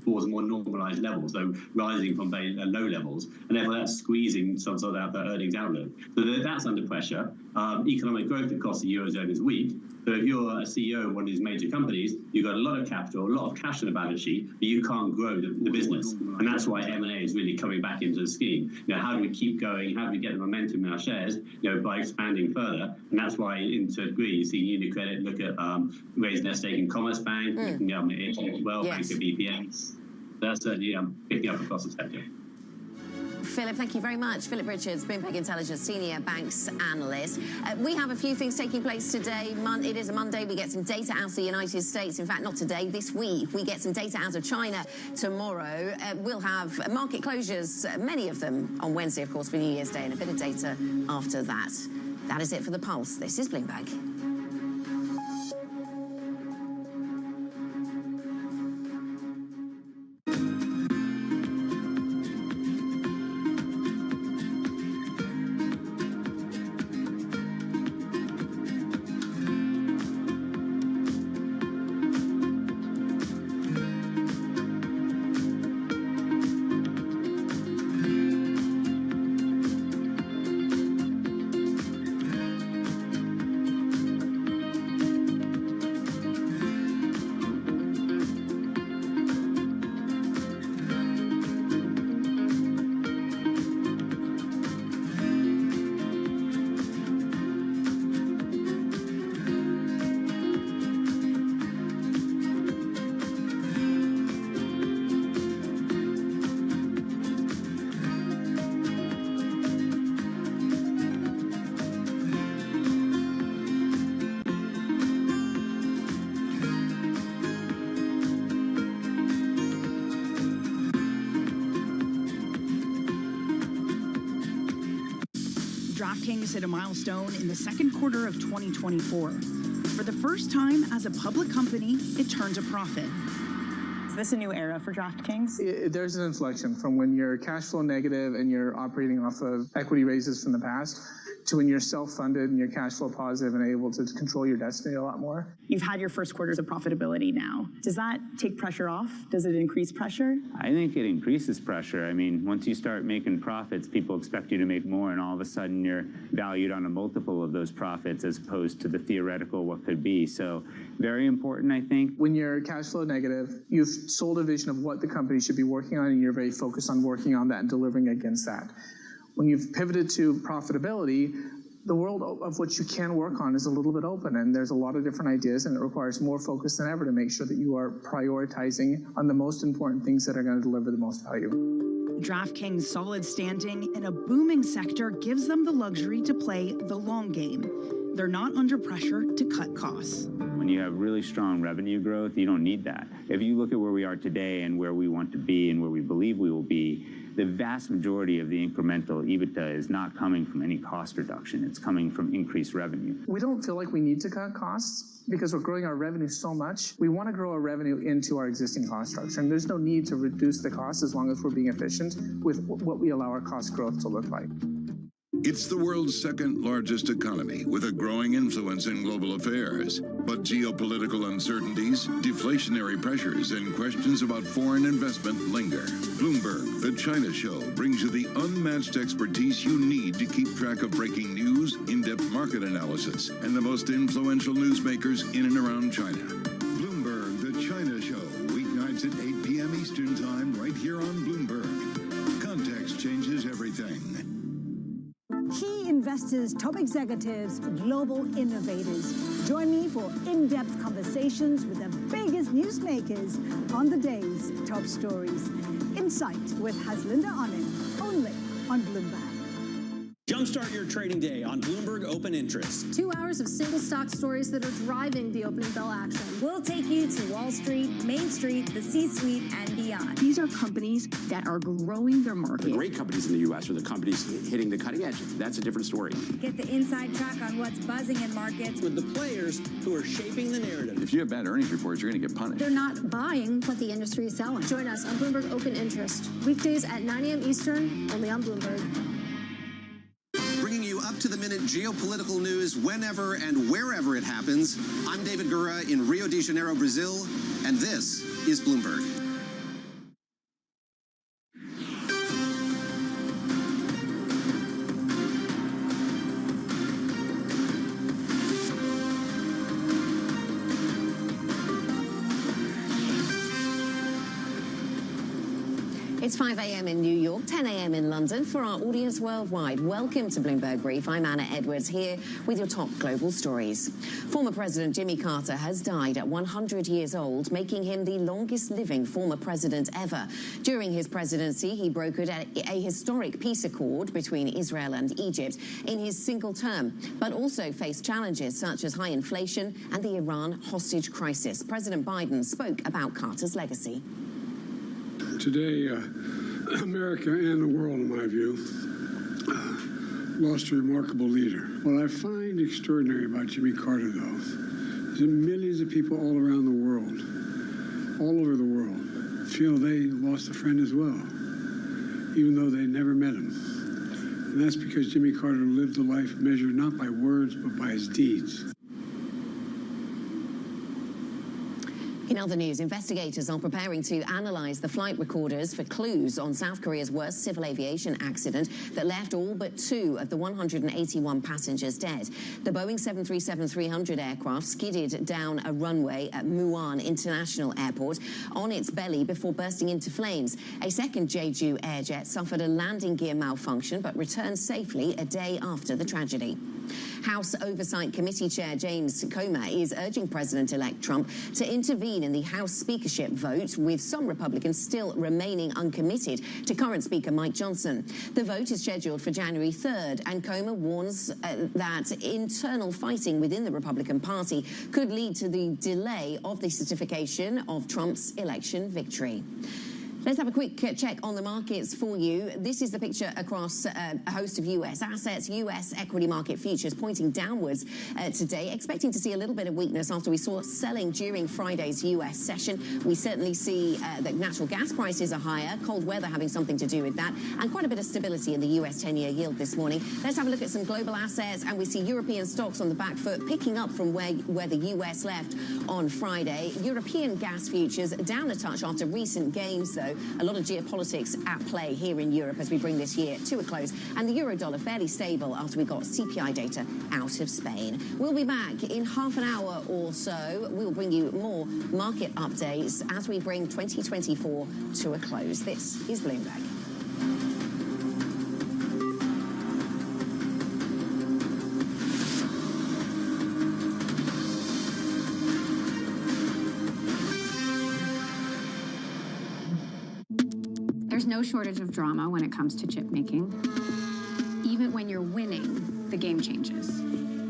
towards more normalized levels, so rising from very low levels, and therefore that's squeezing some sort of the earnings outlook. So that's under pressure. Economic growth across the Eurozone is weak. So if you're a CEO of one of these major companies, you've got a lot of capital, a lot of cash on the balance sheet, but you can't grow the business. And that's why M&A is really coming back into the scheme. How do we keep going? How do we get the momentum in our shares? By expanding further. And that's why, to a degree, you see UniCredit look at raising their stake in Commerce Bank, looking at HL as well, Bank of BPM. That's certainly picking up across the sector. Philip, thank you very much. Philip Richards, Bloomberg Intelligence Senior Banks Analyst. We have a few things taking place today. It is a Monday. We get some data out of the United States. In fact, not today, this week. We get some data out of China tomorrow. We'll have market closures, many of them on Wednesday, of course, for New Year's Day, and a bit of data after that. That is it for The Pulse. This is Bloomberg. DraftKings hit a milestone in the second quarter of 2024. For the first time as a public company, it turned a profit. Is this a new era for DraftKings? There's an inflection from when you're cash flow negative and you're operating off of equity raises from the past to when you're self-funded and you're cash flow positive and able to control your destiny a lot more. You've had your first quarters of profitability now. Does that take pressure off? Does it increase pressure? I think it increases pressure. I mean, once you start making profits, people expect you to make more, and all of a sudden you're valued on a multiple of those profits as opposed to the theoretical what could be. So very important, I think. When you're cash flow negative, you've sold a vision of what the company should be working on, and you're very focused on working on that and delivering against that. When you've pivoted to profitability, the world of what you can work on is a little bit open, and there's a lot of different ideas, and it requires more focus than ever to make sure that you are prioritizing on the most important things that are going to deliver the most value. DraftKings' solid standing in a booming sector gives them the luxury to play the long game. They're not under pressure to cut costs. When you have really strong revenue growth, you don't need that. If you look at where we are today and where we want to be and where we believe we will be, the vast majority of the incremental EBITDA is not coming from any cost reduction. It's coming from increased revenue. We don't feel like we need to cut costs because we're growing our revenue so much. We want to grow our revenue into our existing cost structure, and there's no need to reduce the cost as long as we're being efficient with what we allow our cost growth to look like. It's the world's second largest economy with a growing influence in global affairs. But geopolitical uncertainties, deflationary pressures, and questions about foreign investment linger. Bloomberg, the China Show, brings you the unmatched expertise you need to keep track of breaking news, in-depth market analysis, and the most influential newsmakers in and around China. Bloomberg, the China Show, weeknights at 8 p.m. Eastern Time, right here on Bloomberg. Context changes everything. Key investors, top executives, global innovators. Join me for in-depth conversations with the biggest newsmakers on the day's top stories. Insight with Haslinda Onen, only on Bloomberg. Jumpstart your trading day on Bloomberg Open Interest. 2 hours of single stock stories that are driving the opening bell action. We'll take you to Wall Street, Main Street, the C-suite, and beyond. These are companies that are growing their market. The great companies in the U.S. are the companies hitting the cutting edge. That's a different story. Get the inside track on what's buzzing in markets. With the players who are shaping the narrative. If you have bad earnings reports, you're going to get punished. They're not buying what the industry is selling. Join us on Bloomberg Open Interest. Weekdays at 9 a.m. Eastern, only on Bloomberg. Bringing you up-to-the-minute geopolitical news whenever and wherever it happens. I'm David Gura in Rio de Janeiro, Brazil, and this is Bloomberg. It's 5 a.m. in New York, 10 a.m. in London. For our audience worldwide, welcome to Bloomberg Brief. I'm Anna Edwards here with your top global stories. Former President Jimmy Carter has died at 100 years old, making him the longest living former president ever. During his presidency, he brokered a historic peace accord between Israel and Egypt in his single term, but also faced challenges such as high inflation and the Iran hostage crisis. President Biden spoke about Carter's legacy. Today, America and the world, in my view, lost a remarkable leader. What I find extraordinary about Jimmy Carter, though, is that millions of people all around the world, all over the world, feel they lost a friend as well, even though they never met him. And that's because Jimmy Carter lived a life measured not by words, but by his deeds. In other news, investigators are preparing to analyze the flight recorders for clues on South Korea's worst civil aviation accident that left all but 2 of the 181 passengers dead. The Boeing 737-300 aircraft skidded down a runway at Muan International Airport on its belly before bursting into flames. A second Jeju Airjet suffered a landing gear malfunction but returned safely a day after the tragedy. House Oversight Committee Chair James Comer is urging President-elect Trump to intervene in the House speakership vote, with some Republicans still remaining uncommitted to current Speaker Mike Johnson. The vote is scheduled for January 3rd, and Comer warns that internal fighting within the Republican Party could lead to the delay of the certification of Trump's election victory. Let's have a quick check on the markets for you. This is the picture across a host of U.S. assets. U.S. equity market futures pointing downwards today, expecting to see a little bit of weakness after we saw selling during Friday's U.S. session. We certainly see that natural gas prices are higher, cold weather having something to do with that, and quite a bit of stability in the U.S. 10-year yield this morning. Let's have a look at some global assets, and we see European stocks on the back foot, picking up from where the U.S. left on Friday. European gas futures down a touch after recent gains, though. A lot of geopolitics at play here in Europe as we bring this year to a close. And the euro-dollar fairly stable after we got CPI data out of Spain. We'll be back in half an hour or so. We'll bring you more market updates as we bring 2024 to a close. This is Bloomberg. There's no shortage of drama when it comes to chip making. Even when you're winning, the game changes.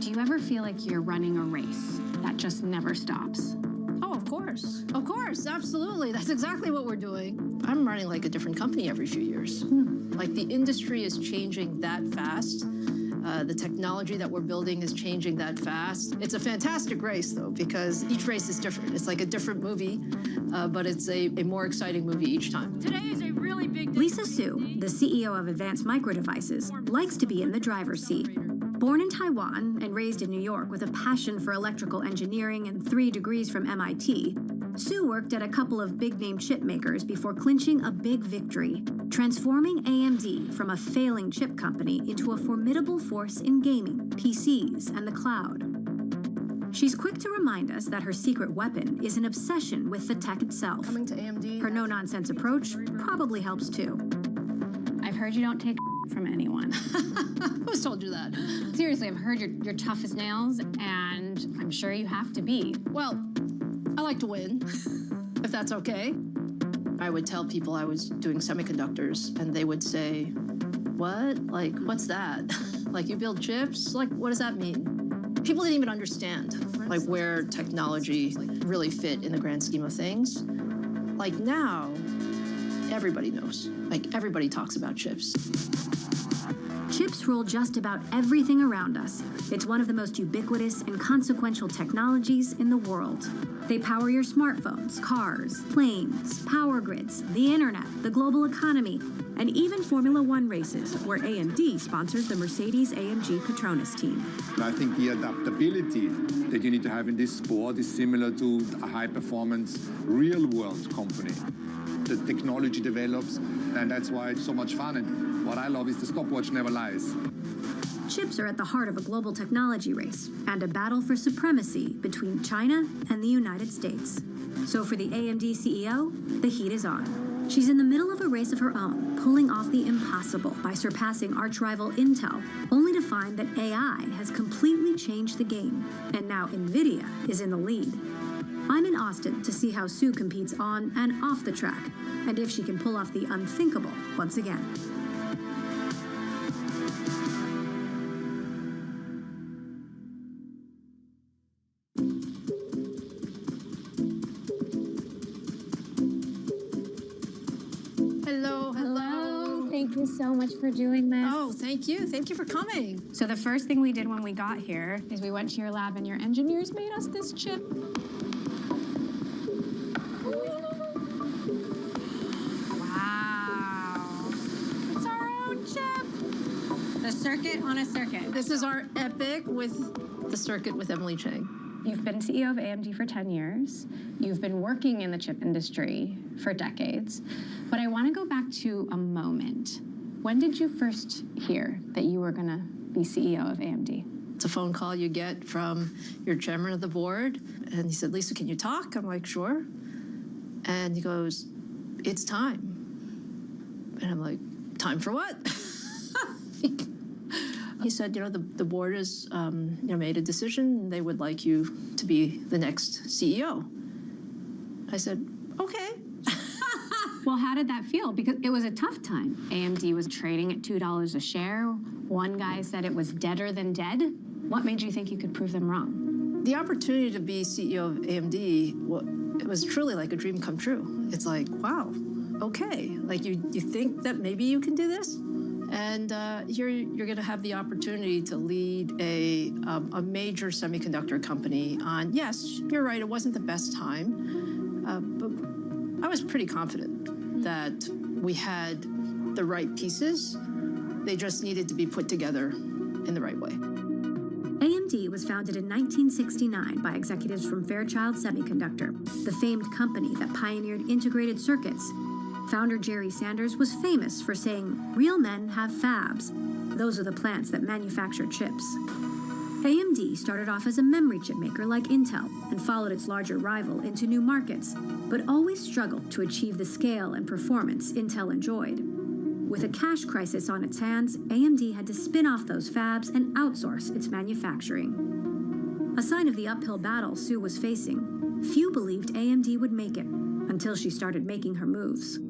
Do you ever feel like you're running a race that just never stops? Oh, of course. Of course, absolutely. That's exactly what we're doing. I'm running like a different company every few years. Like the industry is changing that fast. The technology that we're building is changing that fast. It's a fantastic race, though, because each race is different. It's like a different movie, but it's a more exciting movie each time. Today is a really big day. Lisa Su, the CEO of Advanced Micro Devices, likes to be in the driver's seat. Born in Taiwan and raised in New York with a passion for electrical engineering and 3 degrees from MIT, Sue worked at a couple of big-name chip makers before clinching a big victory, transforming AMD from a failing chip company into a formidable force in gaming, PCs, and the cloud. She's quick to remind us that her secret weapon is an obsession with the tech itself. Coming to AMD. Her no-nonsense approach probably helps too. I've heard you don't take from anyone. Who's told you that? Seriously, I've heard you're tough as nails, and I'm sure you have to be. Well, I like to win, if that's okay. I would tell people I was doing semiconductors, and they would say, what? Like, what's that? Like, you build chips? Like, what does that mean? People didn't even understand, like, where technology really fit in the grand scheme of things. Like, now, everybody knows. Like, everybody talks about chips. Chips rule just about everything around us. It's one of the most ubiquitous and consequential technologies in the world. They power your smartphones, cars, planes, power grids, the internet, the global economy, and even Formula One races, where AMD sponsors the Mercedes-AMG Petronas team. I think the adaptability that you need to have in this sport is similar to a high-performance, real-world company. The technology develops, and that's why it's so much fun. And what I love is the stopwatch never lies. chips are at the heart of a global technology race and a battle for supremacy between China and the United States. So for the AMD CEO, the heat is on. She's in the middle of a race of her own, pulling off the impossible by surpassing arch-rival Intel, only to find that AI has completely changed the game, and now NVIDIA is in the lead. I'm in Austin to see how Sue competes on and off the track, and if she can pull off the unthinkable once again. Thank you so much for doing this. Oh, thank you. Thank you for coming. So the first thing we did when we got here is we went to your lab and your engineers made us this chip. Wow. It's our own chip. The circuit on a circuit. This is our epic with the circuit with Emily Chang. You've been CEO of AMD for 10 years. You've been working in the chip industry for decades. But I want to go back to a moment. When did you first hear that you were going to be CEO of AMD? It's a phone call you get from your chairman of the board. And he said, Lisa, can you talk? I'm like, sure. And he goes, it's time. And I'm like, time for what? He said, the board has made a decision. They would like you to be the next CEO. I said, okay. Well, how did that feel? Because it was a tough time. AMD was trading at $2 a share. One guy said it was deader than dead. What made you think you could prove them wrong? The opportunity to be CEO of AMD, it was truly like a dream come true. It's like, wow, okay. Like you think that maybe you can do this? And here you're going to have the opportunity to lead a major semiconductor company on, yes, you're right, it wasn't the best time, but I was pretty confident that we had the right pieces. They just needed to be put together in the right way. AMD was founded in 1969 by executives from Fairchild Semiconductor, the famed company that pioneered integrated circuits. Founder Jerry Sanders was famous for saying, "Real men have fabs. Those are the plants that manufacture chips." AMD started off as a memory chip maker like Intel and followed its larger rival into new markets, but always struggled to achieve the scale and performance Intel enjoyed. With a cash crisis on its hands, AMD had to spin off those fabs and outsource its manufacturing. A sign of the uphill battle Sue was facing, few believed AMD would make it until she started making her moves.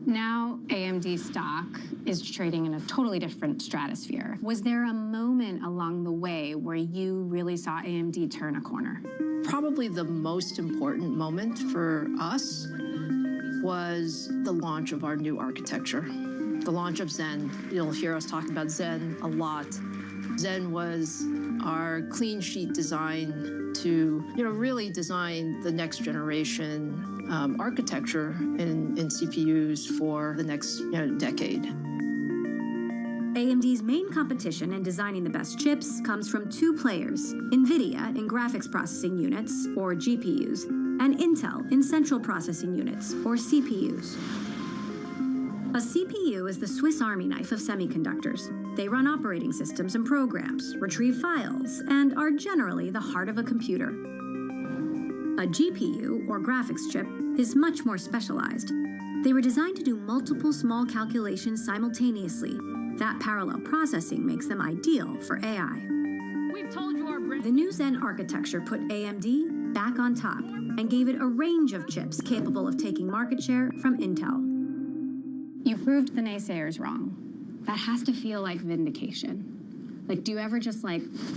Now AMD stock is trading in a totally different stratosphere. Was there a moment along the way where you really saw AMD turn a corner? Probably the most important moment for us was the launch of our new architecture, the launch of Zen. You'll hear us talk about Zen a lot. Zen was our clean sheet design to really design the next generation architecture in CPUs for the next decade. AMD's main competition in designing the best chips comes from two players, NVIDIA in graphics processing units, or GPUs, and Intel in central processing units, or CPUs. A CPU is the Swiss Army knife of semiconductors. They run operating systems and programs, retrieve files, and are generally the heart of a computer. A GPU, or graphics chip, is much more specialized. They were designed to do multiple small calculations simultaneously. That parallel processing makes them ideal for AI. We've told you our The new Zen architecture put AMD back on top and gave it a range of chips capable of taking market share from Intel. You proved the naysayers wrong. That has to feel like vindication. Like, do you ever just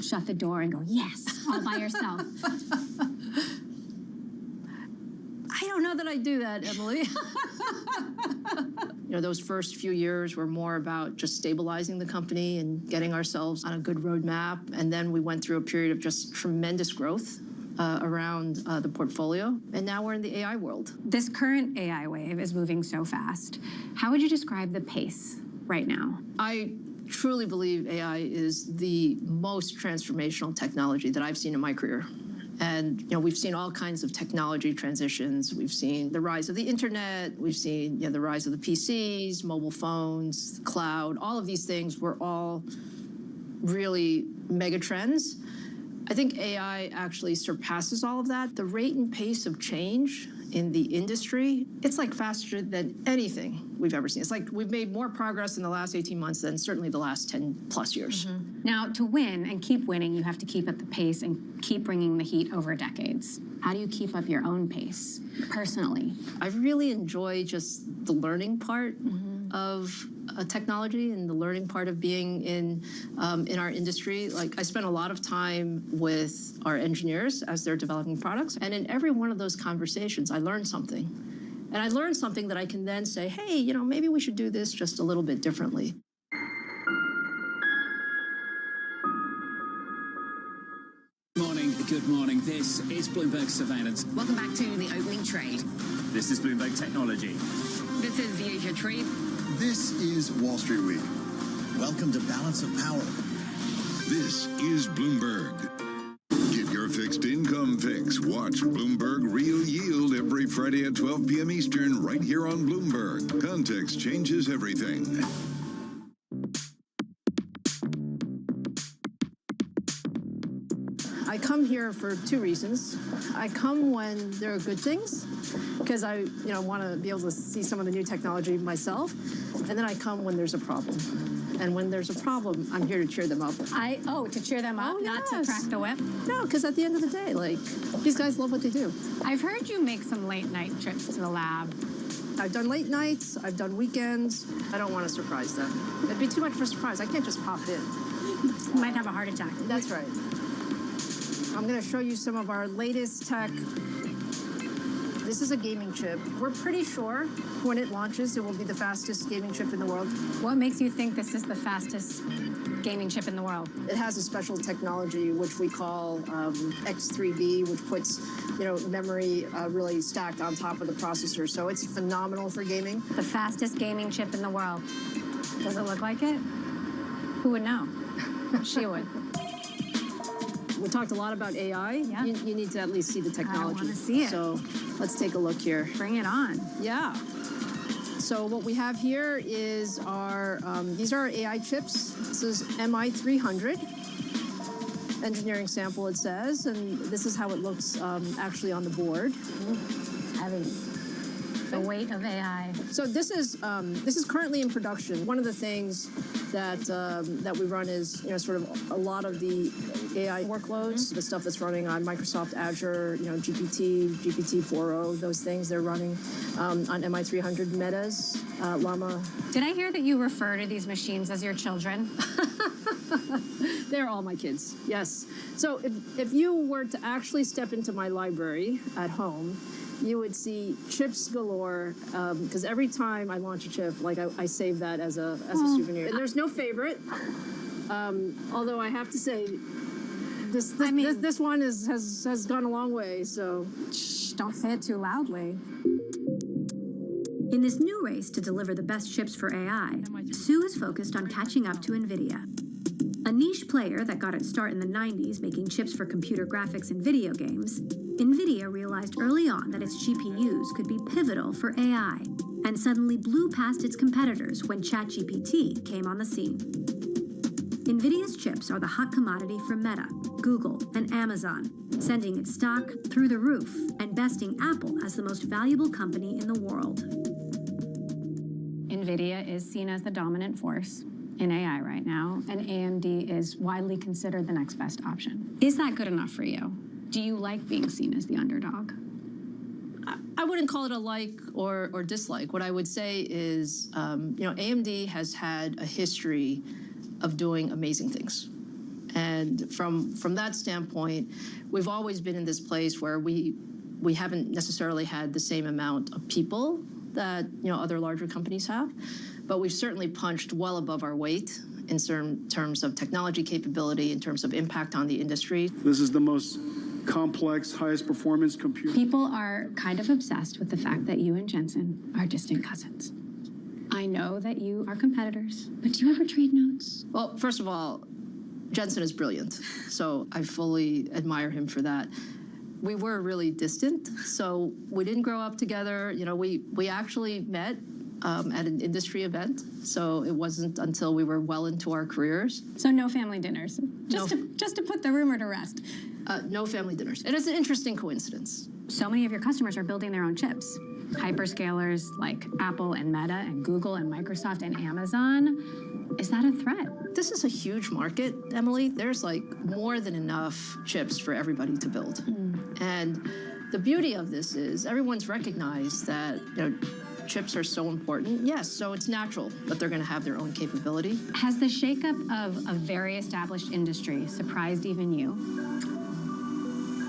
shut the door and go, yes, all by yourself? I don't know that I do that, Emily. Those first few years were more about just stabilizing the company and getting ourselves on a good roadmap. And then we went through a period of just tremendous growth around the portfolio. And now we're in the AI world. This current AI wave is moving so fast. How would you describe the pace right now? I truly believe AI is the most transformational technology that I've seen in my career. And we've seen all kinds of technology transitions. We've seen the rise of the internet. We've seen the rise of the PCs, mobile phones, cloud. All of these things were all really mega trends. I think AI actually surpasses all of that. The rate and pace of change in the industry, it's like faster than anything we've ever seen. It's like we've made more progress in the last 18 months than certainly the last 10 plus years. Now, to win and keep winning, you have to keep up the pace and keep bringing the heat over decades. How do you keep up your own pace personally? I really enjoy just the learning part of technology and the learning part of being in our industry. Like, I spend a lot of time with our engineers as they're developing products, and in every one of those conversations, I learn something. And I learn something that I can then say, hey, you know, maybe we should do this just a little bit differently. Good morning. This is Bloomberg Surveillance. Welcome back to the opening trade. This is Bloomberg Technology. This is the Asia Trade. This is Wall Street Week. Welcome to Balance of Power. This is Bloomberg. Get your fixed income fix. Watch Bloomberg Real Yield every Friday at 12 p.m. Eastern right here on Bloomberg. Context changes everything. I come here for two reasons. I come when there are good things, because I want to be able to see some of the new technology myself. And then I come when there's a problem. And when there's a problem, I'm here to cheer them up. To cheer them up, not to crack the whip? No, because at the end of the day, like, these guys love what they do. I've heard you make some late night trips to the lab. I've done late nights, I've done weekends. I don't want to surprise them. It'd be too much of a surprise. I can't just pop in. You might have a heart attack. That's right. I'm going to show you some of our latest tech. This is a gaming chip. We're pretty sure when it launches, it will be the fastest gaming chip in the world. What makes you think this is the fastest gaming chip in the world? It has a special technology, which we call X3B, which puts, memory really stacked on top of the processor. So it's phenomenal for gaming. The fastest gaming chip in the world. Does it look like it? Who would know? She would. We talked a lot about AI. Yeah. You need to at least see the technology. I want to see it. So let's take a look here. Bring it on. Yeah. So what we have here is these are our AI chips. This is MI300. Engineering sample, it says, and this is how it looks actually on the board. It's heavy. The weight of AI. So this is currently in production. One of the things that we run is sort of a lot of the AI workloads, the stuff that's running on Microsoft Azure, GPT, GPT-4o, those things they're running on MI300 Meta's Llama. Did I hear that you refer to these machines as your children? They're all my kids, yes. So if you were to actually step into my library at home, you would see chips galore, because every time I launch a chip, like I save that as a souvenir. And there's no favorite, although I have to say, this one has gone a long way. So shh, don't say it too loudly. In this new race to deliver the best chips for AI, Sue is focused on catching up to NVIDIA. A niche player that got its start in the 90s making chips for computer graphics and video games, NVIDIA realized early on that its GPUs could be pivotal for AI, and suddenly blew past its competitors when ChatGPT came on the scene. NVIDIA's chips are the hot commodity for Meta, Google, and Amazon, sending its stock through the roof and besting Apple as the most valuable company in the world. NVIDIA is seen as the dominant force in AI right now, and AMD is widely considered the next best option. Is that good enough for you? Do you like being seen as the underdog? I wouldn't call it a like or dislike. What I would say is, AMD has had a history of doing amazing things. And from that standpoint, we've always been in this place where we haven't necessarily had the same amount of people that other larger companies have, but we've certainly punched well above our weight in certain terms of technology capability, in terms of impact on the industry. This is the most complex, highest performance computer. People are kind of obsessed with the fact that you and Jensen are distant cousins. I know that you are competitors, but do you ever trade notes? Well, first of all, Jensen is brilliant, so I fully admire him for that. We were really distant, so we didn't grow up together. We actually met at an industry event. So it wasn't until we were well into our careers. So no family dinners, just to put the rumor to rest. No family dinners. And it's an interesting coincidence. So many of your customers are building their own chips. Hyperscalers like Apple and Meta and Google and Microsoft and Amazon. Is that a threat? This is a huge market, Emily. There's like more than enough chips for everybody to build. And the beauty of this is everyone's recognized that chips are so important. Yes, so it's natural that they're going to have their own capability. Has the shakeup of a very established industry surprised even you?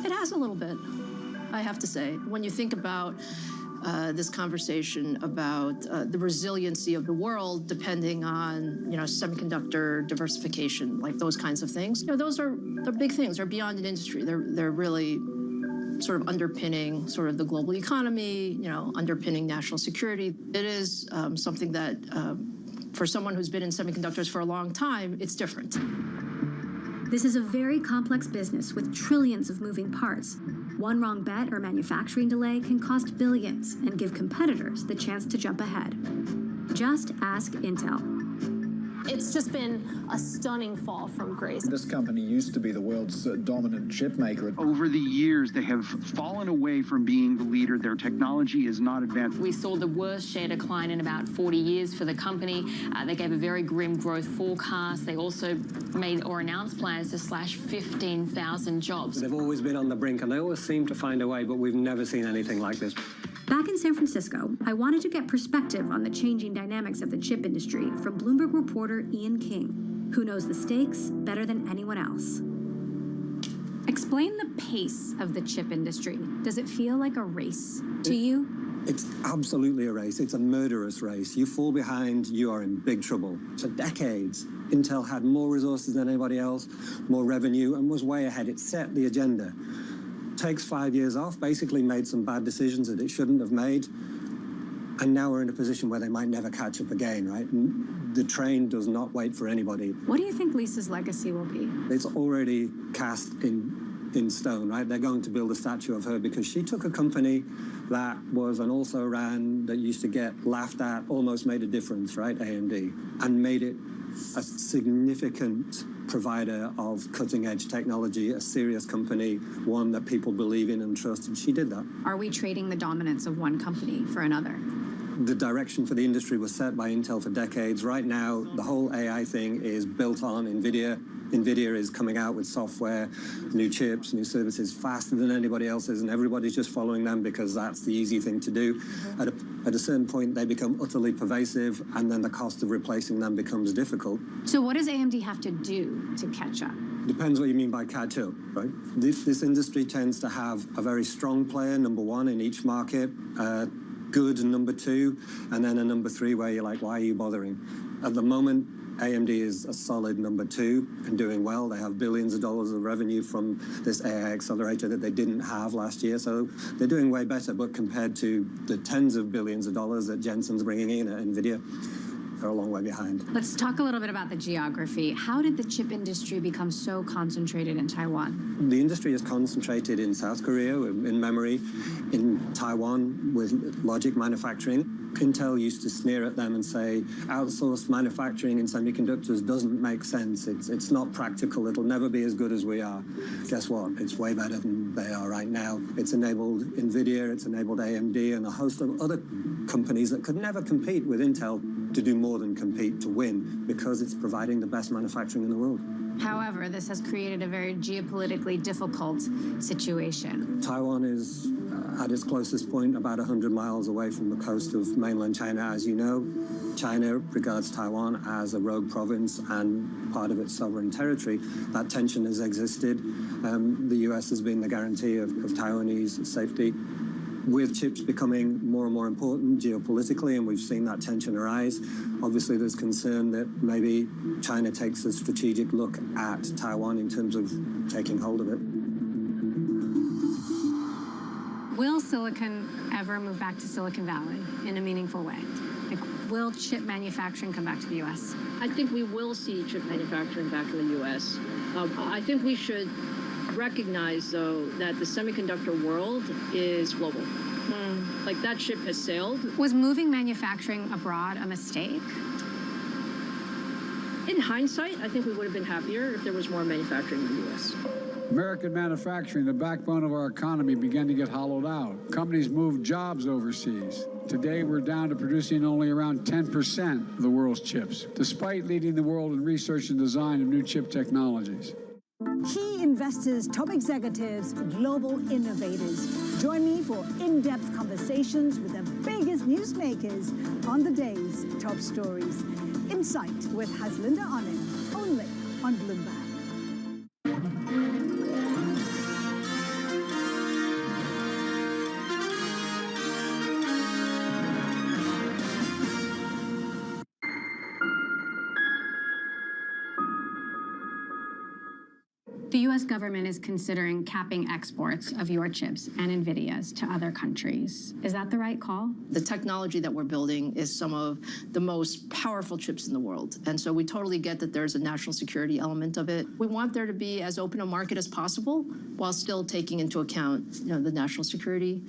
It has a little bit, I have to say. When you think about this conversation about the resiliency of the world depending on, semiconductor diversification, like those kinds of things. They're big things. They're beyond an industry. They're really sort of underpinning sort of the global economy, underpinning national security. It is something that, for someone who's been in semiconductors for a long time, it's different. This is a very complex business with trillions of moving parts. One wrong bet or manufacturing delay can cost billions and give competitors the chance to jump ahead. Just ask Intel. It's just been a stunning fall from grace. This company used to be the world's dominant chip maker. Over the years, they have fallen away from being the leader. Their technology is not advanced. We saw the worst share decline in about 40 years for the company. They gave a very grim growth forecast. They also made or announced plans to slash 15,000 jobs. They've always been on the brink, and they always seem to find a way, but we've never seen anything like this. Back in San Francisco, I wanted to get perspective on the changing dynamics of the chip industry from Bloomberg reporter Ian King, who knows the stakes better than anyone else. Explain the pace of the chip industry. Does it feel like a race to you? It's absolutely a race. It's a murderous race. You fall behind, you are in big trouble. For decades, Intel had more resources than anybody else, more revenue, and was way ahead. It set the agenda. Takes 5 years off, basically made some bad decisions that it shouldn't have made, and now we're in a position where they might never catch up again, right? The train does not wait for anybody. What do you think Lisa's legacy will be? It's already cast in stone, right? They're going to build a statue of her because she took a company that was an also-ran that used to get laughed at, almost made a difference, right, AMD, and made it a significant provider of cutting-edge technology, a serious company, one that people believe in and trust, and she did that. Are we trading the dominance of one company for another? The direction for the industry was set by Intel for decades. Right now, the whole AI thing is built on NVIDIA. NVIDIA is coming out with software, new chips, new services faster than anybody else is, and everybody's just following them because that's the easy thing to do. At a certain point, they become utterly pervasive, and then the cost of replacing them becomes difficult. So what does AMD have to do to catch up? Depends what you mean by catch up, right? This industry tends to have a very strong player, number one in each market, good number two, and then a number three where you're like, why are you bothering? At the moment, AMD is a solid number two and doing well. They have billions of dollars of revenue from this AI accelerator that they didn't have last year. So they're doing way better, but compared to the tens of billions of dollars that Jensen's bringing in at NVIDIA, they're a long way behind. Let's talk a little bit about the geography. How did the chip industry become so concentrated in Taiwan? The industry is concentrated in South Korea, in memory, in Taiwan with logic manufacturing. Intel used to sneer at them and say, outsourced manufacturing in semiconductors doesn't make sense. It's not practical. It'll never be as good as we are. Guess what? It's way better than they are right now. It's enabled NVIDIA, it's enabled AMD, and a host of other companies that could never compete with Intel to do more than compete to win because it's providing the best manufacturing in the world. However, this has created a very geopolitically difficult situation. Taiwan is at its closest point about 100 miles away from the coast of mainland China, as you know. China regards Taiwan as a rogue province and part of its sovereign territory. That tension has existed. The US has been the guarantee of Taiwanese safety. With chips becoming more and more important geopolitically, and we've seen that tension arise, obviously there's concern that maybe China takes a strategic look at Taiwan in terms of taking hold of it. Will silicon ever move back to Silicon Valley in a meaningful way? Like, will chip manufacturing come back to the U.S.? I think we will see chip manufacturing back in the U.S. I think we should recognize, though, that the semiconductor world is global. Like that ship has sailed. Was moving manufacturing abroad a mistake? In hindsight, I think we would have been happier if there was more manufacturing in the U.S. American manufacturing, the backbone of our economy, began to get hollowed out. Companies moved jobs overseas. Today, we're down to producing only around 10% of the world's chips, despite leading the world in research and design of new chip technologies. Key investors, top executives, global innovators. Join me for in-depth conversations with the biggest newsmakers on the day's top stories. Insight with Haslinda Onen, only on Bloomberg. The U.S. government is considering capping exports of your chips and NVIDIA's to other countries. Is that the right call? The technology that we're building is some of the most powerful chips in the world. And so we totally get that there's a national security element of it. We want there to be as open a market as possible while still taking into account, the national security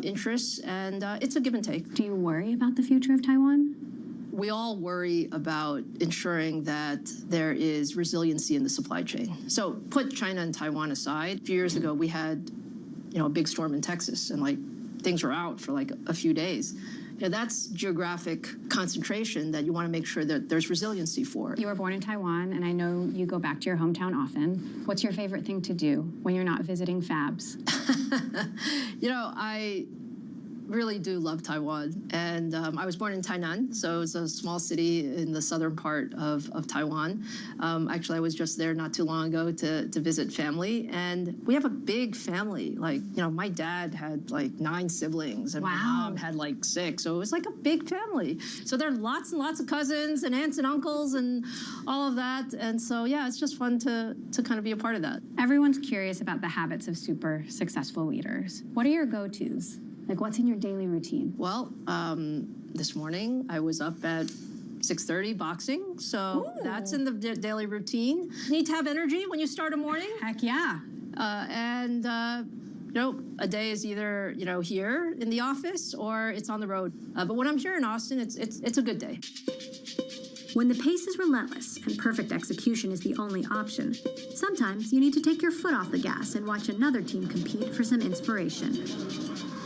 interests. And it's a give and take. Do you worry about the future of Taiwan? We all worry about ensuring that there is resiliency in the supply chain. So put China and Taiwan aside. A few years ago, we had, a big storm in Texas, and things were out for a few days. That's geographic concentration that you want to make sure that there's resiliency for. You were born in Taiwan, and I know you go back to your hometown often. What's your favorite thing to do when you're not visiting fabs? I really do love Taiwan. And I was born in Tainan, so it's a small city in the southern part of Taiwan. Actually, I was just there not too long ago to visit family. And we have a big family. My dad had 9 siblings, and my mom had 6. So it was a big family. So there are lots and lots of cousins and aunts and uncles and all of that. And so, yeah, it's just fun to kind of be a part of that. Everyone's curious about the habits of super successful leaders. What are your go-tos? What's in your daily routine? Well, this morning I was up at 6:30 boxing, so that's in the daily routine. Need to have energy when you start a morning. Heck yeah. A day is either here in the office or it's on the road. But when I'm here in Austin, it's a good day. When the pace is relentless and perfect execution is the only option, sometimes you need to take your foot off the gas and watch another team compete for some inspiration.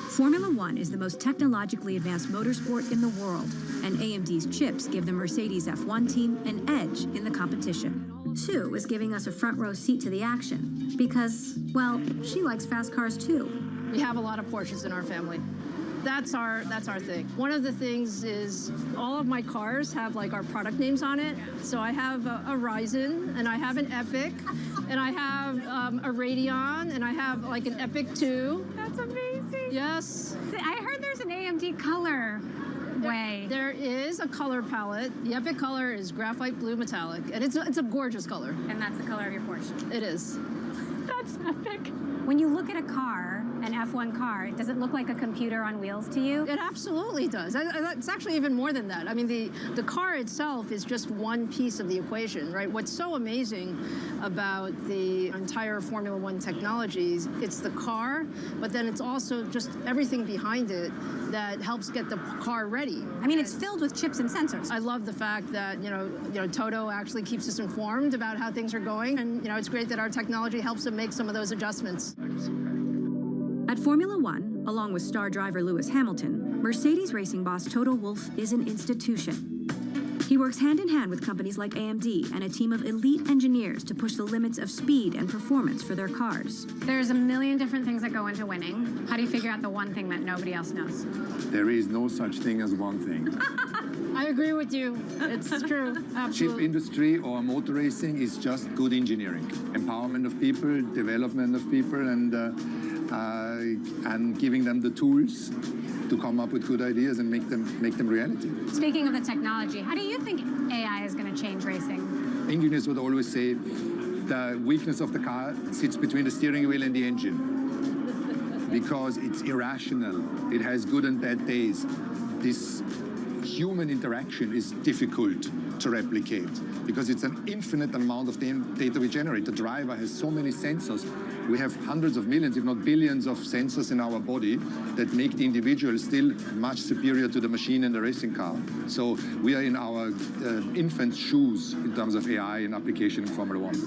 Formula One is the most technologically advanced motorsport in the world, and AMD's chips give the Mercedes F1 team an edge in the competition. Sue is giving us a front row seat to the action because, well, she likes fast cars too. We have a lot of Porsches in our family. That's our thing. One of the things is all of my cars have our product names on it. So I have a Ryzen, and I have an Epic, and I have a Radeon, and I have an Epic 2. That's amazing. Yes. I heard there's an AMD color way. There is a color palette. The Epic color is graphite blue metallic, and it's a gorgeous color. And that's the color of your Porsche. It is. That's epic. When you look at a car, an F1 car, does it look like a computer on wheels to you? It absolutely does. It's actually even more than that. I mean, the car itself is just one piece of the equation, right? What's so amazing about the entire Formula One technologies, it's the car, but then it's also just everything behind it that helps get the car ready. I mean, it's filled with chips and sensors. I love the fact that, Toto actually keeps us informed about how things are going. And, it's great that our technology helps them make some of those adjustments. At Formula One, along with star driver Lewis Hamilton, Mercedes racing boss Toto Wolff is an institution. He works hand in hand with companies like AMD and a team of elite engineers to push the limits of speed and performance for their cars. There's a million different things that go into winning. How do you figure out the one thing that nobody else knows? There is no such thing as one thing. I agree with you. It's true. Absolutely. Chip industry or motor racing is just good engineering. Empowerment of people, development of people, and giving them the tools to come up with good ideas and make them reality. Speaking of the technology, how do you think AI is going to change racing? Engineers would always say the weakness of the car sits between the steering wheel and the engine because it's irrational. It has good and bad days. This human interaction is difficult to replicate because it's an infinite amount of data we generate. The driver has so many sensors. We have hundreds of millions, if not billions, of sensors in our body that make the individual still much superior to the machine and the racing car. So we are in our infant's shoes in terms of AI and application in Formula One.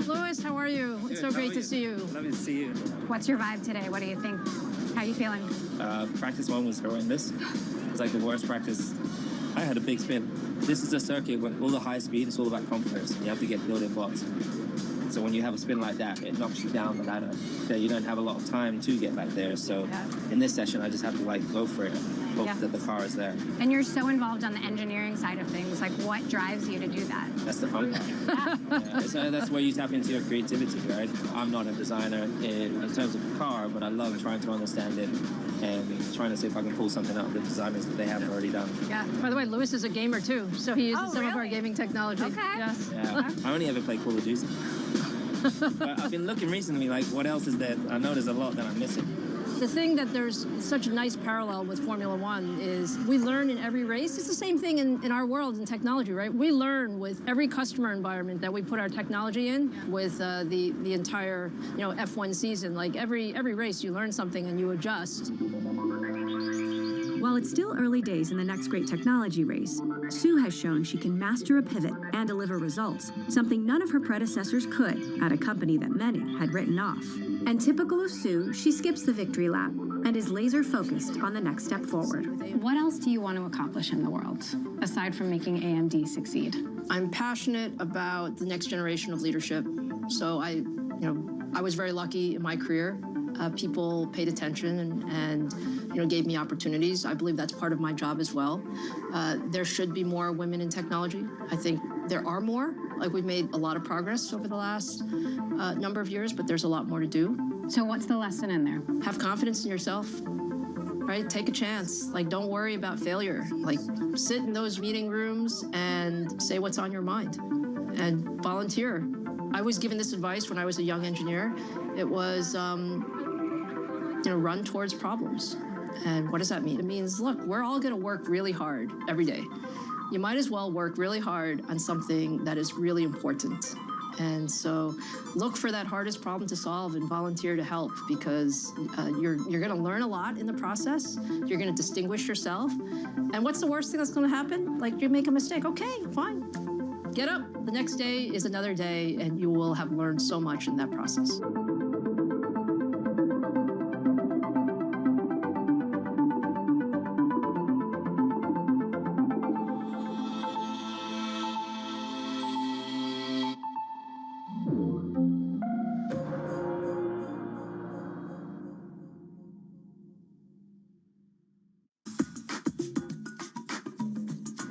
Lewis, how are you? It's so great to see you. Lovely to see you. What's your vibe today? What do you think? How are you feeling? Practice one was horrendous. It was like the worst practice. I had a big spin. This is a circuit where all the high speed, it's all about confidence. You have to get building blocks. So when you have a spin like that, it knocks you down the ladder. You don't have a lot of time to get back there. So in this session, I just have to go for it. Hope that the car is there. And you're so involved on the engineering side of things. Like, what drives you to do that? That's the fun part. So that's where you tap into your creativity, right? I'm not a designer in terms of the car, but I love trying to understand it and trying to see if I can pull something out of the designers that they have already done. Yeah. By the way, Lewis is a gamer too, so he uses some of our gaming technology. Okay. Yes. Yeah. I only ever play Call of Duty. But I've been looking recently, like, what else is there? I know there's a lot that I'm missing. The thing that there's such a nice parallel with Formula One is we learn in every race. It's the same thing in our world in technology, right? We learn with every customer environment that we put our technology in, with the entire F1 season. Like every race, you learn something and you adjust. While it's still early days in the next great technology race, Sue has shown she can master a pivot and deliver results, something none of her predecessors could at a company that many had written off. And typical of Sue, she skips the victory lap and is laser focused on the next step forward. What else do you want to accomplish in the world, aside from making AMD succeed? I'm passionate about the next generation of leadership. So I was very lucky in my career. People paid attention and gave me opportunities. I believe that's part of my job as well. There should be more women in technology. I think there are more. Like, we've made a lot of progress over the last number of years, but there's a lot more to do. So what's the lesson in there? Have confidence in yourself, right? Take a chance. Like, don't worry about failure. Like, sit in those meeting rooms and say what's on your mind and volunteer. I was given this advice when I was a young engineer. It was, run towards problems. And what does that mean? It means, look, we're all going to work really hard every day. You might as well work really hard on something that is really important. And so look for that hardest problem to solve and volunteer to help, because you're going to learn a lot in the process. You're going to distinguish yourself. And what's the worst thing that's going to happen? Like, you make a mistake. Okay, fine. Get up. The next day is another day, and you will have learned so much in that process.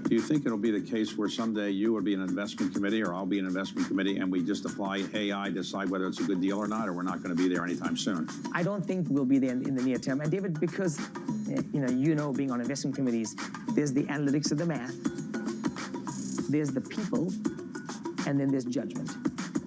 Do you think it'll be the case where someday you will be an investment committee or I'll be an investment committee and we just apply AI, decide whether it's a good deal or not, or we're not going to be there anytime soon? I don't think we'll be there in the near term. And David, because, being on investment committees, there's the analytics of the math, there's the people, and then there's judgment.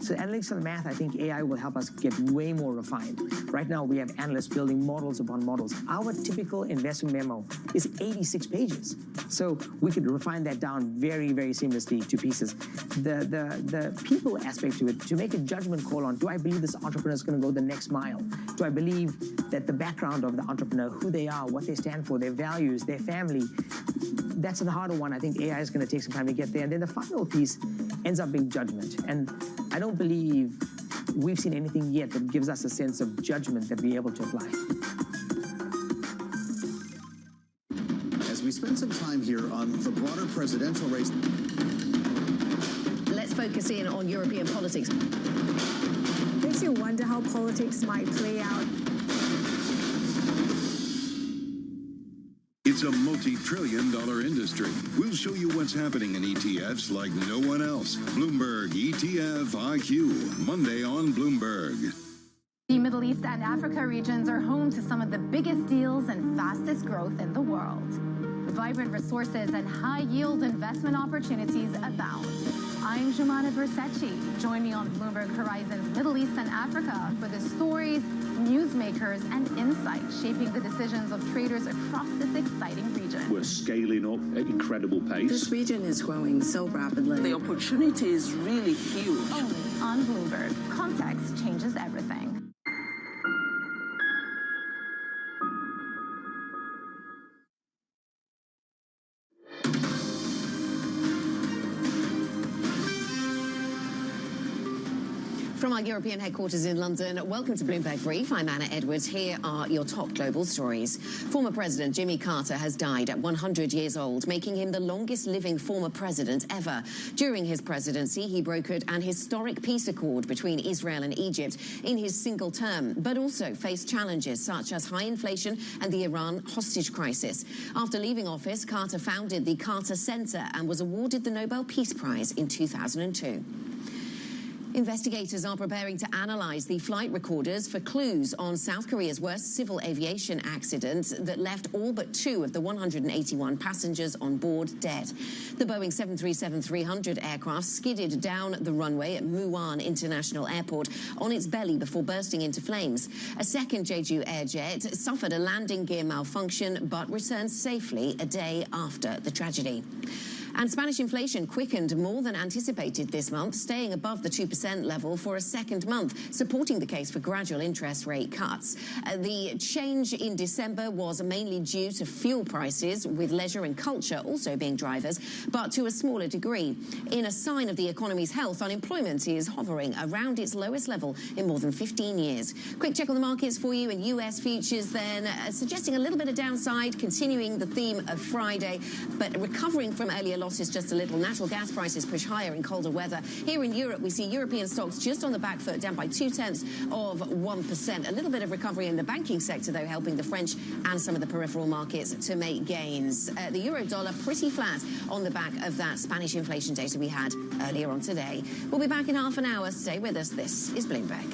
So analytics of the math, I think AI will help us get way more refined. Right now, we have analysts building models upon models. Our typical investment memo is 86 pages. So we could refine that down very, very seamlessly to pieces. The people aspect to it, to make a judgment call on, do I believe this entrepreneur is going to go the next mile? Do I believe that the background of the entrepreneur, who they are, what they stand for, their values, their family, that's the harder one. I think AI is going to take some time to get there. And then the final piece ends up being judgment. And I don't believe we've seen anything yet that gives us a sense of judgment that we're able to apply. As we spend some time here on the broader presidential race. Let's focus in on European politics. Makes you wonder how politics might play out. It's a multi-trillion-dollar industry. We'll show you what's happening in ETFs like no one else. Bloomberg ETF IQ, Monday on Bloomberg. The Middle East and Africa regions are home to some of the biggest deals and fastest growth in the world. Vibrant resources and high-yield investment opportunities abound. I'm Jumana Bersecci. Join me on Bloomberg Horizon's Middle East and Africa for the stories newsmakers, and insights shaping the decisions of traders across this exciting region. We're scaling up at incredible pace. This region is growing so rapidly. The opportunity is really huge. Only on Bloomberg. Context changes everything. From our European headquarters in London, welcome to Bloomberg Brief. I'm Anna Edwards. Here are your top global stories. Former President Jimmy Carter has died at 100 years old, making him the longest living former president ever. During his presidency, he brokered an historic peace accord between Israel and Egypt in his single term, but also faced challenges such as high inflation and the Iran hostage crisis. After leaving office, Carter founded the Carter Center and was awarded the Nobel Peace Prize in 2002. Investigators are preparing to analyze the flight recorders for clues on South Korea's worst civil aviation accident that left all but 2 of the 181 passengers on board dead. The Boeing 737-300 aircraft skidded down the runway at Muan International Airport on its belly before bursting into flames. A second Jeju Air jet suffered a landing gear malfunction but returned safely a day after the tragedy. And Spanish inflation quickened more than anticipated this month, staying above the 2% level for a second month, supporting the case for gradual interest rate cuts. The change in December was mainly due to fuel prices, with leisure and culture also being drivers, but to a smaller degree. In a sign of the economy's health, unemployment is hovering around its lowest level in more than 15 years. Quick check on the markets for you, and US futures then suggesting a little bit of downside, continuing the theme of Friday, but recovering from earlier losses just a little. Natural gas prices push higher in colder weather. Here in Europe, we see European stocks just on the back foot, down by 0.2%. A little bit of recovery in the banking sector, though, helping the French and some of the peripheral markets to make gains. The euro dollar pretty flat on the back of that Spanish inflation data we had earlier on today. We'll be back in half an hour. Stay with us. This is Bloomberg.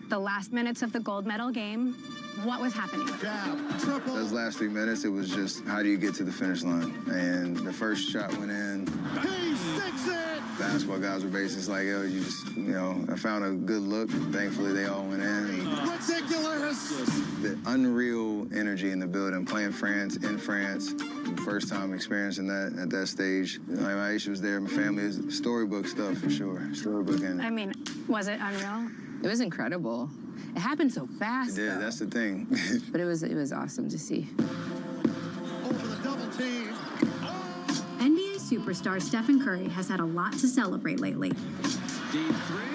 The last minutes of the gold medal game, what was happening? Those last 3 minutes, it was just, how do you get to the finish line? And the first shot went in. He sticks it! Basketball guys were basically like, yo, you just, I found a good look. Thankfully, they all went in. Ridiculous! The unreal energy in the building, playing France, in France. First time experiencing that at that stage. My Aisha was there, my family is storybook stuff for sure. Storybook energy. I mean, was it unreal? It was incredible. It happened so fast. It did, that's the thing. But it was awesome to see. Over the double team. NBA superstar Stephen Curry has had a lot to celebrate lately. Deep three.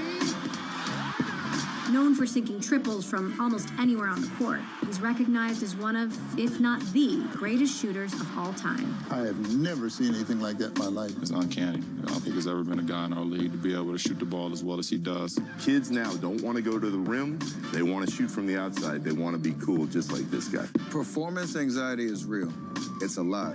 Known for sinking triples from almost anywhere on the court, he's recognized as one of, if not the, greatest shooters of all time. I have never seen anything like that in my life. It's uncanny. I don't think there's ever been a guy in our league to be able to shoot the ball as well as he does. Kids now don't want to go to the rim. They want to shoot from the outside. They want to be cool just like this guy. Performance anxiety is real. It's a lot.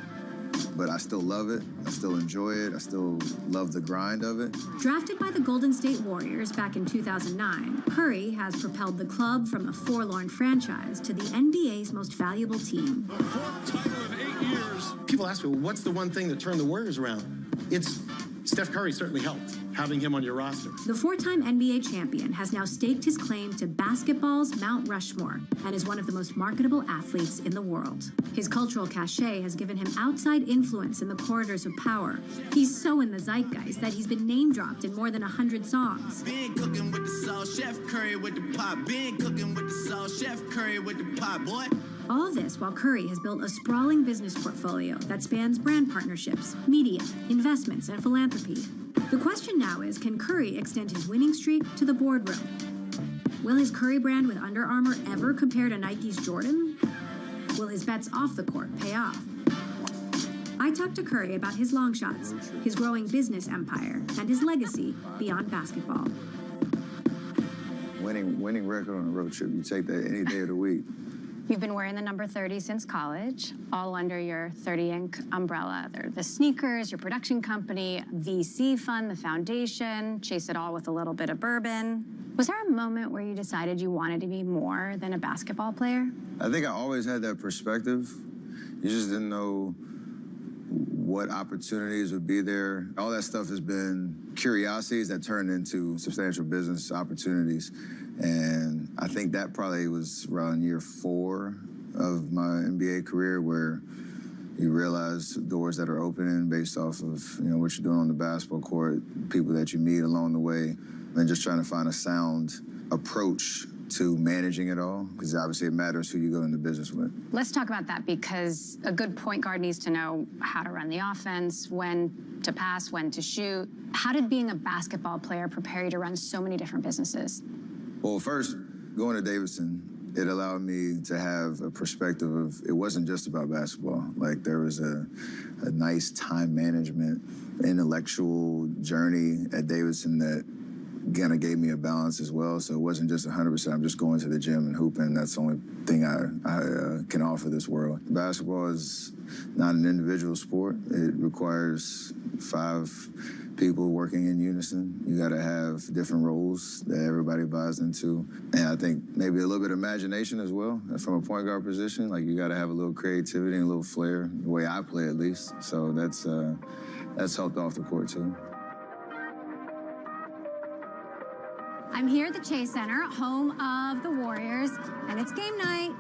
But I still love it. I still enjoy it. I still love the grind of it. Drafted by the Golden State Warriors back in 2009, Curry has propelled the club from a forlorn franchise to the NBA's most valuable team. The fourth title in 8 years. People ask me, well, what's the one thing that turned the Warriors around? It's Steph Curry certainly helped, having him on your roster. The four-time NBA champion has now staked his claim to basketball's Mount Rushmore and is one of the most marketable athletes in the world. His cultural cachet has given him outside influence in the corridors of power. He's so in the zeitgeist that he's been name-dropped in more than 100 songs. Been cooking with the salt, Chef Curry with the pop. Been cooking with the salt, Chef Curry with the pop, boy. All this while Curry has built a sprawling business portfolio that spans brand partnerships, media, investments, and philanthropy. The question now is, can Curry extend his winning streak to the boardroom? Will his Curry brand with Under Armour ever compare to Nike's Jordan? Will his bets off the court pay off? I talked to Curry about his long shots, his growing business empire, and his legacy beyond basketball. Winning record on a road trip, you take that any day of the week. You've been wearing the number 30 since college, all under your 30 Inc. umbrella. They're the sneakers, your production company, VC fund, the foundation, chase it all with a little bit of bourbon. Was there a moment where you decided you wanted to be more than a basketball player? I think I always had that perspective. You just didn't know what opportunities would be there. All that stuff has been curiosities that turned into substantial business opportunities. And I think that probably was around year 4 of my NBA career where you realize doors that are opening based off of, what you're doing on the basketball court, people that you meet along the way, and just trying to find a sound approach to managing it all, because obviously it matters who you go into business with. Let's talk about that, because a good point guard needs to know how to run the offense, when to pass, when to shoot. How did being a basketball player prepare you to run so many different businesses? Well, first, going to Davidson, it allowed me to have a perspective of, it wasn't just about basketball. Like, there was a nice time management, intellectual journey at Davidson that kind of gave me a balance as well. So it wasn't just 100%, I'm just going to the gym and hooping. That's the only thing I can offer this world. Basketball is not an individual sport. It requires 5 people working in unison. You got to have different roles that everybody buys into. And I think maybe a little bit of imagination as well from a point guard position. Like, you got to have a little creativity and a little flair, the way I play at least. So that's helped off the court too. I'm here at the Chase Center, home of the Warriors, and it's game night.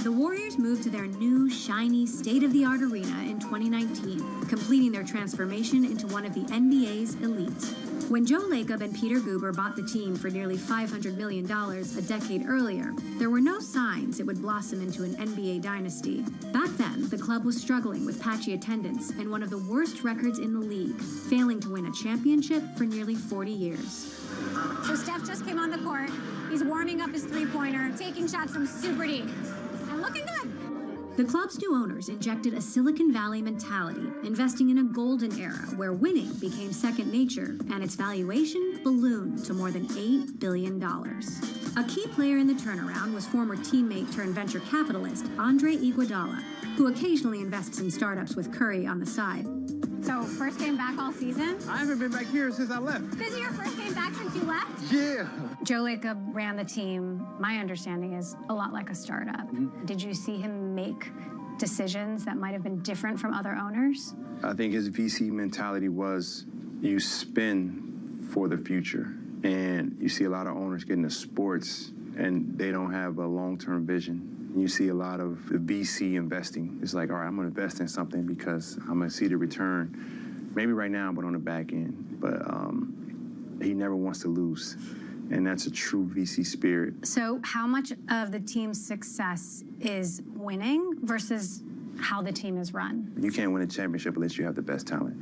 The Warriors moved to their new, shiny, state-of-the-art arena in 2019, completing their transformation into one of the NBA's elite. When Joe Lacob and Peter Guber bought the team for nearly $500 million a decade earlier, there were no signs it would blossom into an NBA dynasty. Back then, the club was struggling with patchy attendance and one of the worst records in the league, failing to win a championship for nearly 40 years. So Steph just came on the court. He's warming up his three-pointer, taking shots from super deep, and looking good. The club's new owners injected a Silicon Valley mentality, investing in a golden era where winning became second nature and its valuation ballooned to more than $8 billion. A key player in the turnaround was former teammate turned venture capitalist Andre Iguodala, who occasionally invests in startups with Curry on the side. So, first game back all season? I haven't been back here since I left. This is your first game back since you left? Yeah. Joe Lacob ran the team, my understanding is, a lot like a startup. Mm-hmm. Did you see him make decisions that might have been different from other owners? I think his VC mentality was, you spin for the future. And you see a lot of owners get into sports and they don't have a long-term vision. You see a lot of VC investing. It's like, all right, I'm going to invest in something because I'm going to see the return, maybe right now, but on the back end. But he never wants to lose, and that's a true VC spirit. So how much of the team's success is winning versus how the team is run? You can't win a championship unless you have the best talent.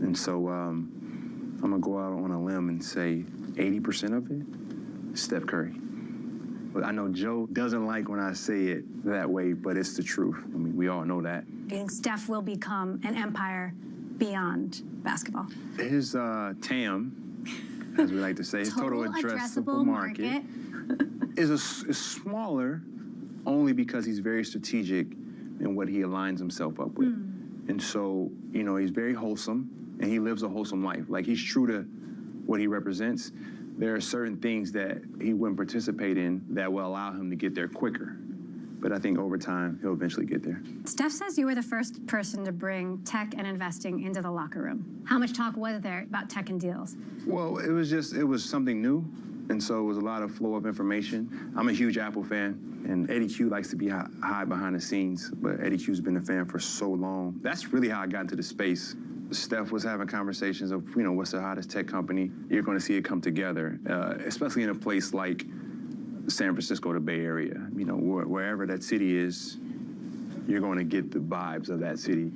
And so I'm going to go out on a limb and say 80% of it, Steph Curry. I know Joe doesn't like when I say it that way, but it's the truth. I mean, we all know that. Do you think Steph will become an empire beyond basketball? His TAM, as we like to say, his total addressable market is smaller only because he's very strategic in what he aligns himself up with. And so, he's very wholesome, and he lives a wholesome life. Like, he's true to what he represents. There are certain things that he wouldn't participate in that will allow him to get there quicker. But I think over time, he'll eventually get there. Steph says you were the first person to bring tech and investing into the locker room. How much talk was there about tech and deals? Well, it was something new. And so it was a lot of flow of information. I'm a huge Apple fan, and Eddie Q likes to be high behind the scenes, but Eddie Q's been a fan for so long. That's really how I got into the space. Steph was having conversations of, what's the hottest tech company? You're going to see it come together, especially in a place like San Francisco, the Bay Area. Wherever that city is, you're going to get the vibes of that city.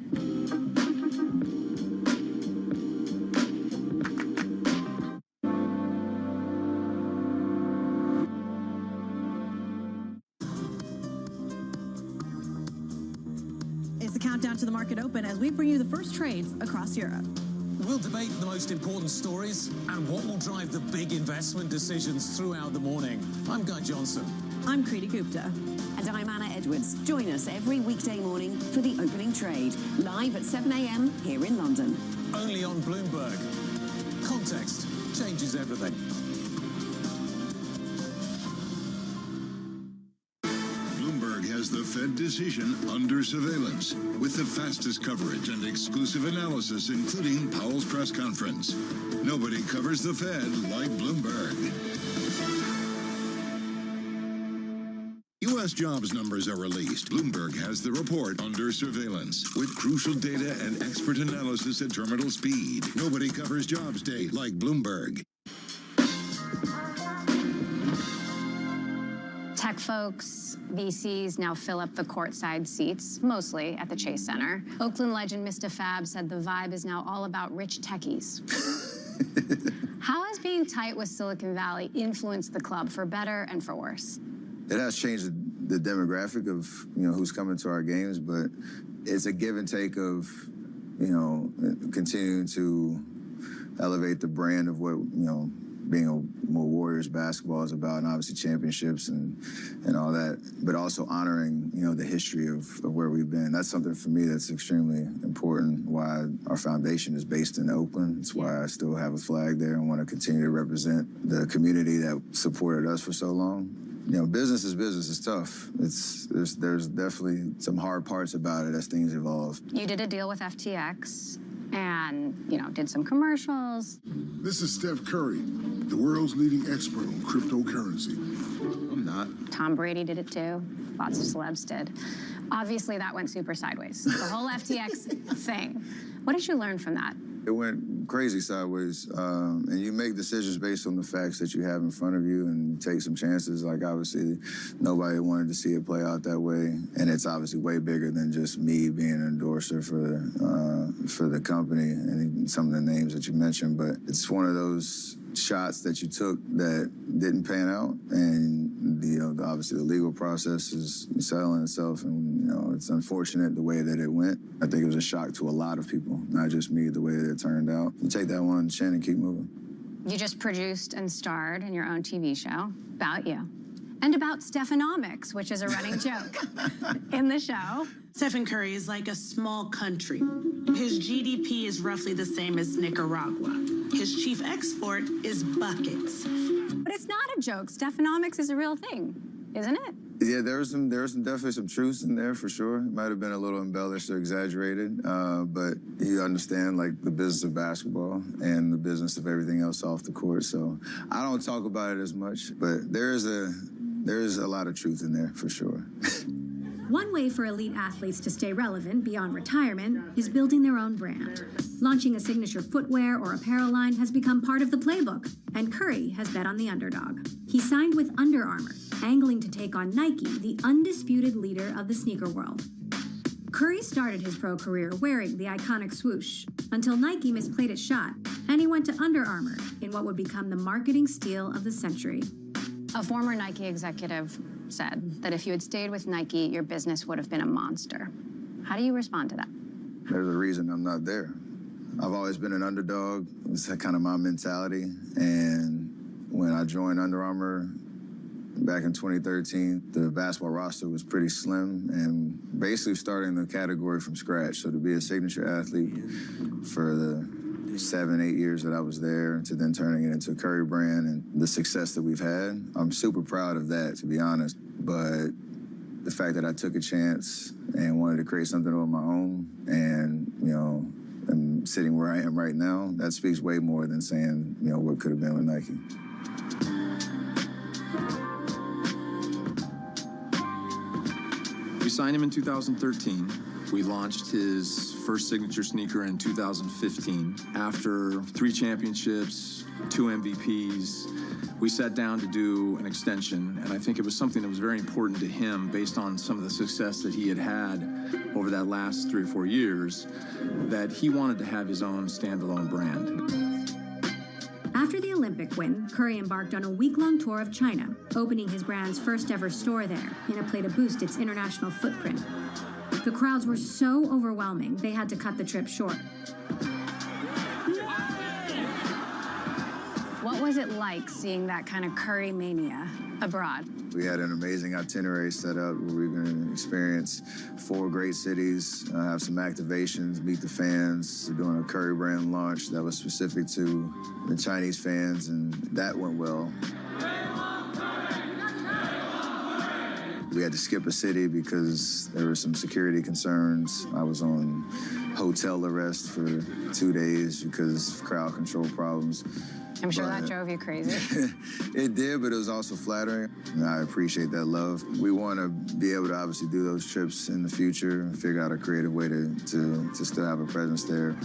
It's the countdown to the market open as we bring you the first trades across Europe. We'll debate the most important stories and what will drive the big investment decisions throughout the morning. I'm Guy Johnson. I'm Kriti Gupta. And I'm Anna Edwards. Join us every weekday morning for the opening trade, live at 7 a.m. here in London. Only on Bloomberg. Context changes everything. Bloomberg has the Fed decision under surveillance, with the fastest coverage and exclusive analysis, including Powell's press conference. Nobody covers the Fed like Bloomberg. U.S. jobs numbers are released. Bloomberg has the report under surveillance with crucial data and expert analysis at terminal speed. Nobody covers jobs day like Bloomberg. Tech folks, VCs now fill up the courtside seats, mostly at the Chase Center. Oakland legend Mr. Fab said the vibe is now all about rich techies. How has being tight with Silicon Valley influenced the club for better and for worse? It has changed the demographic of, who's coming to our games, but it's a give and take of, continuing to elevate the brand of what, being more Warriors basketball is about, and obviously championships and all that, but also honoring, the history of where we've been. That's something for me that's extremely important, why our foundation is based in Oakland. It's why I still have a flag there and want to continue to represent the community that supported us for so long. Business is business. It's tough. There's definitely some hard parts about it as things evolve. You did a deal with FTX and, did some commercials. This is Steph Curry, the world's leading expert on cryptocurrency. I'm not. Tom Brady did it too. Lots of celebs did. Obviously, that went super sideways. The whole FTX thing. What did you learn from that? It went crazy sideways, and you make decisions based on the facts that you have in front of you and take some chances. Like, obviously, nobody wanted to see it play out that way, and it's obviously way bigger than just me being an endorser for the company and some of the names that you mentioned, but it's one of those shots that you took that didn't pan out, and obviously the legal process is settling itself, and it's unfortunate the way that it went. I think it was a shock to a lot of people, not just me, the way that it turned out. You take that one on the chin and keep moving. You just produced and starred in your own TV show about you. And about Stephanomics, which is a running joke in the show. Stephen Curry is like a small country. His GDP is roughly the same as Nicaragua. His chief export is buckets. But it's not a joke. Stephanomics is a real thing, isn't it? Yeah, there's definitely some truth in there for sure. It might have been a little embellished or exaggerated, but you understand like the business of basketball and the business of everything else off the court. So I don't talk about it as much, but there's a lot of truth in there for sure. One way for elite athletes to stay relevant beyond retirement is building their own brand. Launching a signature footwear or apparel line has become part of the playbook, and Curry has bet on the underdog. He signed with Under Armour, angling to take on Nike, the undisputed leader of the sneaker world. Curry started his pro career wearing the iconic swoosh until Nike misplayed its shot, and he went to Under Armour in what would become the marketing steal of the century. A former Nike executive said that if you had stayed with Nike, your business would have been a monster. How do you respond to that? There's a reason I'm not there. I've always been an underdog. It's kind of my mentality. And when I joined Under Armour back in 2013, the basketball roster was pretty slim and basically starting the category from scratch. So to be a signature athlete for the 7-8 years that I was there, to then turning it into a Curry brand and the success that we've had, I'm super proud of that, to be honest. But the fact that I took a chance and wanted to create something on my own and, I'm sitting where I am right now, that speaks way more than saying, what could have been with Nike. We signed him in 2013. We launched his first signature sneaker in 2015. After 3 championships, 2 MVPs, we sat down to do an extension, and I think it was something that was very important to him based on some of the success that he had over that last 3 or 4 years, that he wanted to have his own standalone brand. After the Olympic win, Curry embarked on a week-long tour of China, opening his brand's first-ever store there in a play to boost its international footprint. The crowds were so overwhelming, they had to cut the trip short. What was it like seeing that kind of Curry mania abroad? We had an amazing itinerary set up where we were going to experience 4 great cities, have some activations, meet the fans, doing a Curry brand launch that was specific to the Chinese fans, and that went well. We had to skip a city because there were some security concerns. I was on hotel arrest for 2 days because of crowd control problems. I'm sure that drove you crazy. It did, but it was also flattering. And I appreciate that love. We want to be able to obviously do those trips in the future and figure out a creative way to still have a presence there.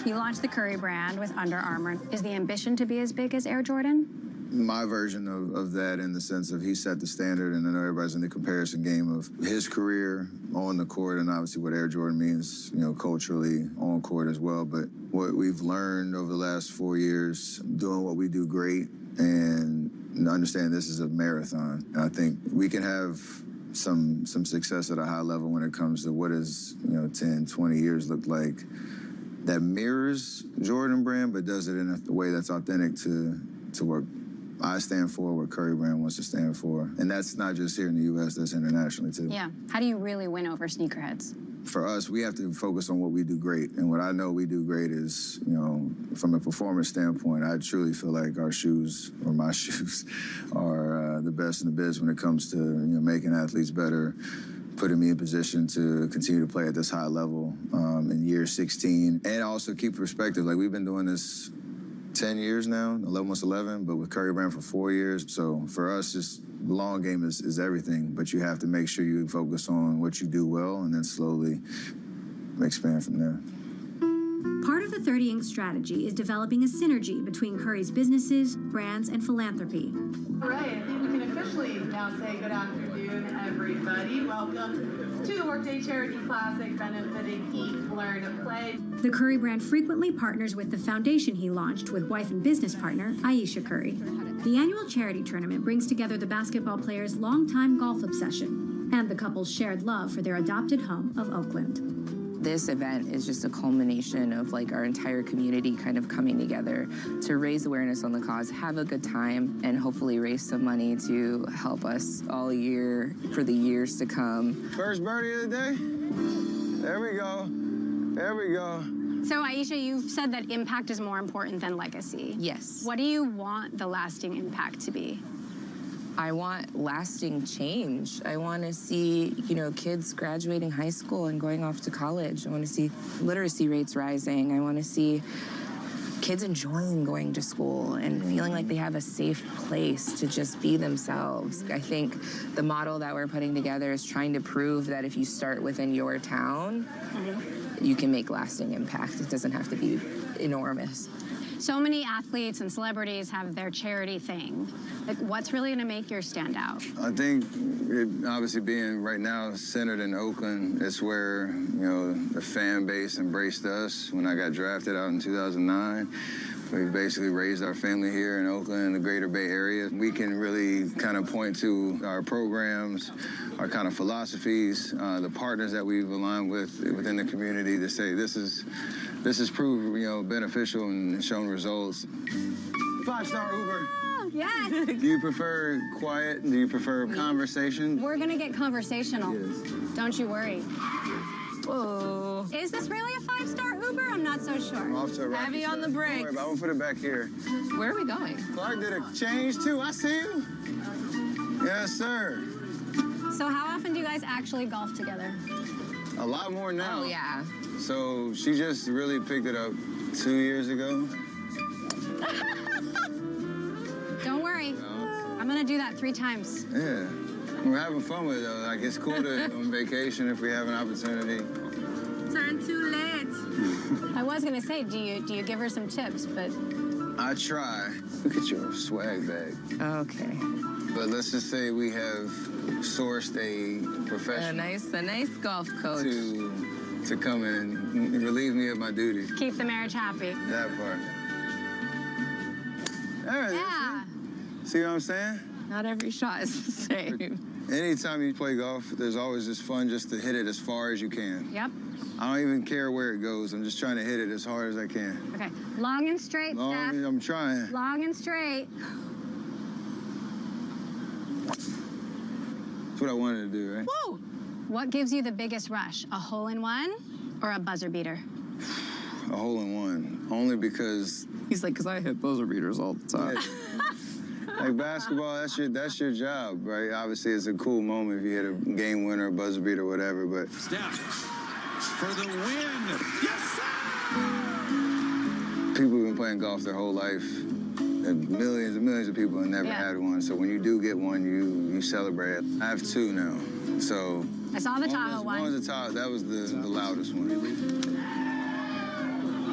You launched the Curry brand with Under Armour. Is the ambition to be as big as Air Jordan? My version of that, in the sense of he set the standard, and I know everybody's in the comparison game of his career on the court and obviously what Air Jordan means, you know, culturally on court as well. But what we've learned over the last 4 years, doing what we do great and understand this is a marathon. And I think we can have some success at a high level when it comes to what is, 10, 20 years look like that mirrors Jordan brand, but does it in a way that's authentic to what I stand for, what Curry brand wants to stand for. And that's not just here in the U.S., that's internationally, too. Yeah. How do you really win over sneakerheads? For us, we have to focus on what we do great. And what I know we do great is, from a performance standpoint, I truly feel like our shoes, or my shoes, are the best in the biz when it comes to, making athletes better, putting me in position to continue to play at this high level in year 16. And also keep perspective. Like, we've been doing this 10 years now, almost 11, but with Curry brand for 4 years. So for us, just the long game is everything, but you have to make sure you focus on what you do well and then slowly expand from there. Part of the 30 Inc. strategy is developing a synergy between Curry's businesses, brands, and philanthropy. All right, I think we can officially now say good afternoon, everybody. Welcome to the Workday Charity Classic benefiting Eat, Learn, Play. The Curry brand frequently partners with the foundation he launched with wife and business partner, Aisha Curry. The annual charity tournament brings together the basketball players' longtime golf obsession and the couple's shared love for their adopted home of Oakland. This event is just a culmination of our entire community kind of coming together to raise awareness on the cause, have a good time, and hopefully raise some money to help us all year for the years to come. First birdie of the day. There we go. There we go. So, Aisha, you've said that impact is more important than legacy. Yes. What do you want the lasting impact to be? I want lasting change. I want to see, kids graduating high school and going off to college. I want to see literacy rates rising. I want to see kids enjoying going to school and feeling like they have a safe place to just be themselves. I think the model that we're putting together is trying to prove that if you start within your town, you can make lasting impact. It doesn't have to be enormous. So many athletes and celebrities have their charity thing. What's really going to make yours stand out? I think obviously being right now centered in Oakland, it's where, the fan base embraced us. When I got drafted out in 2009, we basically raised our family here in Oakland, in the greater Bay Area. We can really kind of point to our programs, our kind of philosophies, the partners that we've aligned with within the community to say this has proved, beneficial and shown results. 5-star Uber. Yes. Do you prefer quiet? Do you prefer conversation? We're going to get conversational. Yes. Don't you worry. Whoa. Is this really a 5-star Uber? I'm not so sure. Off to a rocky Heavy on start. the brakes. Don't worry about it. I'm going to put it back here. Where are we going? Clark did a change, too. I see you. Yes, sir. So how often do you guys actually golf together? A lot more now. Oh, yeah. So she just really picked it up 2 years ago. Don't worry. I'm going to do that 3 times. Yeah. We're having fun with it, though. Like, it's cool to on vacation if we have an opportunity. Turn too late. I was going to say, do you give her some tips, but... I try. Look at your swag bag. Okay. But let's just say we have sourced a professional. A nice golf coach. To come in and relieve me of my duties. Keep the marriage happy. That part. There it is. See what I'm saying? Not every shot is the same. Anytime you play golf, there's always this fun just to hit it as far as you can. Yep. I don't even care where it goes. I'm just trying to hit it as hard as I can. Okay. Long and straight, Steph. I'm trying. Long and straight. That's what I wanted to do, right? Woo! What gives you the biggest rush? A hole-in-one or a buzzer beater? A hole-in-one. Only because... He's like, because I hit buzzer beaters all the time. Like basketball, that's your job, right? Obviously, it's a cool moment if you hit a game winner, buzzer beat, or whatever. But Steph for the win. Yes, sir! People have been playing golf their whole life. And millions and millions of people have never had one. So when you do get one, you celebrate it. I have two now. So I saw the Tahoe one. One was the Tahoe. That was the loudest one.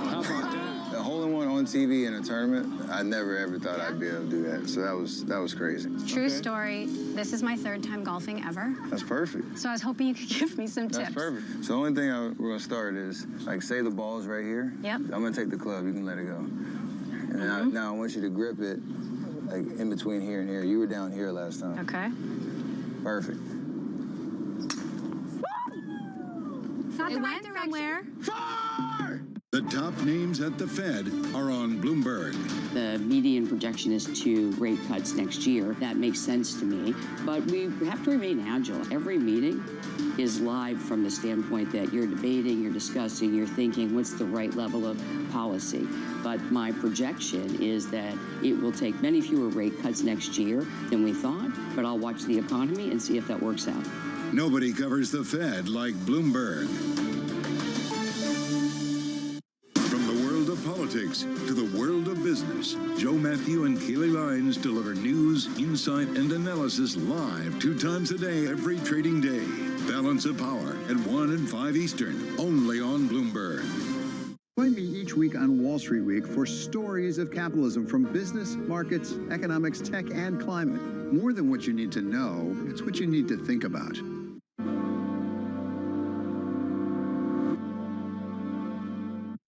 How about that? The hole-in-one on TV in a tournament, I never ever thought I'd be able to do that. So that was crazy. True story. This is my 3rd time golfing ever. That's perfect. So I was hoping you could give me some tips. That's perfect. So the only thing we're gonna start is, like, say the ball's right here. Yep. I'm gonna take the club. You can let it go. And now I want you to grip it, like, in between here and here. You were down here last time. Okay. Perfect. It's not the right direction. The top names at the Fed are on Bloomberg. The median projection is 2 rate cuts next year. That makes sense to me. But we have to remain agile. Every meeting is live from the standpoint that you're debating, you're discussing, you're thinking what's the right level of policy. But my projection is that it will take many fewer rate cuts next year than we thought. But I'll watch the economy and see if that works out. Nobody covers the Fed like Bloomberg. From the world of politics to the world of business, Joe Matthew and Keely Lines deliver news, insight, and analysis live 2 times a day, every trading day. Balance of Power at 1 and 5 Eastern, only on Bloomberg. Join me each week on Wall Street Week for stories of capitalism from business, markets, economics, tech, and climate. More than what you need to know, it's what you need to think about.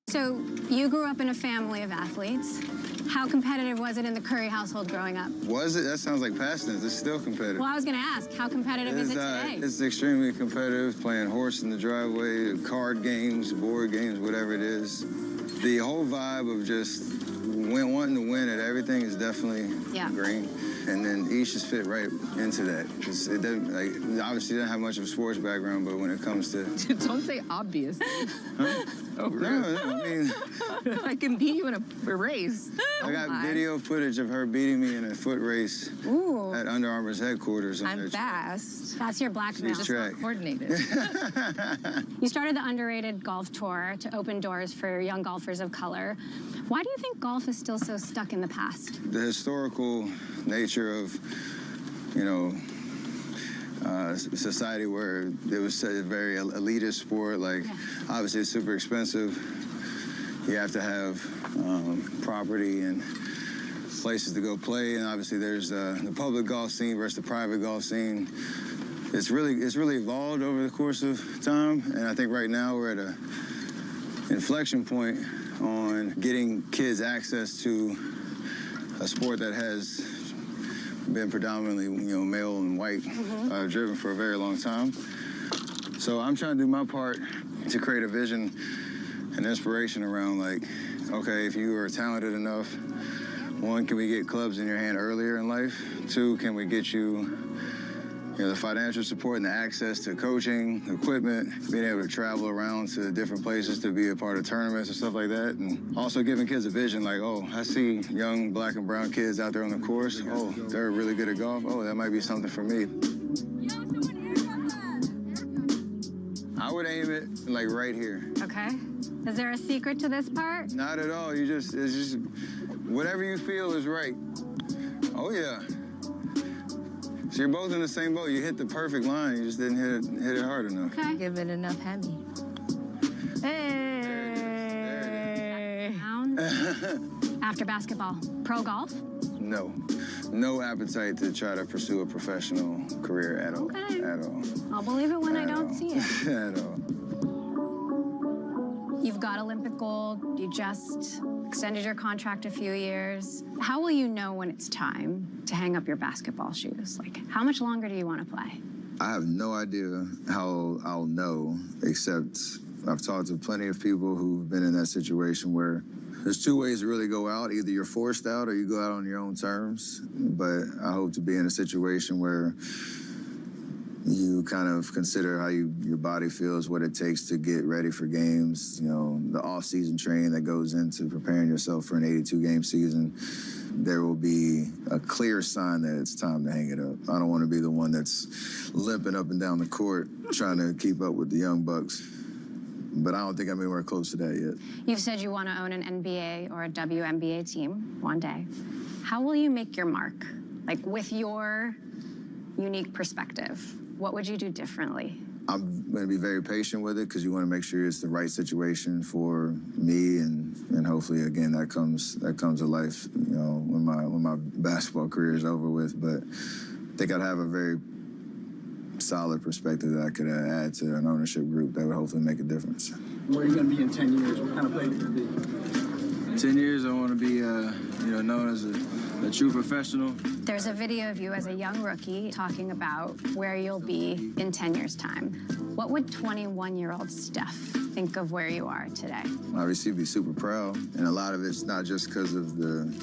So you grew up in a family of athletes. How competitive was it in the Curry household growing up? Was it? That sounds like past tense. It's still competitive. Well, I was going to ask, how competitive is it today? It's extremely competitive, playing horse in the driveway, card games, board games, whatever it is. The whole vibe of just wanting to win at everything is definitely green. And then Ish just fit right into that. It doesn't, like, obviously doesn't have much of a sports background, but when it comes to... Don't say obvious. Huh? Oh, no, I mean... I can beat you in a race. I got video footage of her beating me in a foot race at Under Armour's headquarters. I'm fast. That's your blackmail. She's track. Coordinated. You started the Underrated Golf Tour to open doors for young golfers of color. Why do you think golf is still so stuck in the past? The historical nature of, society where it was a very elitist sport. Like, obviously it's super expensive. You have to have property and places to go play. And obviously there's the public golf scene versus the private golf scene. It's really evolved over the course of time. And I think right now we're at a inflection point on getting kids access to a sport that has been predominantly, male and white driven for a very long time. So I'm trying to do my part to create a vision and inspiration around, like, okay, if you are talented enough, 1, can we get clubs in your hand earlier in life? 2, can we get you, the financial support and the access to coaching, equipment, being able to travel around to different places to be a part of tournaments and stuff like that. And also giving kids a vision, like, oh, I see young black and brown kids out there on the course. Oh, they're really good at golf. Oh, that might be something for me. I would aim it, like, right here. Okay. Is there a secret to this part? Not at all. It's just whatever you feel is right. Oh, yeah. So you're both in the same boat. You hit the perfect line. You just didn't hit it hard enough. Okay. Give it enough Hemi. Hey. After basketball, pro golf? No. No appetite to try to pursue a professional career at all. Okay. At all. I'll believe it when I don't see it. At all. You've got Olympic gold. You just extended your contract a few years. How will you know when it's time to hang up your basketball shoes? Like, how much longer do you want to play? I have no idea how I'll know, except I've talked to plenty of people who've been in that situation where there's 2 ways to really go out. Either you're forced out or you go out on your own terms. But I hope to be in a situation where you kind of consider how your body feels, what it takes to get ready for games, the off-season training that goes into preparing yourself for an 82-game season, there will be a clear sign that it's time to hang it up. I don't want to be the one that's limping up and down the court trying to keep up with the young bucks. But I don't think I'm anywhere close to that yet. You've said you want to own an NBA or a WNBA team one day. How will you make your mark? Like, with your unique perspective, what would you do differently? I'm going to be very patient with it because you want to make sure it's the right situation for me, and hopefully, again, that comes to life, you know, when my basketball career is over with. But I think I'd have a very solid perspective that I could add to an ownership group that would hopefully make a difference. Where are you going to be in 10 years? What kind of player are you going to be? 10 years, I want to be, known as a true professional. There's a video of you as a young rookie talking about where you'll be in 10 years' time. What would 21-year-old Steph think of where you are today? Obviously, be super proud, and a lot of it's not just because of the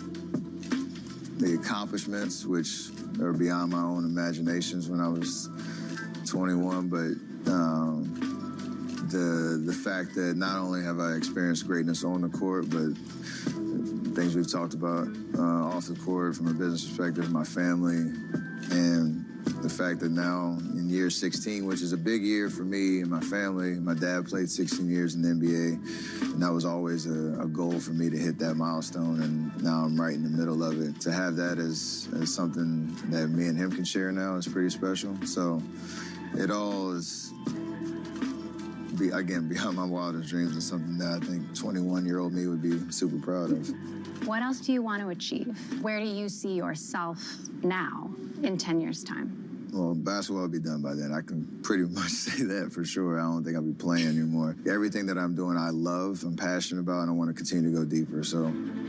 accomplishments, which are beyond my own imaginations when I was 21, but the fact that not only have I experienced greatness on the court, but things we've talked about off the court from a business perspective, my family, and the fact that now in year 16, which is a big year for me and my family, my dad played 16 years in the NBA, and that was always a goal for me to hit that milestone, and now I'm right in the middle of it. To have that as something that me and him can share now is pretty special. So it all is, again, beyond my wildest dreams, is something that I think 21-year-old me would be super proud of. What else do you want to achieve? Where do you see yourself now in 10 years' time? Well, basketball will be done by then. I can pretty much say that for sure. I don't think I'll be playing anymore. Everything that I'm doing, I love, I'm passionate about, and I want to continue to go deeper. So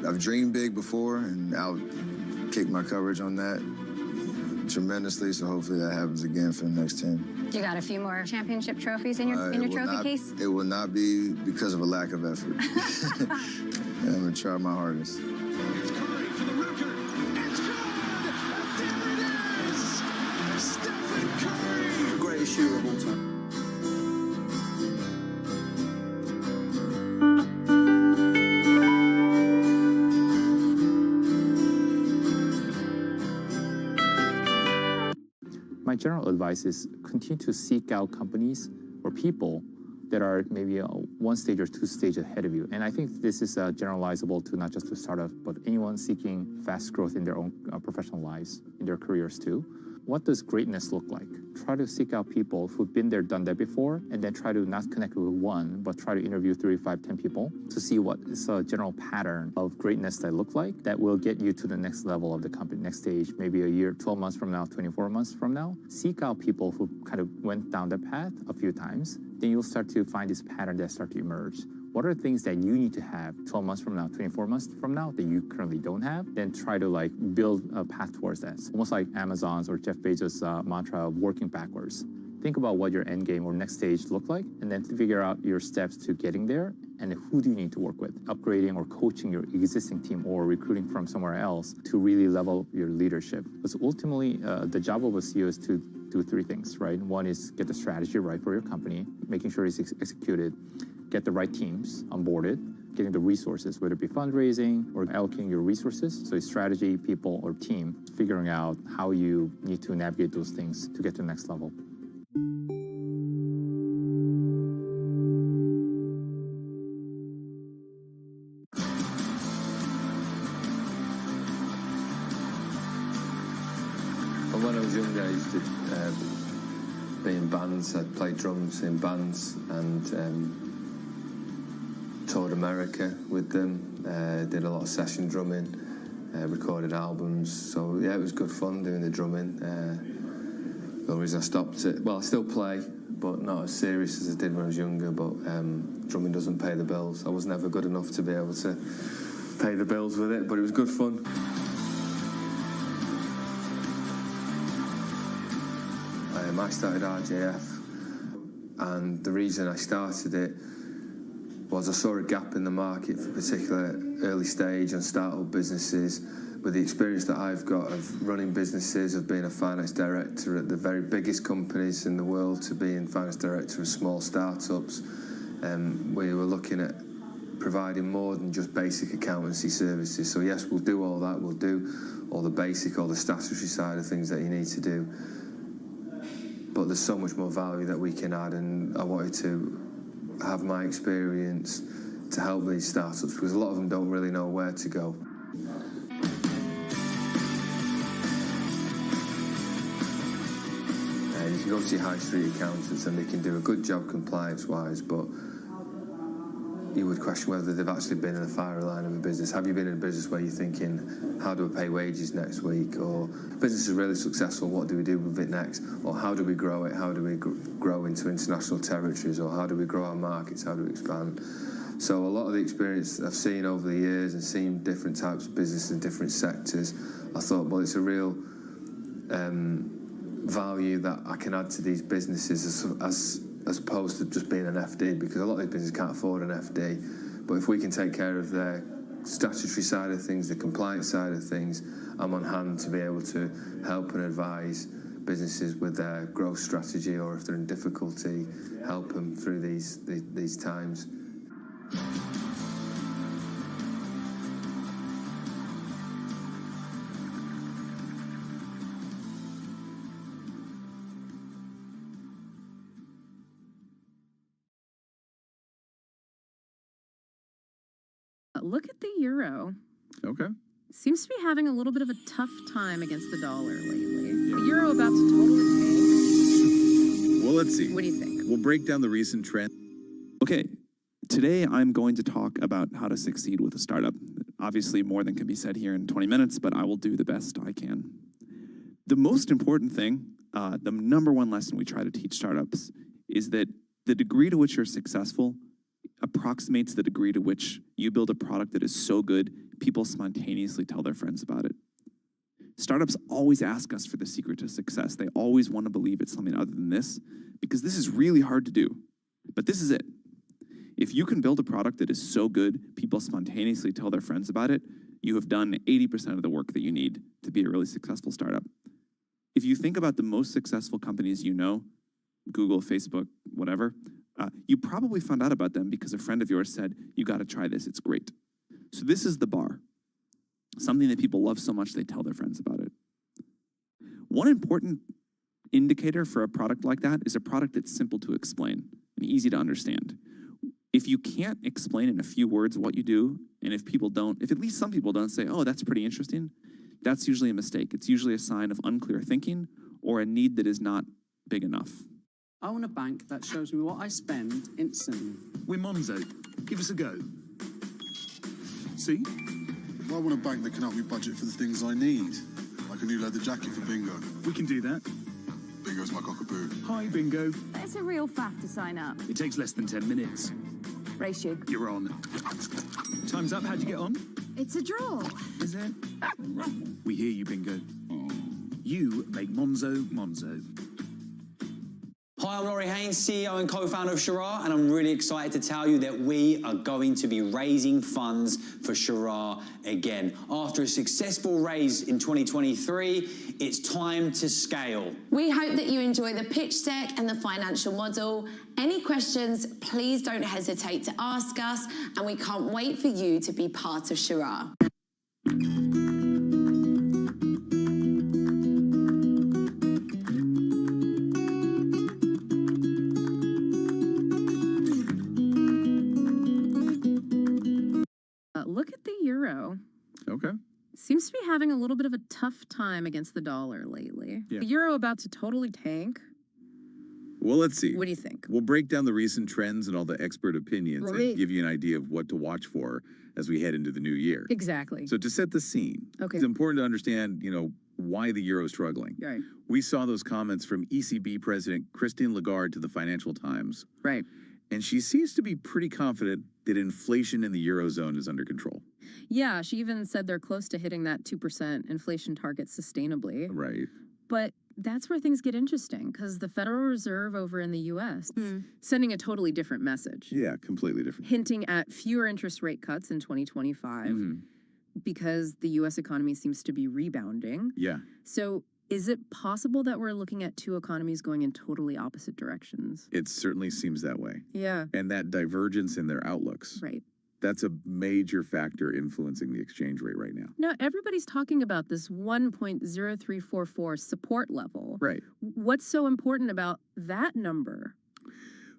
I've dreamed big before, and I'll kick my coverage on that tremendously, so hopefully that happens again for the next 10. You got a few more championship trophies in your trophy case? It will not be because of a lack of effort. And I'm going to try my hardest. It's Curry for the record. It's good. There it is. Stephen Curry. Greatest shooter of all time. My general advice is continue to seek out companies or people that are maybe one stage or two stages ahead of you. And I think this is generalizable to not just to startups, but anyone seeking fast growth in their own professional lives, in their careers too. What does greatness look like? Try to seek out people who've been there, done that before, and then try to not connect with one, but try to interview 3, 5, 10 people to see what is a general pattern of greatness that look like that will get you to the next level of the company, next stage, maybe a year, 12 months from now, 24 months from now. Seek out people who kind of went down the path a few times. Then you'll start to find this pattern that start to emerge. What are things that you need to have 12 months from now, 24 months from now that you currently don't have? Then try to build a path towards that. Almost like Amazon's or Jeff Bezos' mantra of working backwards. Think about what your end game or next stage look like, and then figure out your steps to getting there, and who do you need to work with, upgrading or coaching your existing team or recruiting from somewhere else to really level your leadership. Because ultimately, the job of a CEO is to do 3 things, right? One is get the strategy right for your company, making sure it's executed, get the right teams onboarded, getting the resources, whether it be fundraising or allocating your resources. So strategy, people, or team, figuring out how you need to navigate those things to get to the next level. When I was younger, I used to be in bands. I'd play drums in bands and toured America with them, did a lot of session drumming, recorded albums. So yeah, it was good fun doing the drumming. The only reason I stopped it, well, I still play, but not as serious as I did when I was younger, but drumming doesn't pay the bills. I was never good enough to be able to pay the bills with it, but it was good fun. I started RJF, and the reason I started it was I saw a gap in the market for particular early stage and startup businesses. With the experience that I've got of running businesses, of being a finance director at the very biggest companies in the world to being finance director of small startups, we were looking at providing more than just basic accountancy services. So yes, we'll do all that. We'll do all the basic, all the statutory side of things that you need to do. But there's so much more value that we can add, and I wanted to have my experience to help these startups, because a lot of them don't really know where to go. You can go to your high street accountants and they can do a good job compliance-wise, but you would question whether they've actually been in the firing line of a business. Have you been in a business where you're thinking, how do I pay wages next week? Or business is really successful, what do we do with it next? Or how do we grow it? How do we grow into international territories? Or how do we grow our markets? How do we expand? So a lot of the experience I've seen over the years and seen different types of business in different sectors, I thought, well, it's a real value that I can add to these businesses as opposed to just being an FD, because a lot of these businesses can't afford an FD. But if we can take care of their statutory side of things, the compliance side of things, I'm on hand to be able to help and advise businesses with their growth strategy, or if they're in difficulty, help them through these times. Look at the euro. Okay. Seems to be having a little bit of a tough time against the dollar lately. The euro about to totally tank. Well, let's see. What do you think? We'll break down the recent trend. Okay, today I'm going to talk about how to succeed with a startup. Obviously, more than can be said here in 20 minutes, but I will do the best I can. The most important thing, the number one lesson we try to teach startups, is that the degree to which you're successful approximates the degree to which you build a product that is so good, people spontaneously tell their friends about it. Startups always ask us for the secret to success. They always want to believe it's something other than this, because this is really hard to do. But this is it. If you can build a product that is so good, people spontaneously tell their friends about it, you have done 80% of the work that you need to be a really successful startup. If you think about the most successful companies you know, Google, Facebook, whatever, you probably found out about them because a friend of yours said, you got to try this, it's great. So this is the bar. Something that people love so much they tell their friends about it. One important indicator for a product like that is a product that's simple to explain and easy to understand. If you can't explain in a few words what you do, and if at least some people don't say, oh, that's pretty interesting, that's usually a mistake. It's usually a sign of unclear thinking or a need that is not big enough. I want a bank that shows me what I spend instantly. We're Monzo. Give us a go. See? I want a bank that can help me budget for the things I need, like a new leather jacket for Bingo. We can do that. Bingo's my cockapoo. Hi, Bingo. It's a real faff to sign up. It takes less than 10 minutes. Race you. You're on. Time's up. How'd you get on? It's a draw. Is it? We hear you, Bingo. You make Monzo Monzo. Hi, I'm Laurie Haynes, CEO and co-founder of Shirar, and I'm really excited to tell you that we are going to be raising funds for Shirar again. After a successful raise in 2023, it's time to scale. We hope that you enjoy the pitch deck and the financial model. Any questions, please don't hesitate to ask us, and we can't wait for you to be part of Shirar. Look at the euro. Okay. Seems to be having a little bit of a tough time against the dollar lately. Yeah. The euro about to totally tank. Well, let's see. What do you think? We'll break down the recent trends and all the expert opinions Right. and give you an idea of what to watch for as we head into the new year. Exactly. So to set the scene, Okay. it's important to understand, why the euro is struggling. Right. We saw those comments from ECB President Christine Lagarde to the Financial Times. Right. And she seems to be pretty confident that inflation in the Eurozone is under control. Yeah, she even said they're close to hitting that 2% inflation target sustainably. Right. But that's where things get interesting, because the Federal Reserve over in the U.S. sending a totally different message. Yeah, completely different. Hinting at fewer interest rate cuts in 2025 because the U.S. economy seems to be rebounding. Yeah. So is it possible that we're looking at two economies going in totally opposite directions? It certainly seems that way. Yeah. And that divergence in their outlooks. Right. That's a major factor influencing the exchange rate right now. Now, everybody's talking about this 1.0344 support level. Right. What's so important about that number?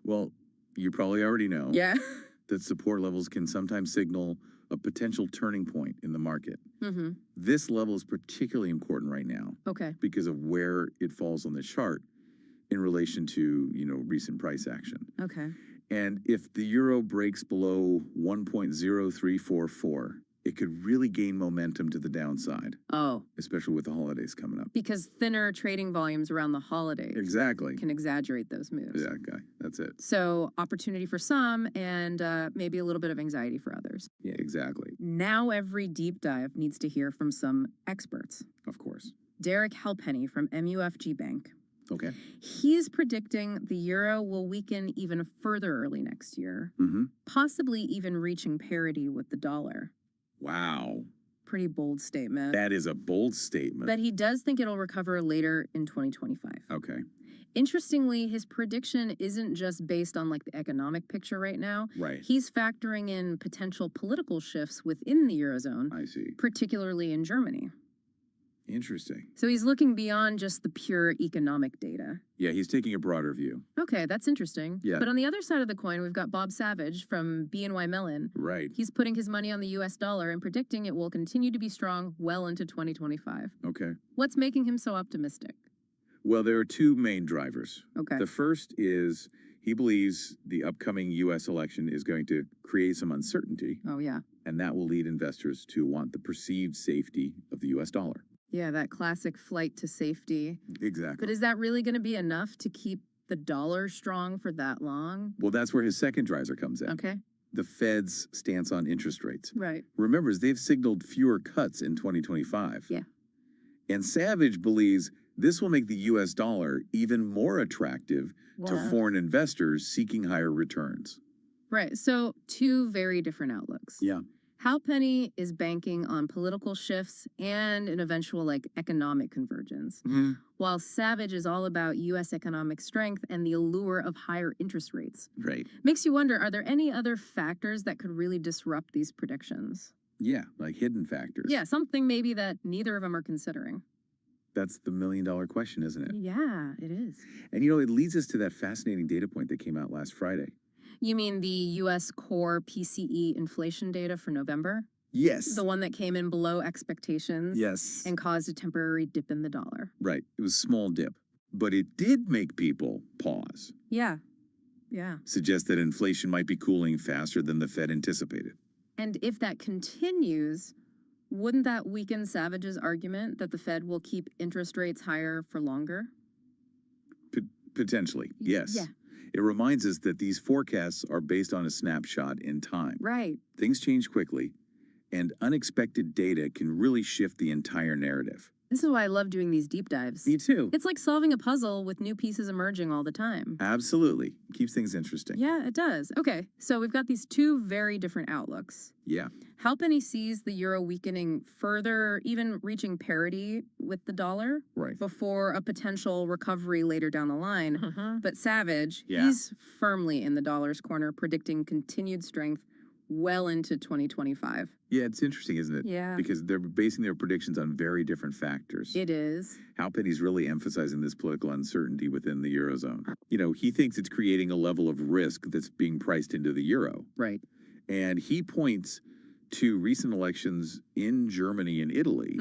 Well, you probably already know Yeah. that support levels can sometimes signal a potential turning point in the market. Mm-hmm. This level is particularly important right now Okay. because of where it falls on the chart in relation to, recent price action. Okay. And if the euro breaks below 1.0344, it could really gain momentum to the downside. Oh. Especially with the holidays coming up. Because thinner trading volumes around the holidays Exactly. can exaggerate those moves. Yeah, okay. That's it. So opportunity for some and maybe a little bit of anxiety for others. Yeah, exactly. Now every deep dive needs to hear from some experts. Of course. Derek Halpenny from MUFG Bank. Okay. He's predicting the euro will weaken even further early next year, possibly even reaching parity with the dollar. Wow. Pretty bold statement. That is a bold statement. But he does think it'll recover later in 2025. Okay. Interestingly, his prediction isn't just based on the economic picture right now. Right. He's factoring in potential political shifts within the Eurozone. I see. Particularly in Germany. Interesting. So he's looking beyond just the pure economic data. Yeah, he's taking a broader view. Okay, that's interesting. Yeah. But on the other side of the coin, we've got Bob Savage from BNY Mellon. Right. He's putting his money on the US dollar and predicting it will continue to be strong well into 2025. Okay. What's making him so optimistic? Well, there are two main drivers. Okay. The first is he believes the upcoming U.S. election is going to create some uncertainty, Oh, yeah. and that will lead investors to want the perceived safety of the U.S. dollar. Yeah, that classic flight to safety. Exactly. But is that really going to be enough to keep the dollar strong for that long? Well, that's where his second driver comes in. Okay. The Fed's stance on interest rates. Right. Remember, they've signaled fewer cuts in 2025. Yeah. And Savage believes this will make the U.S. dollar even more attractive to Wow. foreign investors seeking higher returns. Right. So two very different outlooks. Yeah. Halpenny is banking on political shifts and an eventual economic convergence, while Savage is all about U.S. economic strength and the allure of higher interest rates. Right. Makes you wonder, are there any other factors that could really disrupt these predictions? Yeah, like hidden factors. Yeah, something maybe that neither of them are considering. That's the million-dollar question, isn't it? Yeah, it is. And it leads us to that fascinating data point that came out last Friday. You mean the U.S. core PCE inflation data for November? Yes. The one that came in below expectations. Yes. And caused a temporary dip in the dollar. Right. It was a small dip, but it did make people pause. Yeah. Yeah. Suggest that inflation might be cooling faster than the Fed anticipated. And if that continues, wouldn't that weaken Savage's argument that the Fed will keep interest rates higher for longer? Potentially, yes. Yeah. It reminds us that these forecasts are based on a snapshot in time. Right. Things change quickly, and unexpected data can really shift the entire narrative. This is why I love doing these deep dives. Me too. It's like solving a puzzle with new pieces emerging all the time. Absolutely. Keeps things interesting. Yeah, it does. Okay, so we've got these two very different outlooks. Yeah. Halpenny sees the euro weakening further, even reaching parity with the dollar. Right. Before a potential recovery later down the line. But Savage, Yeah. he's firmly in the dollar's corner, predicting continued strength well into 2025. Yeah, it's interesting, isn't it? Yeah. Because they're basing their predictions on very different factors. It is. Halpenny's really emphasizing this political uncertainty within the Eurozone. He thinks it's creating a level of risk that's being priced into the euro. Right. And he points to recent elections in Germany and Italy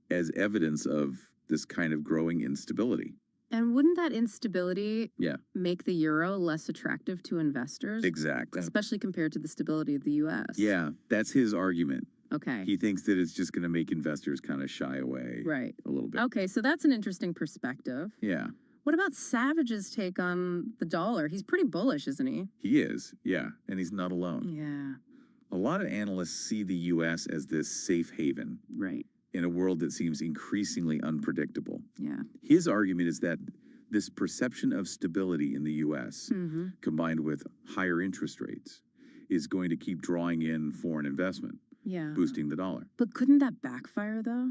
as evidence of this kind of growing instability. And wouldn't that instability Yeah, make the euro less attractive to investors? exactly. Especially compared to the stability of the U.S. Yeah, that's his argument. Okay. He thinks that it's just going to make investors kind of shy away Right. a little bit. Okay, so that's an interesting perspective. Yeah, What about Savage's take on the dollar? He's pretty bullish, isn't he? he is. Yeah, and he's not alone. Yeah. A lot of analysts see the U.S. as this safe haven. Right. In a world that seems increasingly unpredictable. Yeah. His argument is that this perception of stability in the U.S., combined with higher interest rates, is going to keep drawing in foreign investment, Yeah. boosting the dollar. But couldn't that backfire, though?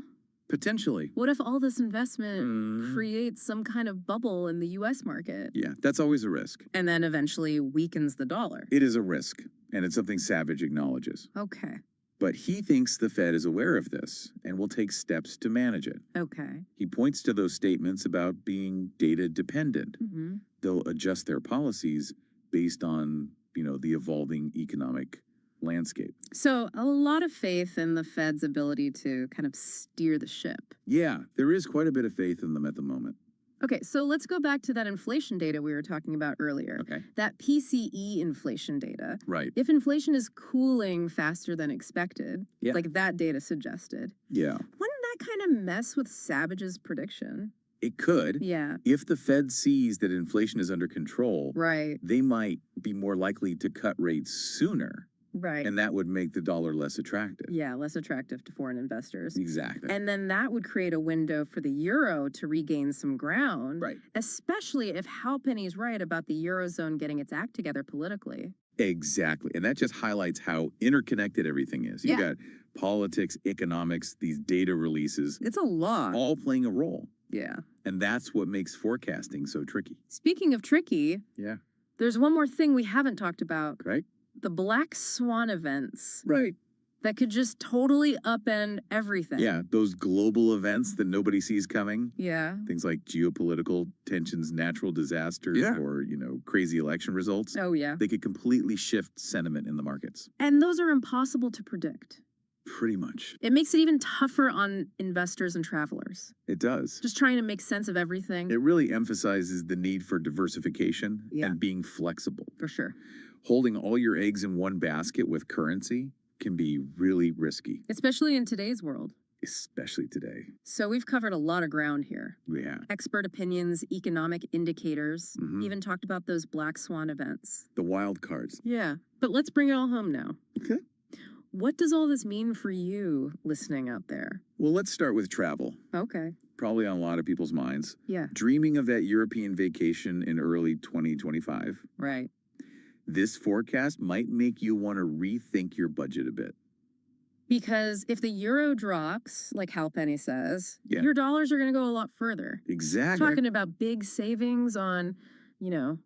Potentially. What if all this investment creates some kind of bubble in the U.S. market Yeah, that's always a risk. and then eventually weakens the dollar? It is a risk. and it's something Savage acknowledges. Okay. But he thinks the Fed is aware of this and will take steps to manage it. Okay. He points to those statements about being data dependent. Mm-hmm. They'll adjust their policies based on, the evolving economic landscape. So a lot of faith in the Fed's ability to kind of steer the ship. Yeah, there is quite a bit of faith in them at the moment. Okay, so let's go back to that inflation data we were talking about earlier. Okay. That PCE inflation data. Right. If inflation is cooling faster than expected, Yeah. like that data suggested, Yeah. wouldn't that kind of mess with Savage's prediction? It could. Yeah. If the Fed sees that inflation is under control, Right. they might be more likely to cut rates sooner. Right. And that would make the dollar less attractive. Yeah, less attractive to foreign investors. Exactly. And then that would create a window for the euro to regain some ground. Right. Especially if Halpenny's right about the eurozone getting its act together politically. Exactly. And that just highlights how interconnected everything is. You got politics, economics, these data releases. It's a lot. All playing a role. Yeah. And that's what makes forecasting so tricky. Speaking of tricky, Yeah. there's one more thing we haven't talked about. Right. The black swan events. Right. That could just totally upend everything. Yeah. Those global events that nobody sees coming. Yeah. Things like geopolitical tensions, natural disasters, or, crazy election results. Oh, yeah. They could completely shift sentiment in the markets. And those are impossible to predict. Pretty much. It makes it even tougher on investors and travelers. It does. Just trying to make sense of everything. It really emphasizes the need for diversification Yeah. and being flexible. For sure. Holding all your eggs in one basket with currency can be really risky, Especially in today's world. especially today. So we've covered a lot of ground here. Yeah. Expert opinions, economic indicators, Mhm. even talked about those black swan events. The wild cards. Yeah. But let's bring it all home now. Okay. What does all this mean for you listening out there? Well, let's start with travel. Okay. Probably on a lot of people's minds. Yeah. Dreaming of that European vacation in early 2025. Right. This forecast might make you want to rethink your budget a bit. Because if the euro drops, like Halpenny says, Yeah. your dollars are going to go a lot further. Exactly. Talking about big savings on,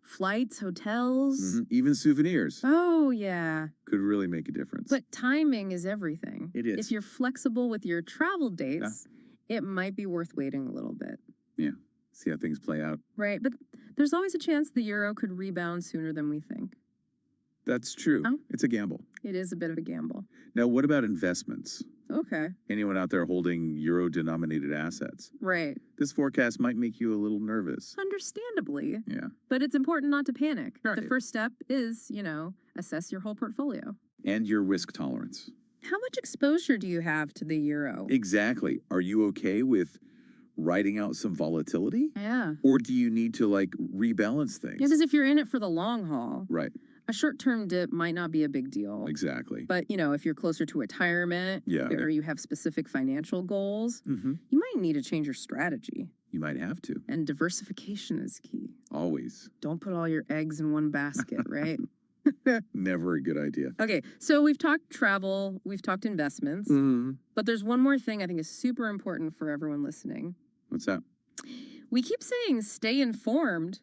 flights, hotels. Mhm. Even souvenirs Oh, yeah. could really make a difference. But timing is everything. It is. If you're flexible with your travel dates, it might be worth waiting a little bit. Yeah. See how things play out. Right. But there's always a chance the euro could rebound sooner than we think. That's true. Oh. It's a gamble. It is a bit of a gamble. Now, what about investments? Okay. Anyone out there holding euro-denominated assets? Right. This forecast might make you a little nervous. Understandably. Yeah. But it's important not to panic. The Right. first step is, assess your whole portfolio. And your risk tolerance. How much exposure do you have to the euro? Exactly. Are you okay with riding out some volatility? Yeah. Or do you need to, rebalance things? Because if you're in it for the long haul, Right. a short-term dip might not be a big deal. Exactly. But, if you're closer to retirement Yeah. or you have specific financial goals, Mhm. you might need to change your strategy. You might have to. And diversification is key. Always. Don't put all your eggs in one basket, right? Never a good idea. Okay, so we've talked travel, we've talked investments, Mhm. but there's one more thing I think is super important for everyone listening. What's that? We keep saying stay informed,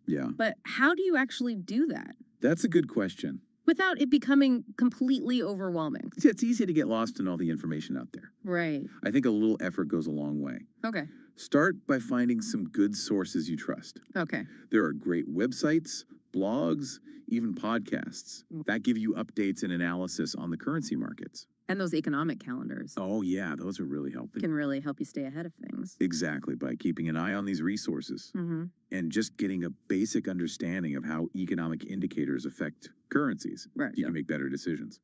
Yeah. but how do you actually do that That's a good question. without it becoming completely overwhelming? See, it's easy to get lost in all the information out there. Right. I think a little effort goes a long way. Okay. Start by finding some good sources you trust. Okay. There are great websites, blogs, even podcasts that give you updates and analysis on the currency markets. And those economic calendars Oh, yeah, those are really helping. can really help you stay ahead of things. Exactly, by keeping an eye on these resources Mm-hmm. and just getting a basic understanding of how economic indicators affect currencies. Right, You can make better decisions.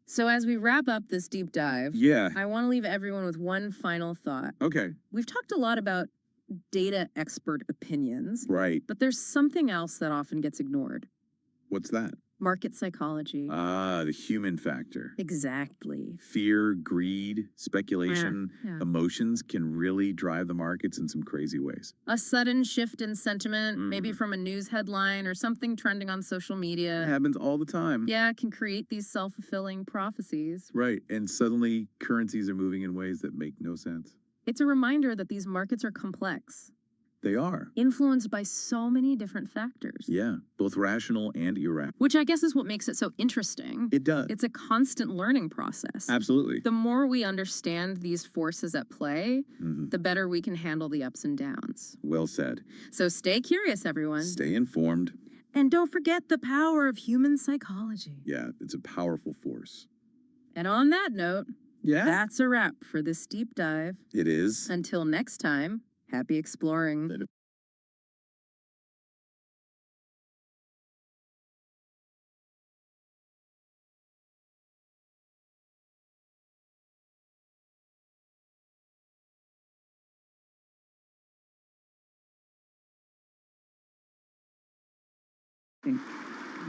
So as we wrap up this deep dive, Yeah. I want to leave everyone with one final thought. Okay. We've talked a lot about data expert opinions, Right. but there's something else that often gets ignored. What's that? Market psychology. Ah, the human factor. Exactly. Fear, greed, speculation, Yeah. emotions can really drive the markets in some crazy ways. A sudden shift in sentiment, Mm-hmm. maybe from a news headline or something trending on social It media. happens all the time. Yeah, it can create these self-fulfilling prophecies. Right. And suddenly currencies are moving in ways that make no sense. It's a reminder that these markets are complex. They are. influenced by so many different factors. Yeah, both rational and irrational. Which I guess is what makes it so interesting. It does. It's a constant learning process. Absolutely. The more we understand these forces at play, the better we can handle the ups and downs. Well said. So stay curious, everyone. Stay informed. And don't forget the power of human psychology. Yeah, it's a powerful force. And on that note, yeah, that's a wrap for this deep dive. It is. Until next time, happy exploring.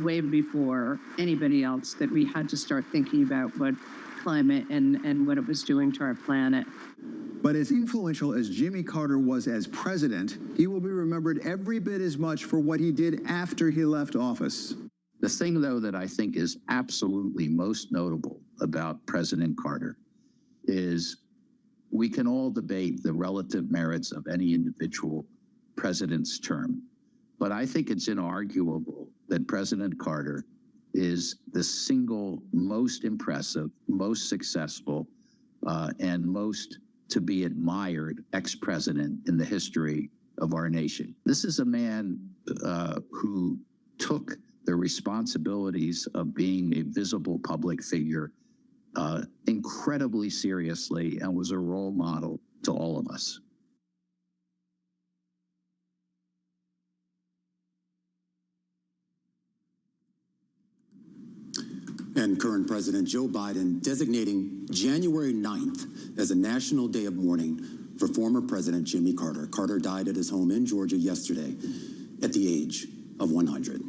Way before anybody else that we had to start thinking about what climate and what it was doing to our planet. But as influential as Jimmy Carter was as president, he will be remembered every bit as much for what he did after he left office. The thing, though, that I think is absolutely most notable about President Carter is we can all debate the relative merits of any individual president's term, but I think it's inarguable that President Carter is the single most impressive, most successful, and most to be admired ex-president in the history of our nation. This is a man who took the responsibilities of being a visible public figure incredibly seriously and was a role model to all of us. And current President Joe Biden designating January 9th as a national day of mourning for former President Jimmy Carter. Carter died at his home in Georgia yesterday at the age of 100.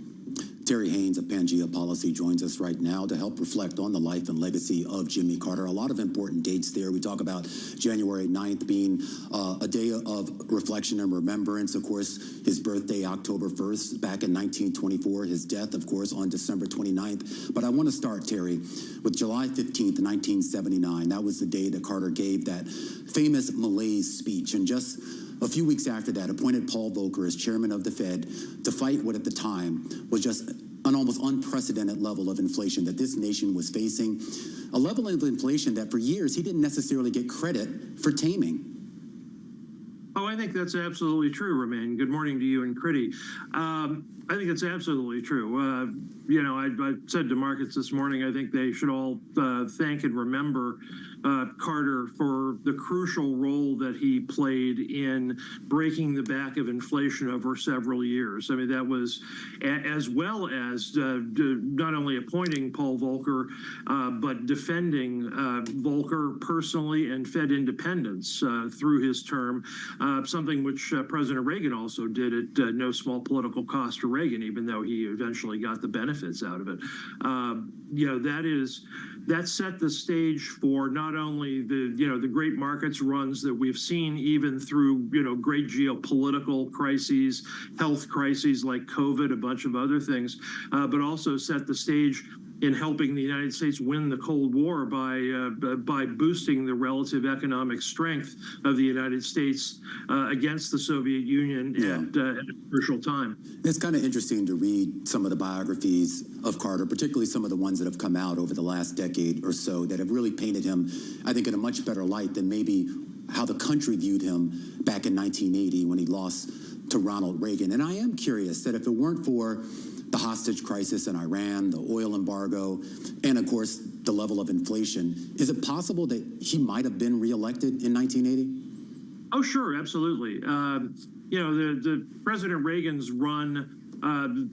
Terry Haynes of Pangea Policy joins us right now to help reflect on the life and legacy of Jimmy Carter. A lot of important dates there. We talk about January 9th being a day of reflection and remembrance. Of course, his birthday, October 1st, back in 1924. His death, of course, on December 29th. But I want to start, Terry, with July 15th, 1979. That was the day that Carter gave that famous malaise speech. And just a few weeks after that, appointed Paul Volcker as chairman of the Fed to fight what at the time was just an almost unprecedented level of inflation that this nation was facing, a level of inflation that for years he didn't necessarily get credit for taming. Oh, I think that's absolutely true, Romain. Good morning to you and Critty. I think it's absolutely true. You know, I said to markets this morning, I think they should all thank and remember Carter for the crucial role that he played in breaking the back of inflation over several years. I mean, that was as well as not only appointing Paul Volcker, but defending Volcker personally and Fed independence through his term, something which President Reagan also did at no small political cost to Reagan, even though he eventually got the benefits out of it. You know, that set the stage for not only the great markets runs that we've seen, even through great geopolitical crises, health crises like COVID, a bunch of other things, but also set the stage in helping the United States win the Cold War by boosting the relative economic strength of the United States against the Soviet Union at a crucial time. It's kind of interesting to read some of the biographies of Carter, particularly some of the ones that have come out over the last decade or so that have really painted him, I think, in a much better light than maybe how the country viewed him back in 1980 when he lost to Ronald Reagan. And I am curious that if it weren't for the hostage crisis in Iran, the oil embargo, and of course, the level of inflation, is it possible that he might have been reelected in 1980? Oh, sure, absolutely. The President Reagan's run,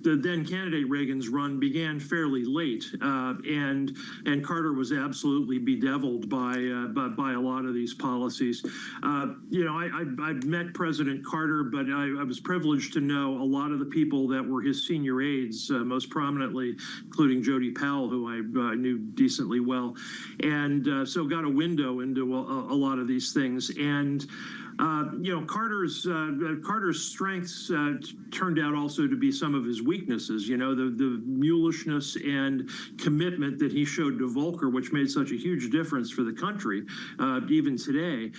the then candidate Reagan's run began fairly late, and Carter was absolutely bedeviled by a lot of these policies. I've met President Carter, but I was privileged to know a lot of the people that were his senior aides, most prominently, including Jody Powell, who I knew decently well, and so got a window into a lot of these things. And Carter's strengths turned out also to be some of his weaknesses. The mulishness and commitment that he showed to Volcker, which made such a huge difference for the country, even today,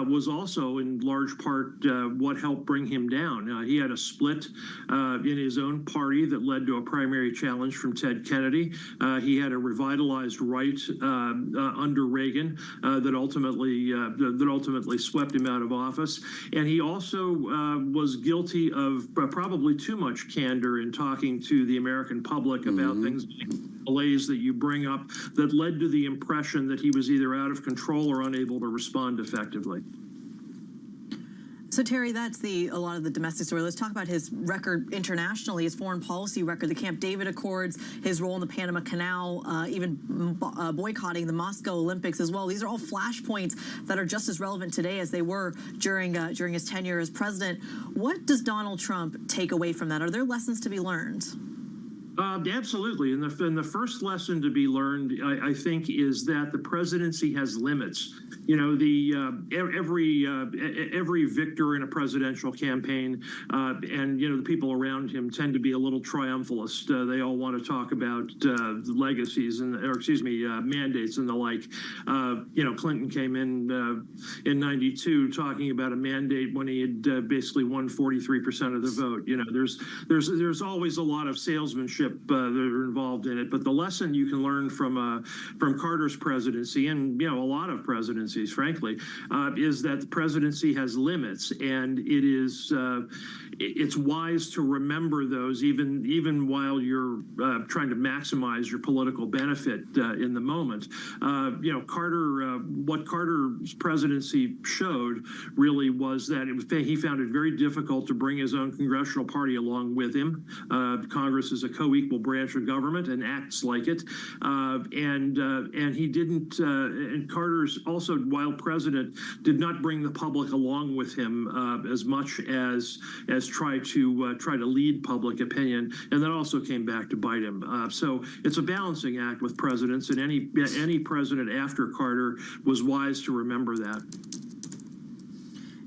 was also in large part what helped bring him down. He had a split in his own party that led to a primary challenge from Ted Kennedy. He had a revitalized right under Reagan that ultimately swept him out of office. And he also was guilty of probably too much candor in talking to the American public about things like delays that you bring up that led to the impression that he was either out of control or unable to respond effectively. So, Terry, that's a lot of the domestic story. Let's talk about his record internationally, his foreign policy record, the Camp David Accords, his role in the Panama Canal, even boycotting the Moscow Olympics as well. These are all flashpoints that are just as relevant today as they were during his tenure as president. What does Donald Trump take away from that? Are there lessons to be learned? Absolutely. And the first lesson to be learned, I think, is that the presidency has limits. Every victor in a presidential campaign and the people around him tend to be a little triumphalist. They all want to talk about legacies mandates and the like. Clinton came in 92 talking about a mandate when he had basically won 43% of the vote. There's always a lot of salesmanship that are involved in it. But the lesson you can learn from Carter's presidency and a lot of presidencies, frankly, is that the presidency has limits, and it's wise to remember those even while you're trying to maximize your political benefit in the moment. What Carter's presidency showed really was that he found it very difficult to bring his own congressional party along with him. Congress is a co-equal branch of government and acts like it, and he didn't. And Carter's also, while president, did not bring the public along with him as much as try to lead public opinion, and that also came back to bite him. So it's a balancing act with presidents, and any president after Carter was wise to remember that.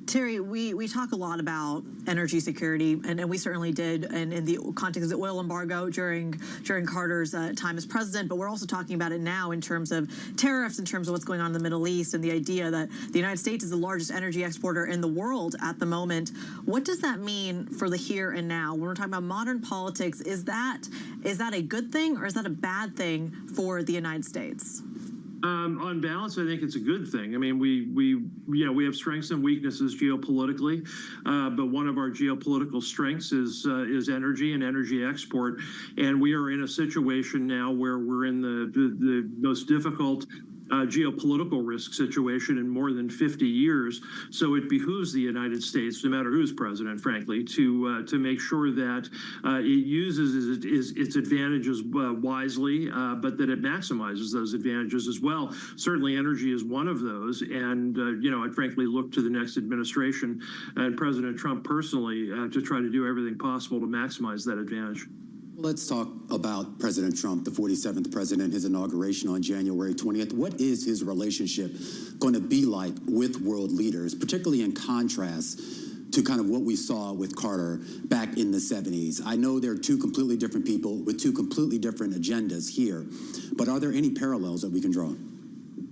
Terry, we talk a lot about energy security, and we certainly did, and in the context of the oil embargo during Carter's time as president, but we're also talking about it now in terms of tariffs, in terms of what's going on in the Middle East, and the idea that the United States is the largest energy exporter in the world at the moment. What does that mean for the here and now? When we're talking about modern politics, is that a good thing, or is that a bad thing for the United States? On balance, I think it's a good thing. I mean, we have strengths and weaknesses geopolitically, but one of our geopolitical strengths is energy and energy export, and we are in a situation now where we're in the most difficult geopolitical risk situation in more than 50 years. So it behooves the United States, no matter who's president, frankly, to make sure that it uses its advantages wisely, but that it maximizes those advantages as well. Certainly, energy is one of those, and I'd frankly look to the next administration and President Trump personally to try to do everything possible to maximize that advantage. Let's talk about President Trump, the 47th president, his inauguration on January 20th. What is his relationship going to be like with world leaders, particularly in contrast to kind of what we saw with Carter back in the 70s? I know they're two completely different people with two completely different agendas here, but are there any parallels that we can draw?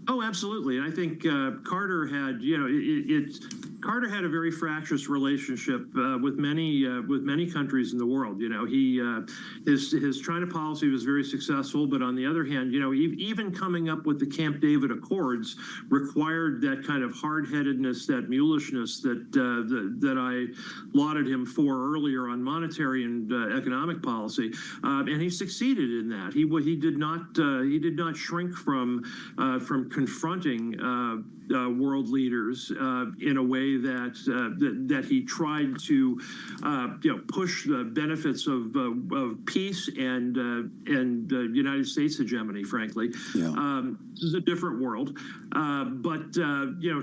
Oh, absolutely. I think Carter had, Carter had a very fractious relationship with many countries in the world. His China policy was very successful, but on the other hand, even coming up with the Camp David Accords required that kind of hard-headedness, that mulishness that I lauded him for earlier on monetary and economic policy, and he succeeded in that. He did not shrink from confronting world leaders in a way that he tried to push the benefits of peace and United States hegemony. Frankly, this is a different world, but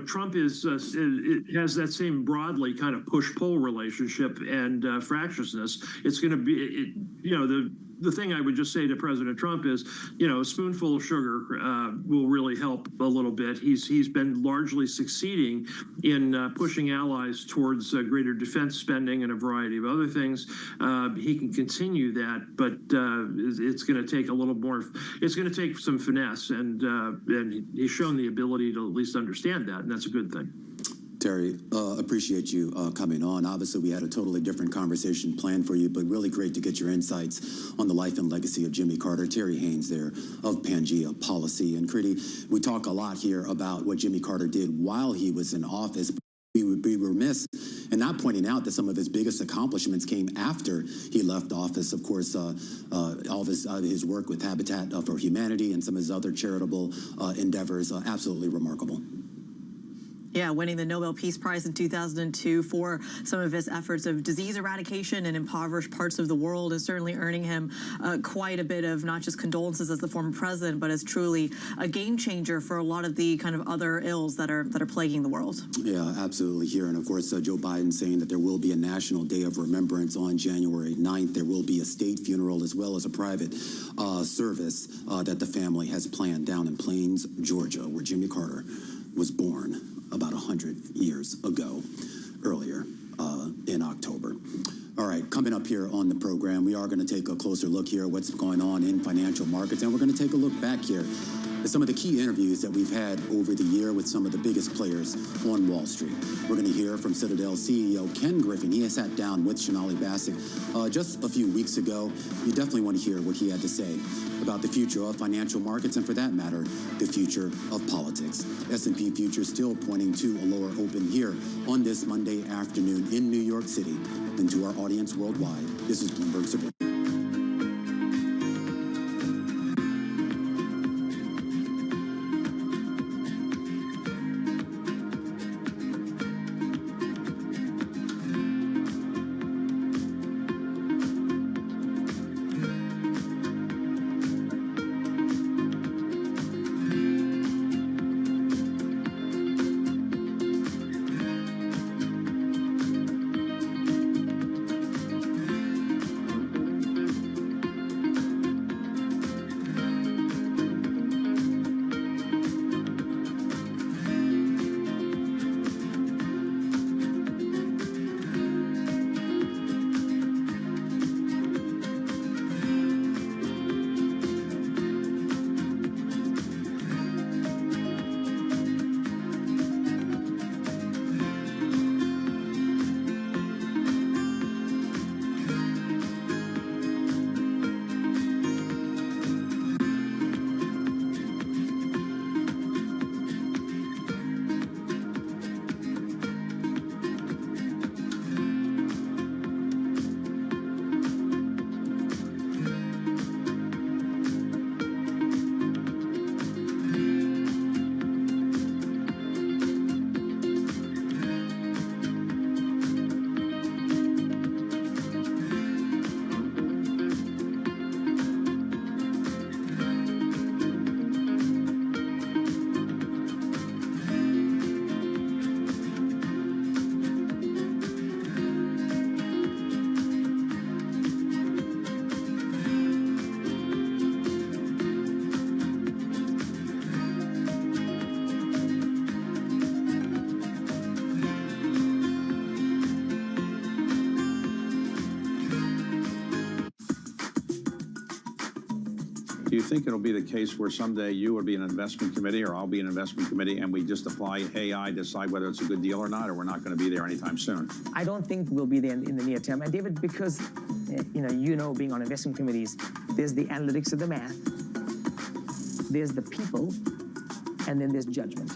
Trump has that same broadly kind of push-pull relationship and fractiousness. It's going to be the thing I would just say to President Trump is, you know, a spoonful of sugar will really help a little bit. He's been largely succeeding in pushing allies towards greater defense spending and a variety of other things. He can continue that, but it's going to take a little more. It's going to take some finesse, and he's shown the ability to at least understand that, and that's a good thing. Terry, appreciate you coming on. Obviously, we had a totally different conversation planned for you, but really great to get your insights on the life and legacy of Jimmy Carter. Terry Haynes there of Pangea Policy. And Kriti, we talk a lot here about what Jimmy Carter did while he was in office. We would be remiss in not pointing out that some of his biggest accomplishments came after he left office. Of course, all of his work with Habitat for Humanity and some of his other charitable endeavors, absolutely remarkable. Yeah, winning the Nobel Peace Prize in 2002 for some of his efforts of disease eradication in impoverished parts of the world, and certainly earning him quite a bit of not just condolences as the former president, but as truly a game changer for a lot of the kind of other ills that are plaguing the world. Yeah, absolutely here. And of course, Joe Biden saying that there will be a National Day of Remembrance on January 9th. There will be a state funeral as well as a private service that the family has planned down in Plains, Georgia, where Jimmy Carter was born about 100 years ago, earlier in October. All right, coming up here on the program, we are going to take a closer look here at what's going on in financial markets, and we're going to take a look back here at some of the key interviews that we've had over the year with some of the biggest players on Wall Street. We're going to hear from Citadel CEO Ken Griffin. He has sat down with Sonali Basak just a few weeks ago. You definitely want to hear what he had to say about the future of financial markets and, for that matter, the future of politics. S&P futures still pointing to a lower open here on this Monday afternoon in New York City. And to our audience worldwide, this is Bloomberg Survey. Do you think it'll be the case where someday you will be an investment committee or I'll be an investment committee and we just apply AI, decide whether it's a good deal or not, or we're not going to be there anytime soon? I don't think we'll be there in the near term. And David, because, being on investment committees, there's the analytics of the math, there's the people, and then there's judgment.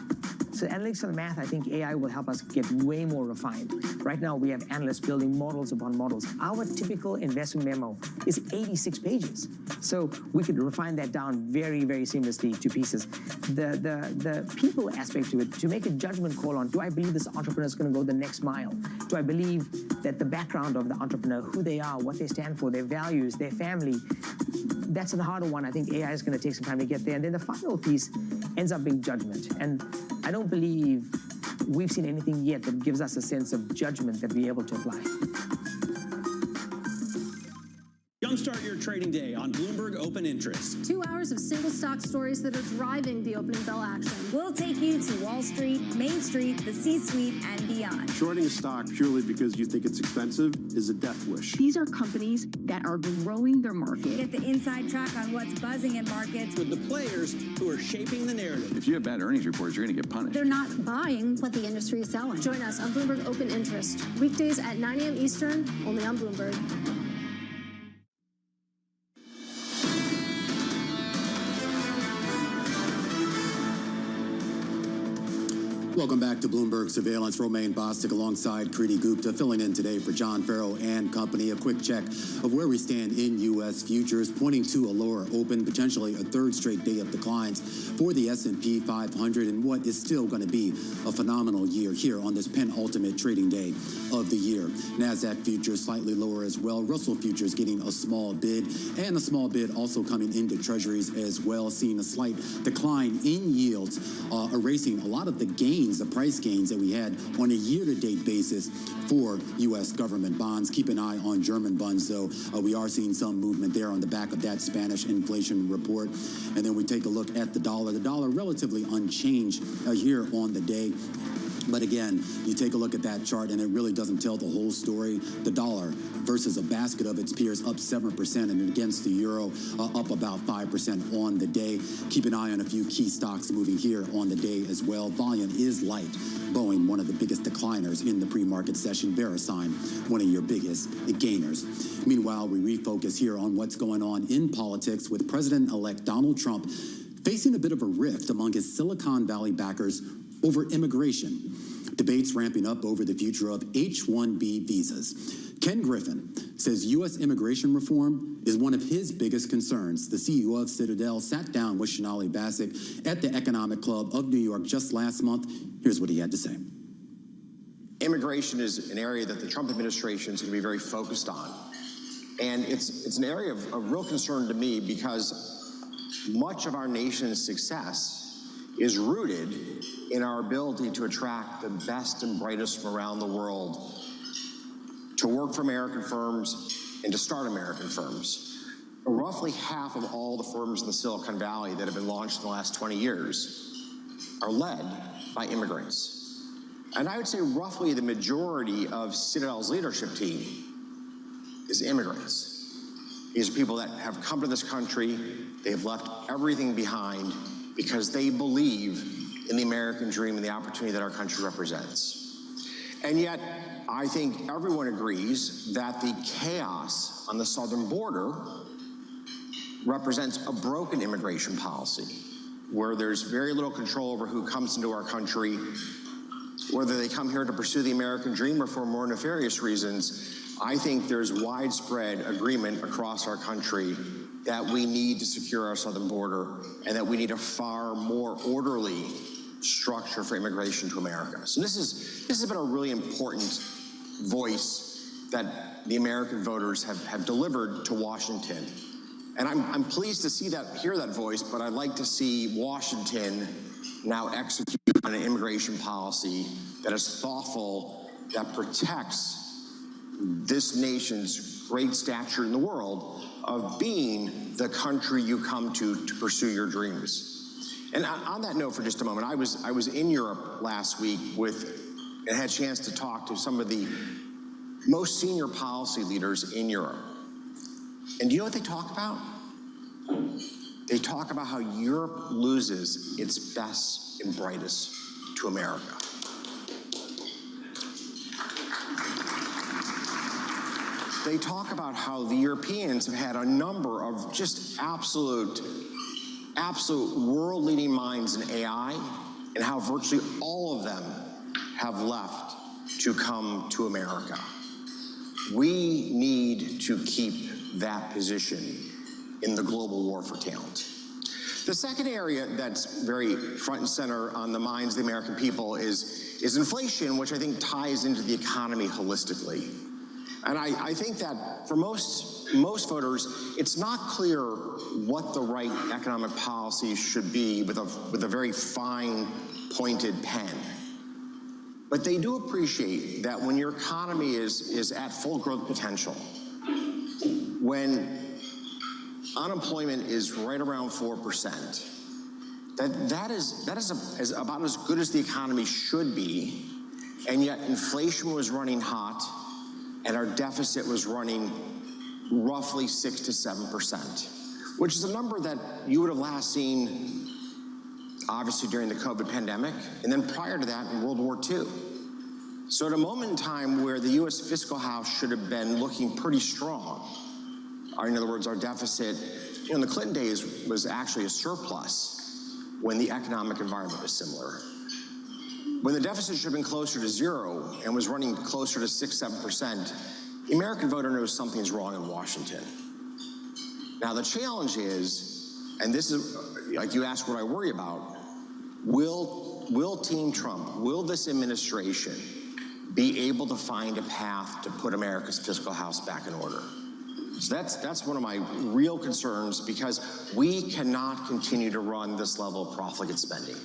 So analytics of the math, I think AI will help us get way more refined. Right now, we have analysts building models upon models. Our typical investment memo is 86 pages. So we could refine that down very, very seamlessly to pieces. The people aspect to it, to make a judgment call on, do I believe this entrepreneur is going to go the next mile? Do I believe that the background of the entrepreneur, who they are, what they stand for, their values, their family, that's the harder one. I think AI is going to take some time to get there. And then the final piece ends up being judgment. And I don't believe we've seen anything yet that gives us a sense of judgment that we're able to apply. Jumpstart your trading day on Bloomberg Open Interest. 2 hours of single stock stories that are driving the opening bell action. We'll take you to Wall Street, Main Street, the C-suite, and beyond. Shorting a stock purely because you think it's expensive is a death wish. These are companies that are growing their market. Get the inside track on what's buzzing in markets. With the players who are shaping the narrative. If you have bad earnings reports, you're going to get punished. They're not buying what the industry is selling. Join us on Bloomberg Open Interest. Weekdays at 9 a.m. Eastern, only on Bloomberg. Welcome back to Bloomberg Surveillance. Romaine Bostic alongside Kriti Gupta filling in today for John Farrow and company. A quick check of where we stand in U.S. futures, pointing to a lower open, potentially a third straight day of declines for the S&P 500 and what is still going to be a phenomenal year here on this penultimate trading day of the year. NASDAQ futures slightly lower as well. Russell futures getting a small bid, and a small bid also coming into treasuries as well, seeing a slight decline in yields, erasing a lot of the gains, the price gains that we had on a year-to-date basis for U.S. government bonds. Keep an eye on German bonds, though. We are seeing some movement there on the back of that Spanish inflation report. And then we take a look at the dollar. The dollar relatively unchanged here on the day. But again, you take a look at that chart and it really doesn't tell the whole story. The dollar versus a basket of its peers up 7% and against the euro up about 5% on the day. Keep an eye on a few key stocks moving here on the day as well. Volume is light. Boeing, one of the biggest decliners in the pre-market session. VeriSign, one of your biggest gainers. Meanwhile, we refocus here on what's going on in politics with President-elect Donald Trump facing a bit of a rift among his Silicon Valley backers over immigration. Debates ramping up over the future of H-1B visas. Ken Griffin says U.S. immigration reform is one of his biggest concerns. The CEO of Citadel sat down with Sonali Basak at the Economic Club of New York just last month. Here's what he had to say. Immigration is an area that the Trump administration is going to be very focused on. And it's an area of real concern to me because much of our nation's success is rooted in our ability to attract the best and brightest from around the world to work for American firms and to start American firms. Roughly half of all the firms in the Silicon Valley that have been launched in the last 20 years are led by immigrants. And I would say roughly the majority of Citadel's leadership team is immigrants. These are people that have come to this country, they have left everything behind because they believe in the American dream and the opportunity that our country represents. And yet, I think everyone agrees that the chaos on the southern border represents a broken immigration policy, where there's very little control over who comes into our country, whether they come here to pursue the American dream or for more nefarious reasons. I think there's widespread agreement across our country that we need to secure our southern border and that we need a far more orderly structure for immigration to America. So this has been a really important voice that the American voters have delivered to Washington. And I'm pleased to hear that voice, but I'd like to see Washington now execute on an immigration policy that is thoughtful, that protects this nation's great stature in the world of being the country you come to pursue your dreams. And on that note, for just a moment, I was in Europe last week and had a chance to talk to some of the most senior policy leaders in Europe. And do you know what they talk about? They talk about how Europe loses its best and brightest to America. They talk about how the Europeans have had a number of just absolute world-leading minds in AI, and how virtually all of them have left to come to America. We need to keep that position in the global war for talent. The second area that's very front and center on the minds of the American people is inflation, which I think ties into the economy holistically. And I think that for most voters, it's not clear what the right economic policy should be with a very fine, pointed pen. But they do appreciate that when your economy is at full growth potential, when unemployment is right around 4%. That is about as good as the economy should be, and yet inflation was running hot, and our deficit was running roughly 6 to 7%, which is a number that you would have last seen, obviously, during the COVID pandemic, and then prior to that in World War II. So at a moment in time where the U.S. fiscal house should have been looking pretty strong, or in other words, our deficit, in the Clinton days was actually a surplus when the economic environment was similar. When the deficit should have been closer to zero and was running closer to 6, 7%, the American voter knows something's wrong in Washington. Now the challenge is, and this is, like you asked what I worry about, will Team Trump, will this administration be able to find a path to put America's fiscal house back in order? So that's one of my real concerns, because we cannot continue to run this level of profligate spending.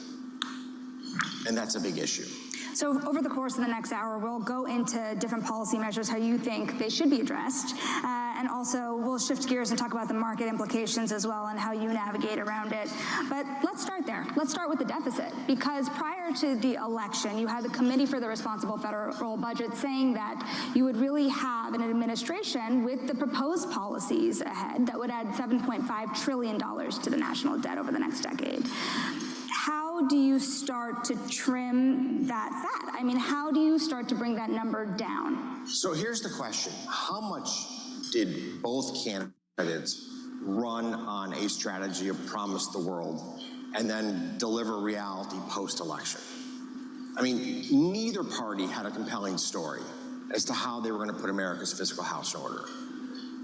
And that's a big issue. So over the course of the next hour, we'll go into different policy measures, how you think they should be addressed. And also we'll shift gears and talk about the market implications as well and how you navigate around it. But let's start there. Let's start with the deficit, because prior to the election, you had the Committee for the Responsible Federal Budget saying that you would really have an administration with the proposed policies ahead that would add $7.5 trillion to the national debt over the next decade. How do you start to trim that fat? I mean, how do you start to bring that number down? So here's the question. How much did both candidates run on a strategy of promise the world and then deliver reality post-election? I mean, neither party had a compelling story as to how they were going to put America's fiscal house in order.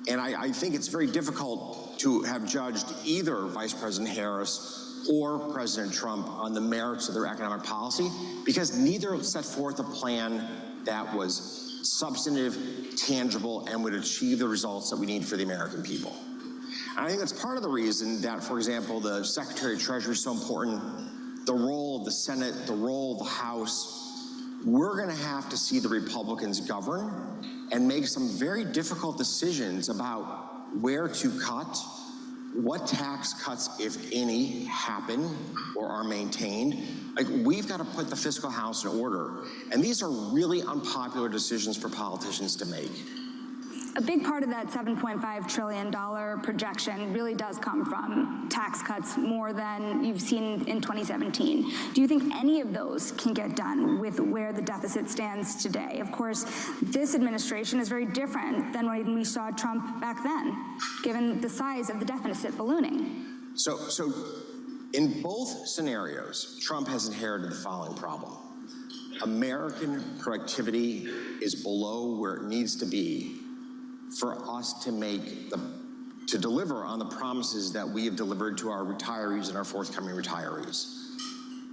And I think it's very difficult to have judged either Vice President Harris or President Trump on the merits of their economic policy, because neither set forth a plan that was substantive, tangible, and would achieve the results that we need for the American people. And I think that's part of the reason that, for example, the Secretary of Treasury is so important, the role of the Senate, the role of the House. We're going to have to see the Republicans govern and make some very difficult decisions about where to cut, what tax cuts, if any, happen or are maintained. Like, we've got to put the fiscal house in order. And these are really unpopular decisions for politicians to make. A big part of that $7.5 trillion projection really does come from tax cuts, more than you've seen in 2017. Do you think any of those can get done with where the deficit stands today? Of course, this administration is very different than when we saw Trump back then, given the size of the deficit ballooning. So in both scenarios, Trump has inherited the following problem. American productivity is below where it needs to be for us to deliver on the promises that we have delivered to our retirees and our forthcoming retirees.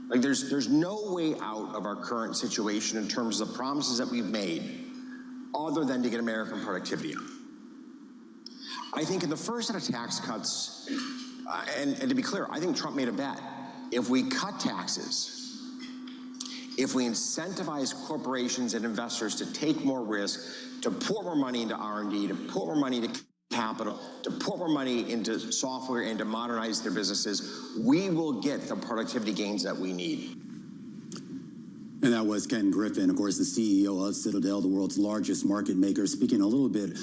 Like, there's no way out of our current situation in terms of the promises that we've made other than to get American productivity up. I think in the first set of tax cuts, and to be clear, I think Trump made a bet. If we cut taxes, if we incentivize corporations and investors to take more risk, to pour more money into R&D, to pour more money into capital, to pour more money into software and to modernize their businesses, we will get the productivity gains that we need. And that was Ken Griffin, of course, the CEO of Citadel, the world's largest market maker, speaking a little bit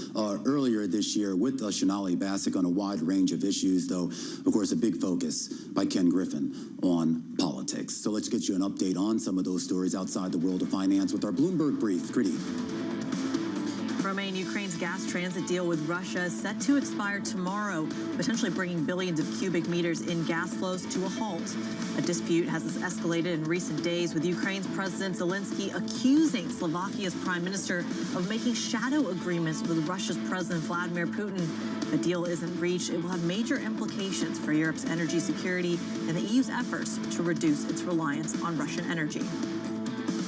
earlier this year with Sonali Basak on a wide range of issues, though, of course, a big focus by Ken Griffin on politics. So let's get you an update on some of those stories outside the world of finance with our Bloomberg Brief. Kriti. Romaine, Ukraine's gas transit deal with Russia is set to expire tomorrow, potentially bringing billions of cubic meters in gas flows to a halt. A dispute has escalated in recent days, with Ukraine's President Zelensky accusing Slovakia's prime minister of making shadow agreements with Russia's President Vladimir Putin. If a deal isn't reached, it will have major implications for Europe's energy security and the EU's efforts to reduce its reliance on Russian energy.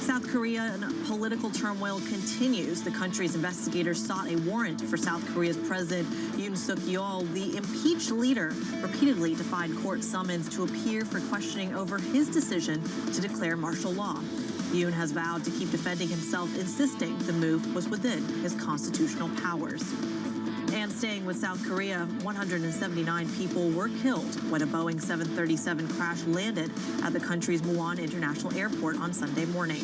South Korean political turmoil continues. The country's investigators sought a warrant for South Korea's President Yoon Suk-yeol. The impeached leader repeatedly defied court summons to appear for questioning over his decision to declare martial law. Yoon has vowed to keep defending himself, insisting the move was within his constitutional powers. And staying with South Korea, 179 people were killed when a Boeing 737 crash landed at the country's Muan International Airport on Sunday morning.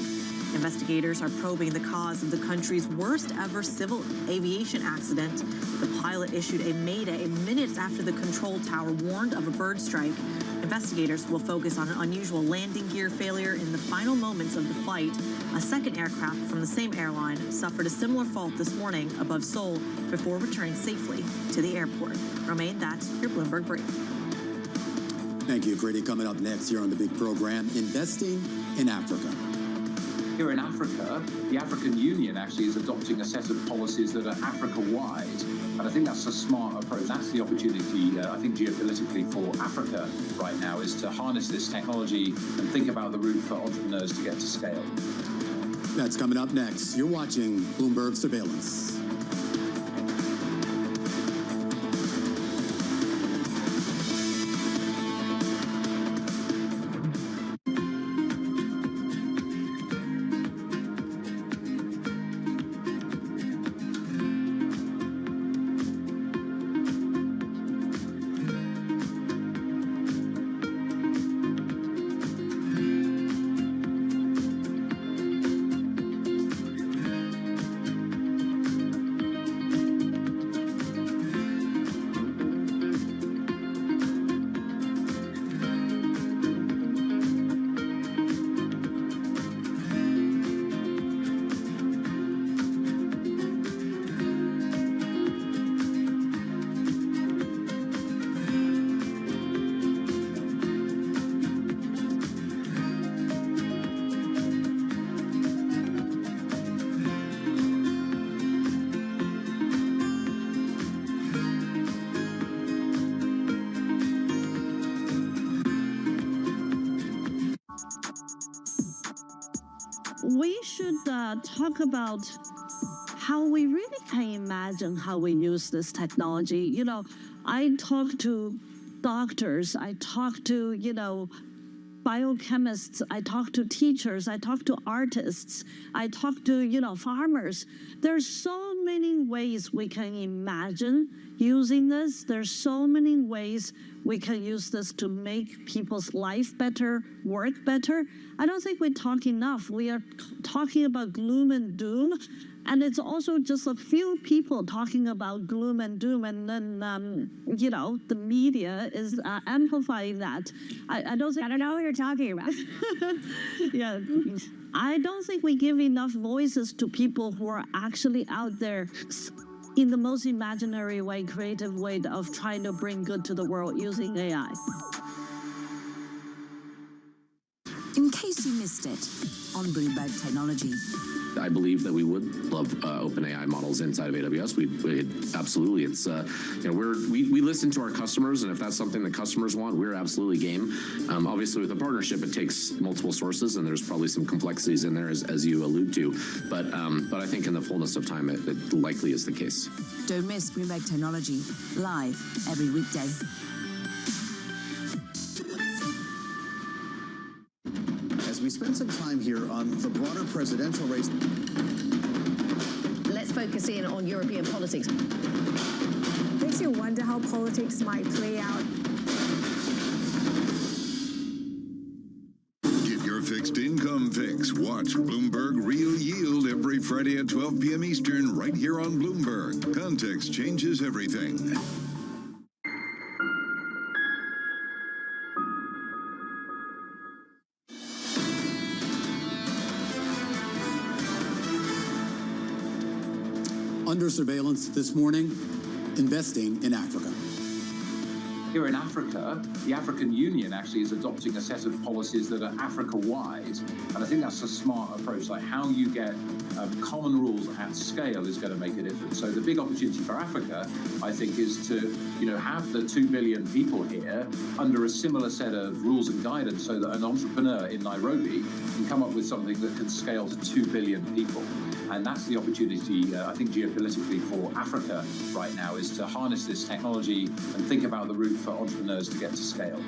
Investigators are probing the cause of the country's worst ever civil aviation accident. The pilot issued a mayday minutes after the control tower warned of a bird strike. Investigators will focus on an unusual landing gear failure in the final moments of the flight. A second aircraft from the same airline suffered a similar fault this morning above Seoul before returning safely to the airport. Romaine, that's your Bloomberg Brief. Thank you, Grady. Coming up next here on the big program, investing in Africa. Here in Africa, the African Union actually is adopting a set of policies that are Africa-wide. And I think that's a smart approach. That's the opportunity, I think, geopolitically for Africa right now, is to harness this technology and think about the route for entrepreneurs to get to scale. That's coming up next. You're watching Bloomberg Surveillance. We should talk about how we really can imagine how we use this technology. You know, I talk to doctors, I talk to, biochemists, I talk to teachers, I talk to artists, I talk to, farmers. There's so many ways we can imagine using this. There's so many ways we can use this to make people's life better, work better. I don't think we talk enough. We are talking about gloom and doom, and it's also just a few people talking about gloom and doom, and then, the media is amplifying that. I don't know what you're talking about. Yeah. I don't think we give enough voices to people who are actually out there in the most imaginary way, creative way of trying to bring good to the world using AI. In case you missed it, on Bloomberg Technology. I believe that we would love open AI models inside of AWS. Absolutely. It's we listen to our customers, and if that's something that customers want, we're absolutely game. Obviously, with a partnership, it takes multiple sources, and there's probably some complexities in there, as you allude to. But I think in the fullness of time, it likely is the case. Don't miss Bloomberg Technology live every weekday. As we spend some time here on the broader presidential race. Let's focus in on European politics. Makes you wonder how politics might play out. Get your fixed income fix. Watch Bloomberg Real Yield every Friday at 12 p.m. Eastern, right here on Bloomberg. Context changes everything. Under surveillance this morning, investing in Africa. Here in Africa, the African Union actually is adopting a set of policies that are Africa-wide. And I think that's a smart approach. Like how you get common rules at scale is going to make a difference. So the big opportunity for Africa, I think, is to have the 2 billion people here under a similar set of rules and guidance so that an entrepreneur in Nairobi can come up with something that can scale to 2 billion people. And that's the opportunity, I think, geopolitically for Africa right now, is to harness this technology and think about the route for entrepreneurs to get to scale.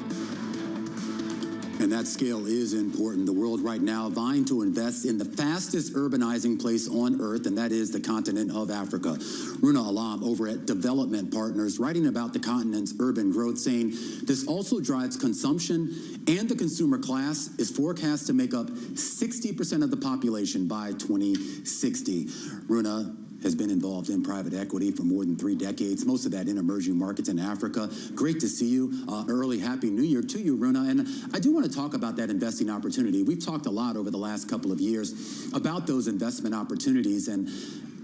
And that scale is important. The world right now vying to invest in the fastest urbanizing place on earth, and that is the continent of Africa. Runa Alam over at Development Partners writing about the continent's urban growth, saying this also drives consumption, and the consumer class is forecast to make up 60% of the population by 2060. Runa has been involved in private equity for more than 3 decades, most of that in emerging markets in Africa. Great to see you. Early Happy New Year to you, Runa. And I do want to talk about that investing opportunity. We've talked a lot over the last couple of years about those investment opportunities, and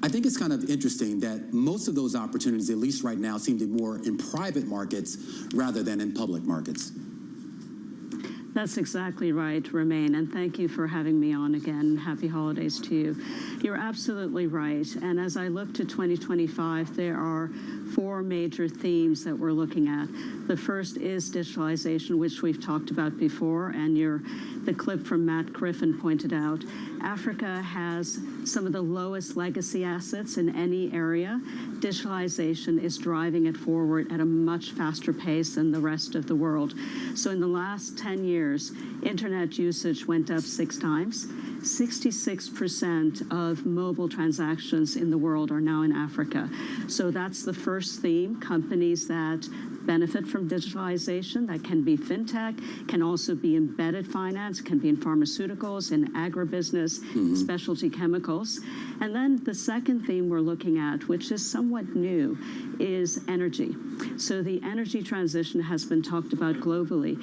I think it's kind of interesting that most of those opportunities, at least right now, seem to be more in private markets rather than in public markets. That's exactly right, Romaine, and thank you for having me on again. Happy holidays to you. You're absolutely right, and as I look to 2025, there are 4 major themes that we're looking at. The first is digitalization, which we've talked about before, and the clip from Matt Griffin pointed out. Africa has some of the lowest legacy assets in any area. Digitalization is driving it forward at a much faster pace than the rest of the world. So in the last 10 years, internet usage went up 6 times. 66% of mobile transactions in the world are now in Africa. So that's the first theme. Companies that benefit from digitalization, that can be fintech, can also be embedded finance, can be in pharmaceuticals, in agribusiness, specialty chemicals. And then the second theme we're looking at, which is somewhat new, is energy. So the energy transition has been talked about globally.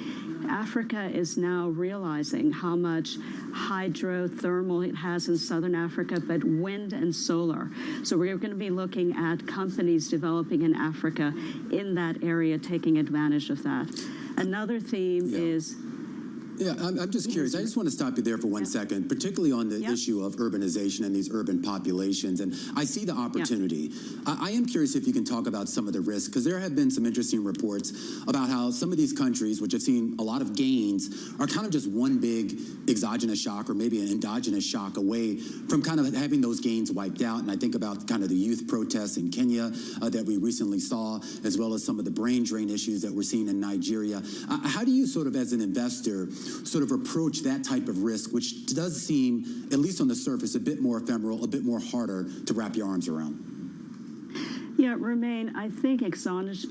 Africa is now realizing how much hydrothermal it has in southern Africa, but wind and solar. So we're going to be looking at companies developing in Africa in that area, taking advantage of that. Another theme is... Yeah, I'm just curious. I just want to stop you there for 1 second, particularly on the issue of urbanization and these urban populations. And I see the opportunity. I am curious if you can talk about some of the risks, because there have been some interesting reports about how some of these countries, which have seen a lot of gains, are kind of just one big exogenous shock or maybe an endogenous shock away from kind of having those gains wiped out. And I think about kind of the youth protests in Kenya that we recently saw, as well as some of the brain drain issues that we're seeing in Nigeria. How do you sort of, as an investor, sort of approach that type of risk, which does seem, at least on the surface, a bit more ephemeral, a bit more harder to wrap your arms around? Yeah, Romaine, I think exogenous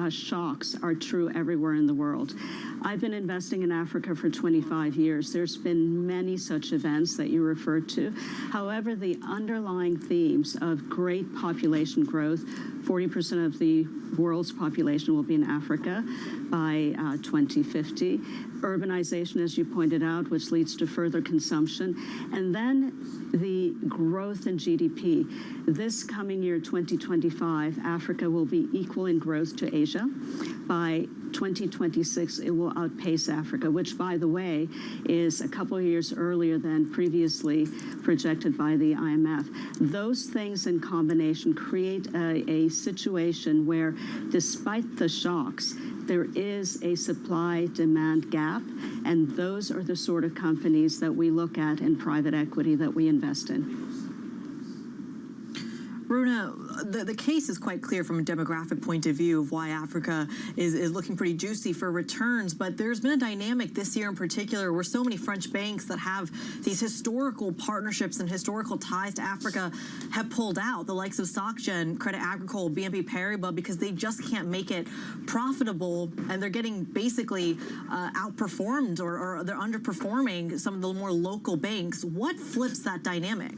shocks are true everywhere in the world. I've been investing in Africa for 25 years. There's been many such events that you referred to. However, the underlying themes of great population growth, 40% of the world's population will be in Africa by 2050. Urbanization, as you pointed out, which leads to further consumption. And then the growth in GDP. This coming year, 2025, Africa will be equal in growth to Asia. By 2026, it will outpace Africa, which, by the way, is a couple of years earlier than previously projected by the IMF. Those things in combination create a situation where, despite the shocks, there is a supply-demand gap, and those are the sort of companies that we look at in private equity that we invest in. Runa, the case is quite clear from a demographic point of view of why Africa is looking pretty juicy for returns, but there's been a dynamic this year in particular where so many French banks that have these historical partnerships and historical ties to Africa have pulled out, the likes of SocGen, Crédit Agricole, BNP Paribas, because they just can't make it profitable, and they're getting basically outperformed or they're underperforming some of the more local banks. What flips that dynamic?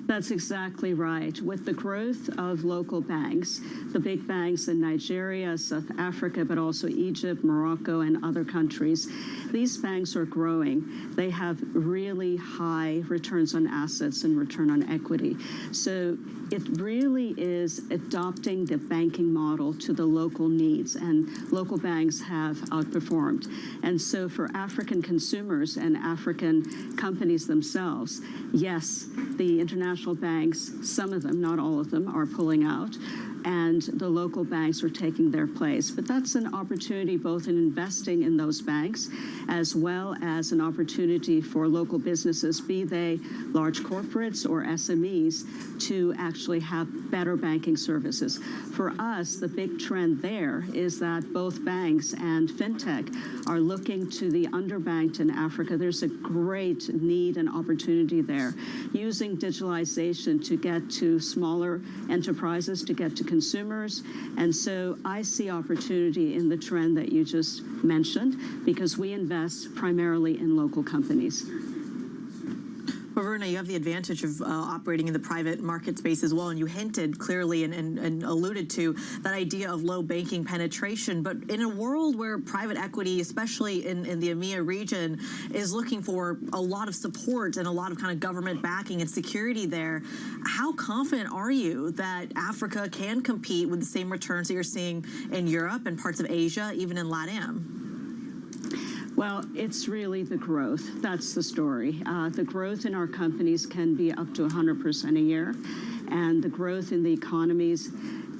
That's exactly right. With the growth of local banks, the big banks in Nigeria, South Africa, but also Egypt, Morocco, and other countries, these banks are growing. They have really high returns on assets and return on equity. So it really is adopting the banking model to the local needs, and local banks have outperformed. And so for African consumers and African companies themselves, yes, the international banks, some of them, not all of them, are pulling out. and the local banks are taking their place. But that's an opportunity both in investing in those banks as well as an opportunity for local businesses, be they large corporates or SMEs, to actually have better banking services. For us, the big trend there is that both banks and fintech are looking to the underbanked in Africa. There's a great need and opportunity there, using digitalization to get to smaller enterprises, to get to consumers. And so I see opportunity in the trend that you just mentioned, because we invest primarily in local companies. Well, Runa, you have the advantage of operating in the private market space as well, and you hinted clearly and alluded to that idea of low banking penetration. But in a world where private equity, especially in the EMEA region, is looking for a lot of support and a lot of kind of government backing and security there, how confident are you that Africa can compete with the same returns that you're seeing in Europe and parts of Asia, even in LATAM? Well, it's really the growth. That's the story. The growth in our companies can be up to 100% a year. And the growth in the economies,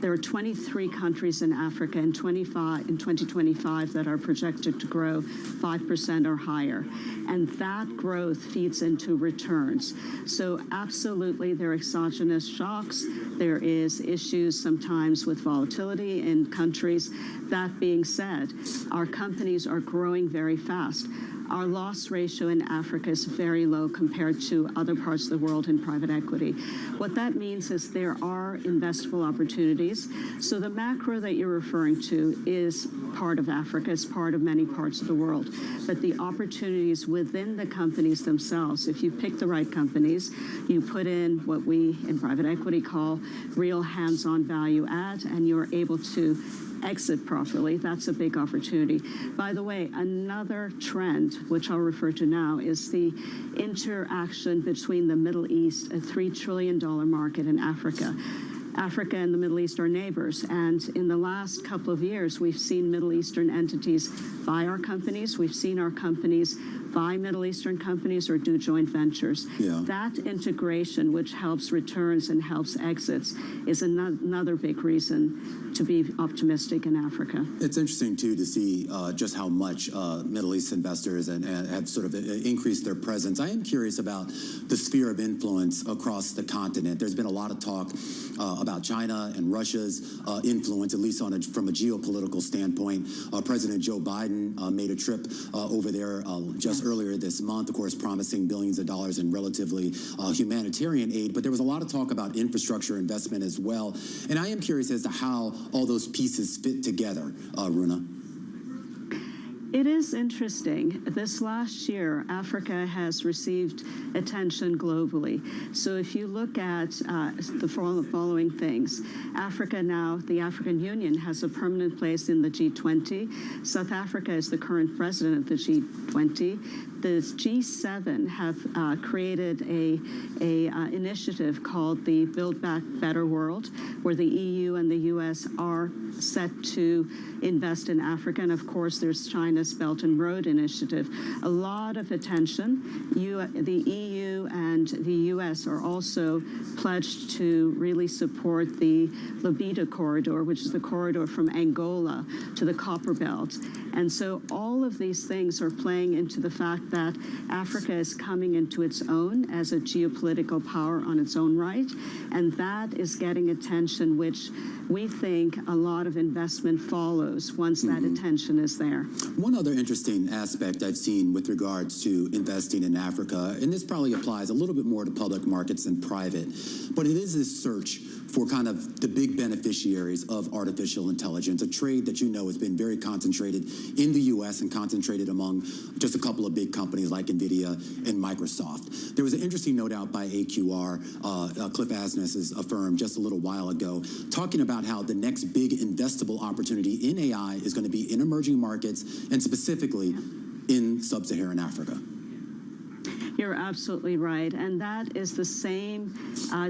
there are 23 countries in Africa in 2025 that are projected to grow 5% or higher. And that growth feeds into returns. So absolutely, there are exogenous shocks. There is issues sometimes with volatility in countries. That being said, our companies are growing very fast. Our loss ratio in Africa is very low compared to other parts of the world in private equity. What that means is there are investable opportunities. So the macro that you're referring to is part of Africa, it's part of many parts of the world. But the opportunities within the companies themselves, if you pick the right companies, you put in what we in private equity call real hands-on value add, and you're able to exit properly, that's a big opportunity. By the way, another trend, which I'll refer to now, is the interaction between the Middle East, a $3 trillion market, in Africa. Africa and the Middle East are neighbors, and in the last couple of years, we've seen Middle Eastern entities buy our companies. We've seen our companies buy Middle Eastern companies or do joint ventures. Yeah. That integration, which helps returns and helps exits, is another big reason to be optimistic in Africa. It's interesting, too, to see just how much Middle East investors and have sort of increased their presence. I am curious about the sphere of influence across the continent. There's been a lot of talk about China and Russia's influence, at least from a geopolitical standpoint. President Joe Biden made a trip over there just earlier this month, of course, promising billions of dollars in relatively humanitarian aid. But there was a lot of talk about infrastructure investment as well. And I am curious as to how all those pieces fit together, Runa. It is interesting. This last year, Africa has received attention globally. So if you look at the following things, Africa now, the African Union has a permanent place in the G20. South Africa is the current president of the G20. The G7 have created a initiative called the Build Back Better World, where the EU and the US are set to invest in Africa. And of course, there's China's Belt and Road Initiative. A lot of attention. The EU and the US are also pledged to really support the Lobito Corridor, which is the corridor from Angola to the Copper Belt. And so all of these things are playing into the fact that Africa is coming into its own as a geopolitical power on its own right. And that is getting attention, which we think a lot of investment follows once that attention is there. One other interesting aspect I've seen with regards to investing in Africa, and this probably applies a little bit more to public markets than private, but it is this search for kind of the big beneficiaries of artificial intelligence, a trade that you know has been very concentrated in the U.S. and concentrated among just a couple of big companies like NVIDIA and Microsoft. There was an interesting note out by AQR, Cliff Asness's firm, just a little while ago, talking about how the next big investable opportunity in AI is going to be in emerging markets and specifically in sub-Saharan Africa. You're absolutely right. And that is the same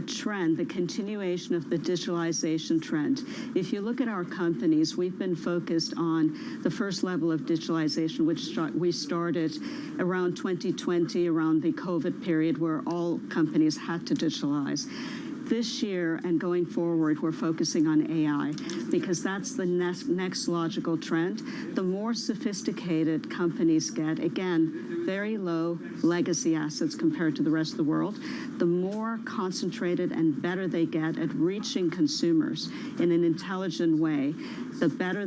trend, the continuation of the digitalization trend. If you look at our companies, we've been focused on the first level of digitalization, which we started around 2020, around the COVID period, where all companies had to digitalize. This year and going forward, we're focusing on AI because that's the next logical trend. The more sophisticated companies get, again, very low legacy assets compared to the rest of the world, the more concentrated and better they get at reaching consumers in an intelligent way, the better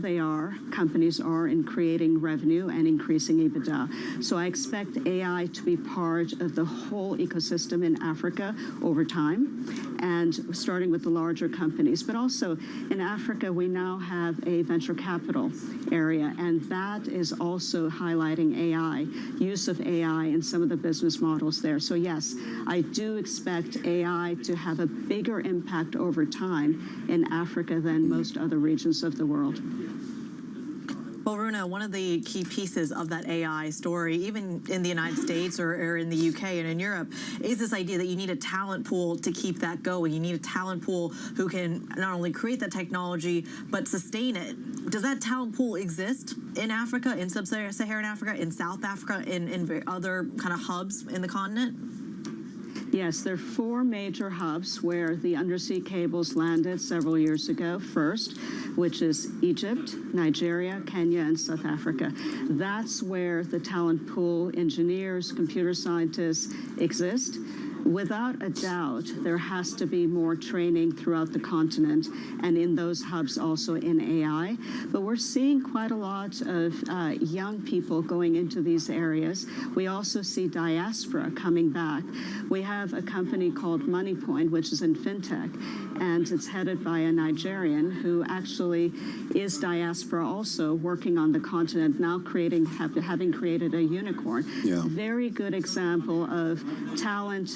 companies are in creating revenue and increasing EBITDA. So I expect AI to be part of the whole ecosystem in Africa over time, and starting with the larger companies. But also in Africa, we now have a venture capital area, and that is also highlighting AI, use of AI in some of the business models there. So yes, I do expect AI to have a bigger impact over time in Africa than most other regions of the world. Well, Runa, one of the key pieces of that AI story, even in the United States or in the UK and in Europe, is this idea that you need a talent pool to keep that going. You need a talent pool who can not only create that technology, but sustain it. Does that talent pool exist in Africa, in sub-Saharan Africa, in South Africa, in other kind of hubs in the continent? Yes, there are 4 major hubs where the undersea cables landed several years ago first, which is Egypt, Nigeria, Kenya, and South Africa. That's where the talent pool, engineers, computer scientists exist. Without a doubt, there has to be more training throughout the continent and in those hubs also in AI. But we're seeing quite a lot of young people going into these areas. We also see diaspora coming back. We have a company called MoneyPoint, which is in fintech, and it's headed by a Nigerian who actually is diaspora also, working on the continent, now having created a unicorn. Yeah. Very good example of talent,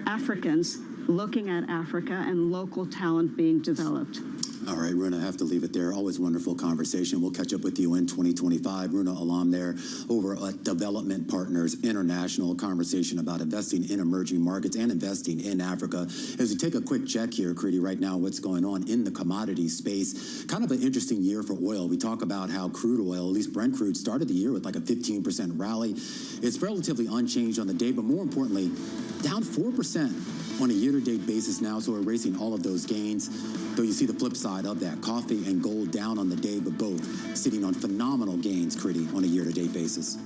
Africans looking at Africa and local talent being developed. All right, Runa, I have to leave it there. Always wonderful conversation. We'll catch up with you in 2025. Runa Alam there over at Development Partners International, conversation about investing in emerging markets and investing in Africa. As we take a quick check here, Kriti, right now, what's going on in the commodity space. Kind of an interesting year for oil. We talk about how crude oil, at least Brent crude, started the year with like a 15% rally. It's relatively unchanged on the day, but more importantly, down 4% on a year-to-date basis now, so we're erasing all of those gains. Though you see the flip side of that, coffee and gold down on the day, but both sitting on phenomenal gains, Kriti, on a year-to-date basis.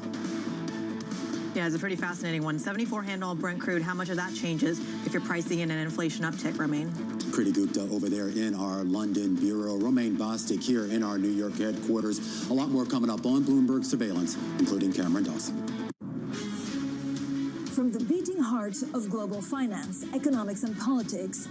Yeah, it's a pretty fascinating one. 74 handle on Brent crude. How much of that changes if you're pricing in an inflation uptick, Romain? Kriti Gupta over there in our London bureau. Romain Bostic here in our New York headquarters. A lot more coming up on Bloomberg Surveillance, including Cameron Dawson. From the beating heart of global finance, economics, and politics,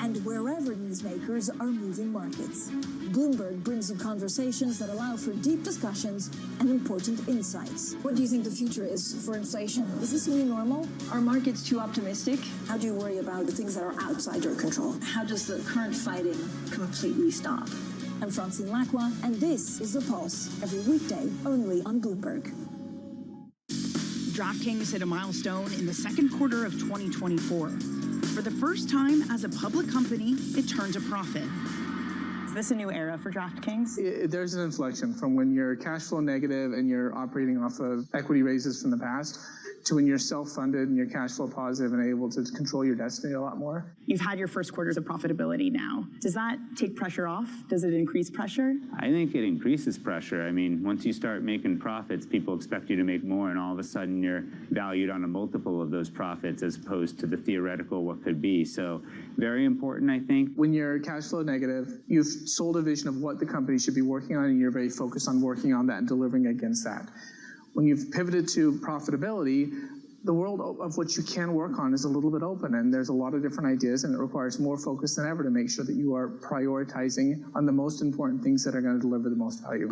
and wherever newsmakers are moving markets, Bloomberg brings you conversations that allow for deep discussions and important insights. What do you think the future is for inflation? Is this a new normal? Are markets too optimistic? How do you worry about the things that are outside your control? How does the current fighting completely stop? I'm Francine Lacroix, and this is The Pulse, every weekday only on Bloomberg. DraftKings hit a milestone in the second quarter of 2024. For the first time as a public company, it turned a profit. Is this a new era for DraftKings? There's an inflection from when you're cash flow negative and you're operating off of equity raises from the past to when you're self-funded and you're cash flow positive and able to control your destiny a lot more. You've had your first quarters of profitability now. Does that take pressure off? Does it increase pressure? I think it increases pressure. I mean, once you start making profits, people expect you to make more, and all of a sudden you're valued on a multiple of those profits as opposed to the theoretical what could be. So very important, I think. When you're cash flow negative, you've sold a vision of what the company should be working on, and you're very focused on working on that and delivering against that. When you've pivoted to profitability, the world of what you can work on is a little bit open, and there's a lot of different ideas, and it requires more focus than ever to make sure that you are prioritizing on the most important things that are going to deliver the most value.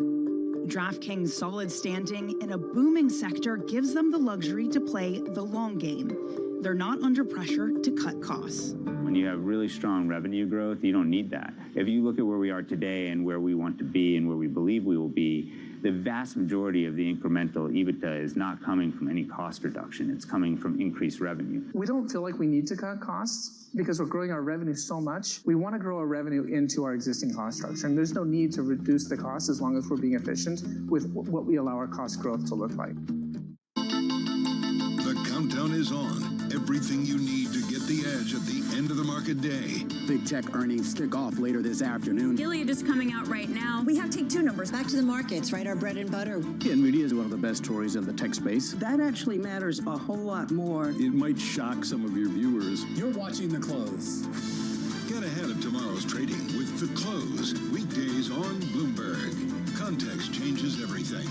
DraftKings' solid standing in a booming sector gives them the luxury to play the long game. They're not under pressure to cut costs. When you have really strong revenue growth, you don't need that. If you look at where we are today and where we want to be and where we believe we will be, the vast majority of the incremental EBITDA is not coming from any cost reduction. It's coming from increased revenue. We don't feel like we need to cut costs because we're growing our revenue so much. We want to grow our revenue into our existing cost structure, and there's no need to reduce the cost as long as we're being efficient with what we allow our cost growth to look like. The countdown is on. Everything you need to get the edge at the end of the market day. Big tech earnings kick off later this afternoon. Gilead is coming out right now. We have Take-Two numbers. Back to the markets, right? Our bread and butter. NVIDIA is one of the best stories in the tech space. That actually matters a whole lot more. It might shock some of your viewers. You're watching The Close. Get ahead of tomorrow's trading with The Close, weekdays on Bloomberg. Context changes everything.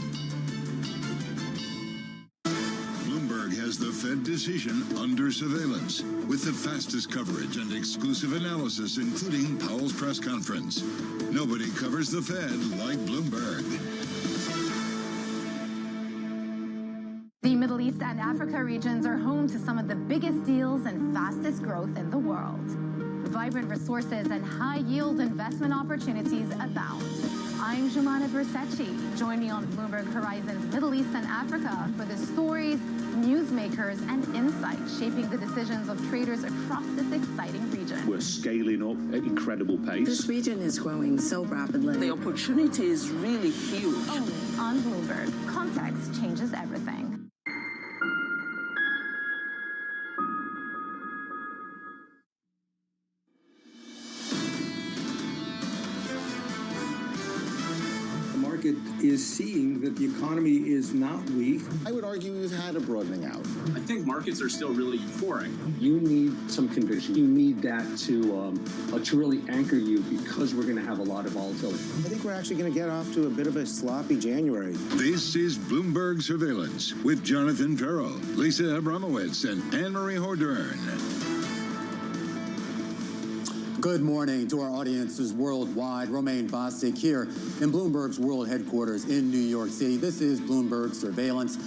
Bloomberg has the Fed decision under surveillance with the fastest coverage and exclusive analysis, including Powell's press conference. Nobody covers the Fed like Bloomberg. The Middle East and Africa regions are home to some of the biggest deals and fastest growth in the world. Vibrant resources and high-yield investment opportunities abound. I'm Jumana Versace. Join me on Bloomberg Horizon's Middle East and Africa for the stories, newsmakers, and insights shaping the decisions of traders across this exciting region. We're scaling up at incredible pace. This region is growing so rapidly. The opportunity is really huge. Only on Bloomberg. Context changes everything. Is seeing that the economy is not weak. I would argue we've had a broadening out. I think markets are still really euphoric. You need some conviction. You need that to really anchor you because we're going to have a lot of volatility. I think we're actually going to get off to a bit of a sloppy January. This is Bloomberg Surveillance with Jonathan Farrell, Lisa Abramowitz, and Anne-Marie Hordern. Good morning to our audiences worldwide. Romaine Bostic here in Bloomberg's world headquarters in New York City. This is Bloomberg Surveillance.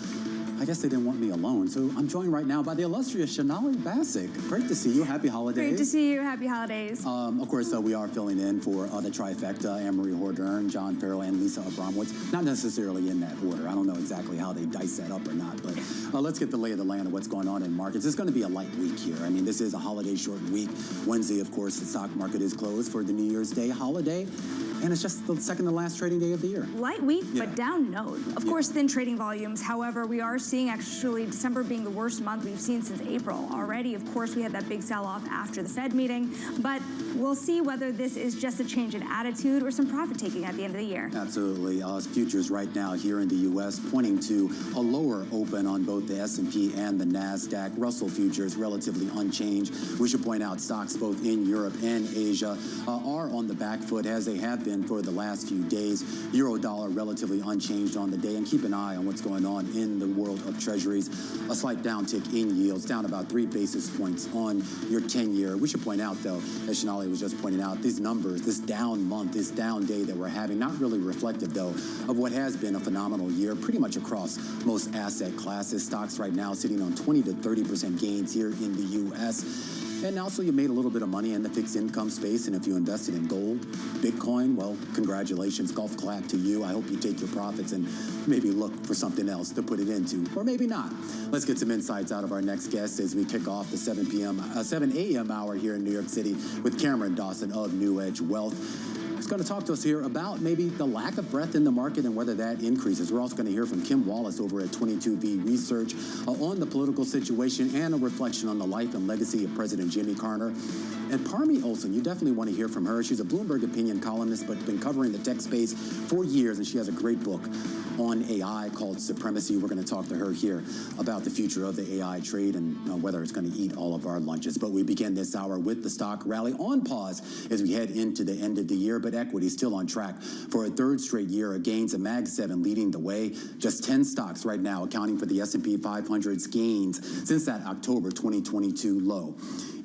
I guess they didn't want me alone, so I'm joined right now by the illustrious Sonali Basak. Great to see you. Happy holidays. Great to see you. Happy holidays. Of course, we are filling in for the trifecta, Anne-Marie Hordern, John Farrell, and Lisa Abramowitz. Not necessarily in that order. I don't know exactly how they dice that up or not, but let's get the lay of the land of what's going on in markets. It's going to be a light week here. I mean, this is a holiday-shortened week. Wednesday, of course, the stock market is closed for the New Year's Day holiday. And it's just the second to last trading day of the year. Light week, but down note. Of course, thin trading volumes. However, we are seeing actually December being the worst month we've seen since April already. Of course, we had that big sell-off after the Fed meeting, but we'll see whether this is just a change in attitude or some profit taking at the end of the year. Absolutely. Futures right now here in the U.S. pointing to a lower open on both the S&P and the NASDAQ. Russell futures relatively unchanged. We should point out stocks both in Europe and Asia are on the back foot as they have been for the last few days. Euro dollar relatively unchanged on the day, and keep an eye on what's going on in the world of treasuries. A slight downtick in yields, down about 3 basis points on your 10-year. We should point out, though, as Sonali was just pointing out, these numbers, this down month, this down day that we're having, not really reflective, though, of what has been a phenomenal year pretty much across most asset classes. Stocks right now sitting on 20 to 30% gains here in the U.S. And also you made a little bit of money in the fixed income space, and if you invested in gold, Bitcoin, well, congratulations, golf clap to you. I hope you take your profits and maybe look for something else to put it into, or maybe not. Let's get some insights out of our next guest as we kick off the 7 a.m. hour here in New York City with Cameron Dawson of New Edge Wealth. He's going to talk to us here about maybe the lack of breadth in the market and whether that increases. We're also going to hear from Kim Wallace over at 22V Research on the political situation and a reflection on the life and legacy of President Jimmy Carter. And Parmi Olson, you definitely want to hear from her. She's a Bloomberg opinion columnist, but been covering the tech space for years, and she has a great book on AI called Supremacy. We're going to talk to her here about the future of the AI trade and whether it's going to eat all of our lunches. But we begin this hour with the stock rally on pause as we head into the end of the year, but equity still on track for a third straight year of gains. A Mag 7 leading the way. Just 10 stocks right now accounting for the S&P 500's gains since that October 2022 low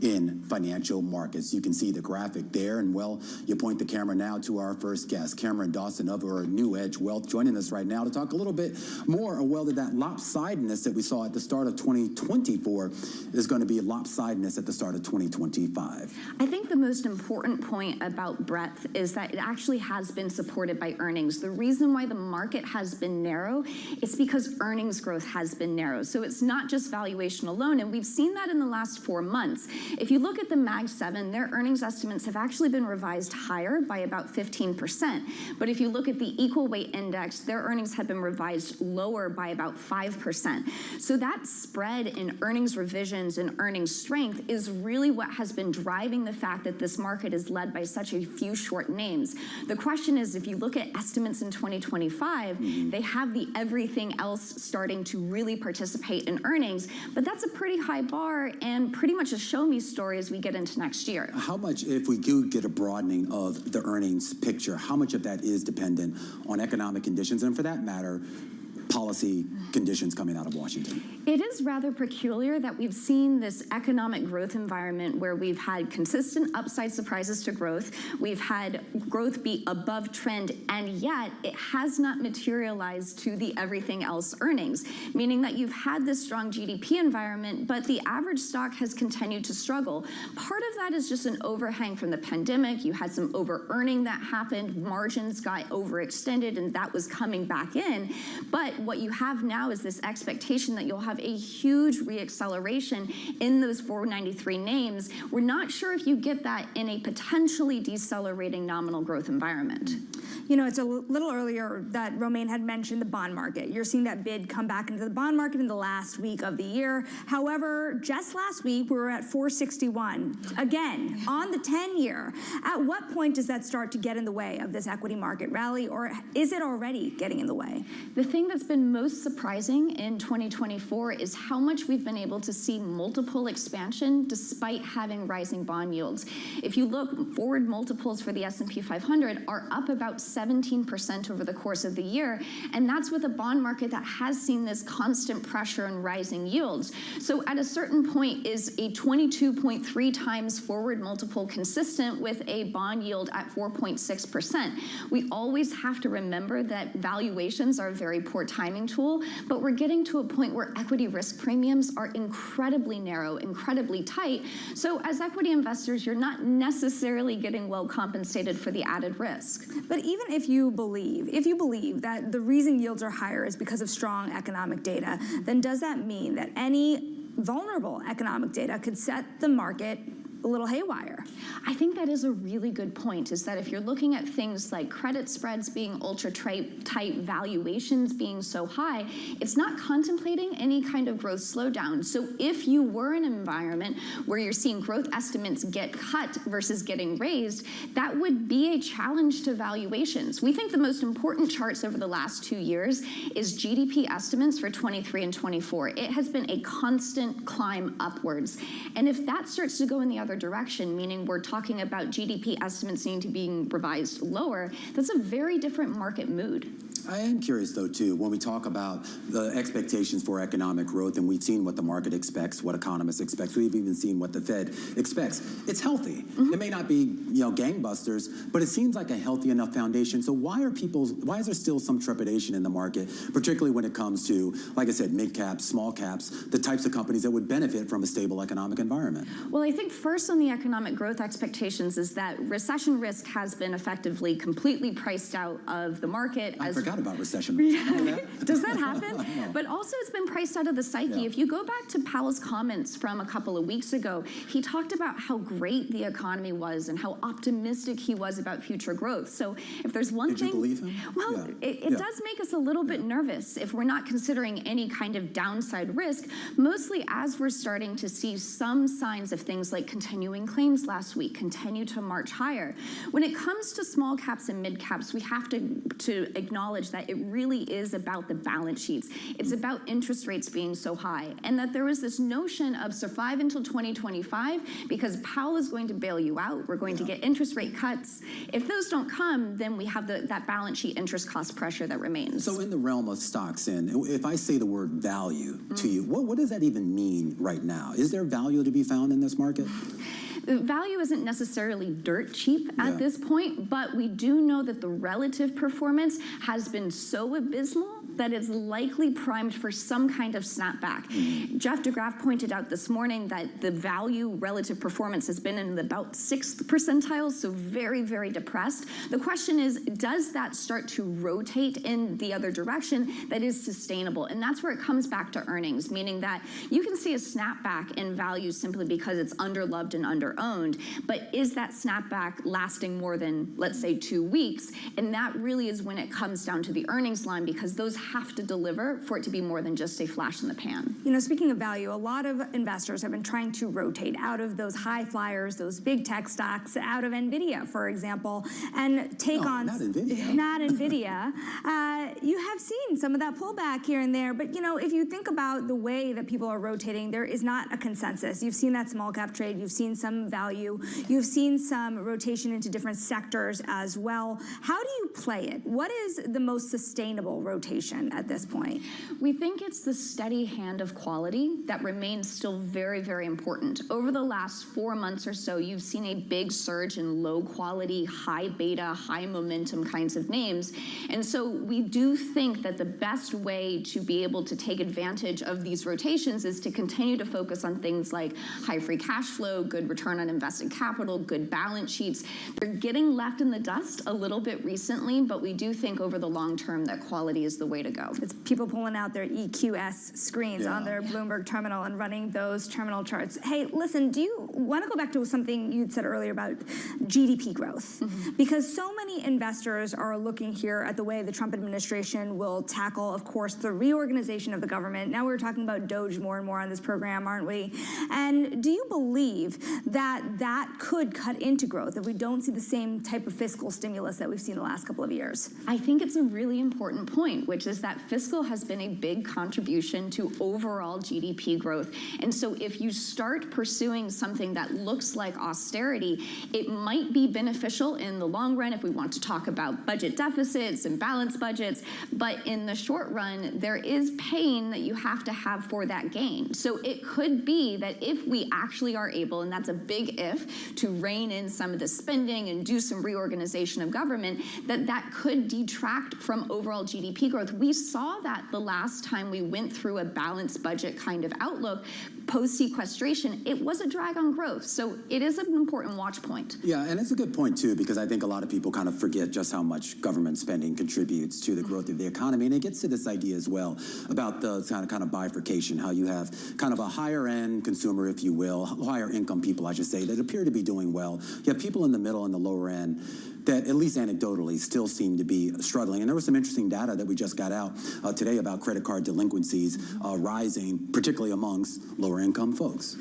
in financial markets. You can see the graphic there, and well, you point the camera now to our first guest, Cameron Dawson of our New Edge Wealth, joining us right now to talk a little bit more of whether that lopsidedness that we saw at the start of 2024 is going to be lopsidedness at the start of 2025. I think the most important point about breadth is that it actually has been supported by earnings. The reason why the market has been narrow is because earnings growth has been narrow. So it's not just valuation alone, and we've seen that in the last 4 months. If you look at the Mag 7 7, their earnings estimates have actually been revised higher by about 15%. But if you look at the equal weight index, their earnings have been revised lower by about 5%. So that spread in earnings revisions and earnings strength is really what has been driving the fact that this market is led by such a few short names. The question is, if you look at estimates in 2025, they have the everything else starting to really participate in earnings, but that's a pretty high bar and pretty much a show me story as we get into next year. How much, if we do get a broadening of the earnings picture, how much of that is dependent on economic conditions and, for that matter, policy conditions coming out of Washington? It is rather peculiar that we've seen this economic growth environment where we've had consistent upside surprises to growth, we've had growth be above trend, and yet it has not materialized to the everything else earnings, meaning that you've had this strong GDP environment, but the average stock has continued to struggle. Part of that is just an overhang from the pandemic. You had some over-earning that happened, margins got overextended, and that was coming back in. But what you have now is this expectation that you'll have a huge reacceleration in those 493 names. We're not sure if you get that in a potentially decelerating nominal growth environment. You know, it's a little earlier that Romaine had mentioned the bond market. You're seeing that bid come back into the bond market in the last week of the year. However, just last week, we were at 461, again, on the 10-year. At what point does that start to get in the way of this equity market rally, or is it already getting in the way? The thing that's been most surprising in 2024 is how much we've been able to see multiple expansion despite having rising bond yields. If you look, forward multiples for the S&P 500 are up about 17% over the course of the year, and that's with a bond market that has seen this constant pressure and rising yields. So at a certain point, is a 22.3 times forward multiple consistent with a bond yield at 4.6%? We always have to remember that valuations are a very poor timing tool, but we're getting to a point where equity risk premiums are incredibly narrow, incredibly tight. So as equity investors, you're not necessarily getting well compensated for the added risk. But even if you believe that the reason yields are higher is because of strong economic data, then does that mean that any vulnerable economic data could set the market a little haywire? I think that is a really good point, is that if you're looking at things like credit spreads being ultra tight, valuations being so high, it's not contemplating any kind of growth slowdown. So if you were in an environment where you're seeing growth estimates get cut versus getting raised, that would be a challenge to valuations. We think the most important charts over the last 2 years is GDP estimates for 23 and 24. It has been a constant climb upwards. And if that starts to go in the other direction, meaning we're talking about GDP estimates needing to be revised lower, that's a very different market mood. I am curious, though, too, when we talk about the expectations for economic growth, and we've seen what the market expects, what economists expect, we've even seen what the Fed expects. It's healthy. It may not be, gangbusters, but it seems like a healthy enough foundation. So why is there still some trepidation in the market, particularly when it comes to, like I said, mid caps, small caps, the types of companies that would benefit from a stable economic environment? Well, I think first on the economic growth expectations is that recession risk has been effectively completely priced out of the market. I forgot about recession. Does that happen? No. But also it's been priced out of the psyche. Yeah. If you go back to Powell's comments from a couple of weeks ago, he talked about how great the economy was and how optimistic he was about future growth. So if there's one thing... Did you believe him? Well, it does make us a little bit nervous if we're not considering any kind of downside risk, mostly as we're starting to see some signs of things like continuing claims last week continue to march higher. When it comes to small caps and mid caps, we have to acknowledge that it really is about the balance sheets. It's about interest rates being so high, and that there was this notion of survive until 2025 because Powell is going to bail you out. We're going to get interest rate cuts. If those don't come, then we have that balance sheet interest cost pressure that remains. So in the realm of stocks, and if I say the word value to you, what does that even mean right now? Is there value to be found in this market? Value isn't necessarily dirt cheap at this point, but we do know that the relative performance has been so abysmal that it's likely primed for some kind of snapback. Jeff DeGraff pointed out this morning that the value relative performance has been in about 6th percentile, so very, very depressed. The question is, does that start to rotate in the other direction that is sustainable? And that's where it comes back to earnings, meaning that you can see a snapback in value simply because it's underloved and under owned. But is that snapback lasting more than, let's say, 2 weeks? And that really is when it comes down to the earnings line, because those have to deliver for it to be more than just a flash in the pan. You know, speaking of value, a lot of investors have been trying to rotate out of those high flyers, those big tech stocks, out of NVIDIA, for example, and take on... Not NVIDIA. Not NVIDIA. You have seen some of that pullback here and there, but, you know, if you think about the way that people are rotating, there is not a consensus. You've seen that small cap trade, you've seen some value, you've seen some rotation into different sectors as well. How do you play it? What is the most sustainable rotation at this point? We think it's the steady hand of quality that remains still very, very important. Over the last 4 months or so, you've seen a big surge in low quality, high beta, high momentum kinds of names. And so we do think that the best way to be able to take advantage of these rotations is to continue to focus on things like high free cash flow, good return on invested capital, good balance sheets. They're getting left in the dust a little bit recently, but we do think over the long term that quality is the way to go. It's people pulling out their EQS screens on their Bloomberg terminal and running those terminal charts. Hey, listen, do you want to go back to something you'd said earlier about GDP growth? Because so many investors are looking here at the way the Trump administration will tackle, of course, the reorganization of the government. Now we're talking about DOGE more and more on this program, aren't we? And do you believe that that could cut into growth if we don't see the same type of fiscal stimulus that we've seen the last couple of years? I think it's a really important point, which is that fiscal has been a big contribution to overall GDP growth. And so if you start pursuing something that looks like austerity, it might be beneficial in the long run if we want to talk about budget deficits and balanced budgets. But in the short run, there is pain that you have to have for that gain. So it could be that if we actually are able, and that's a big if, to rein in some of the spending and do some reorganization of government, that could detract from overall GDP growth. We saw that the last time we went through a balanced budget kind of outlook, post-sequestration, it was a drag on growth. So it is an important watch point. Yeah, and it's a good point, too, because I think a lot of people kind of forget just how much government spending contributes to the growth of the economy. And it gets to this idea as well about the kind of bifurcation, how you have kind of a higher-end consumer, if you will, higher-income people, I should say, that appear to be doing well. You have people in the middle and the lower end that, at least anecdotally, still seem to be struggling. And there was some interesting data that we just got out today about credit card delinquencies rising, particularly amongst lower-income folks.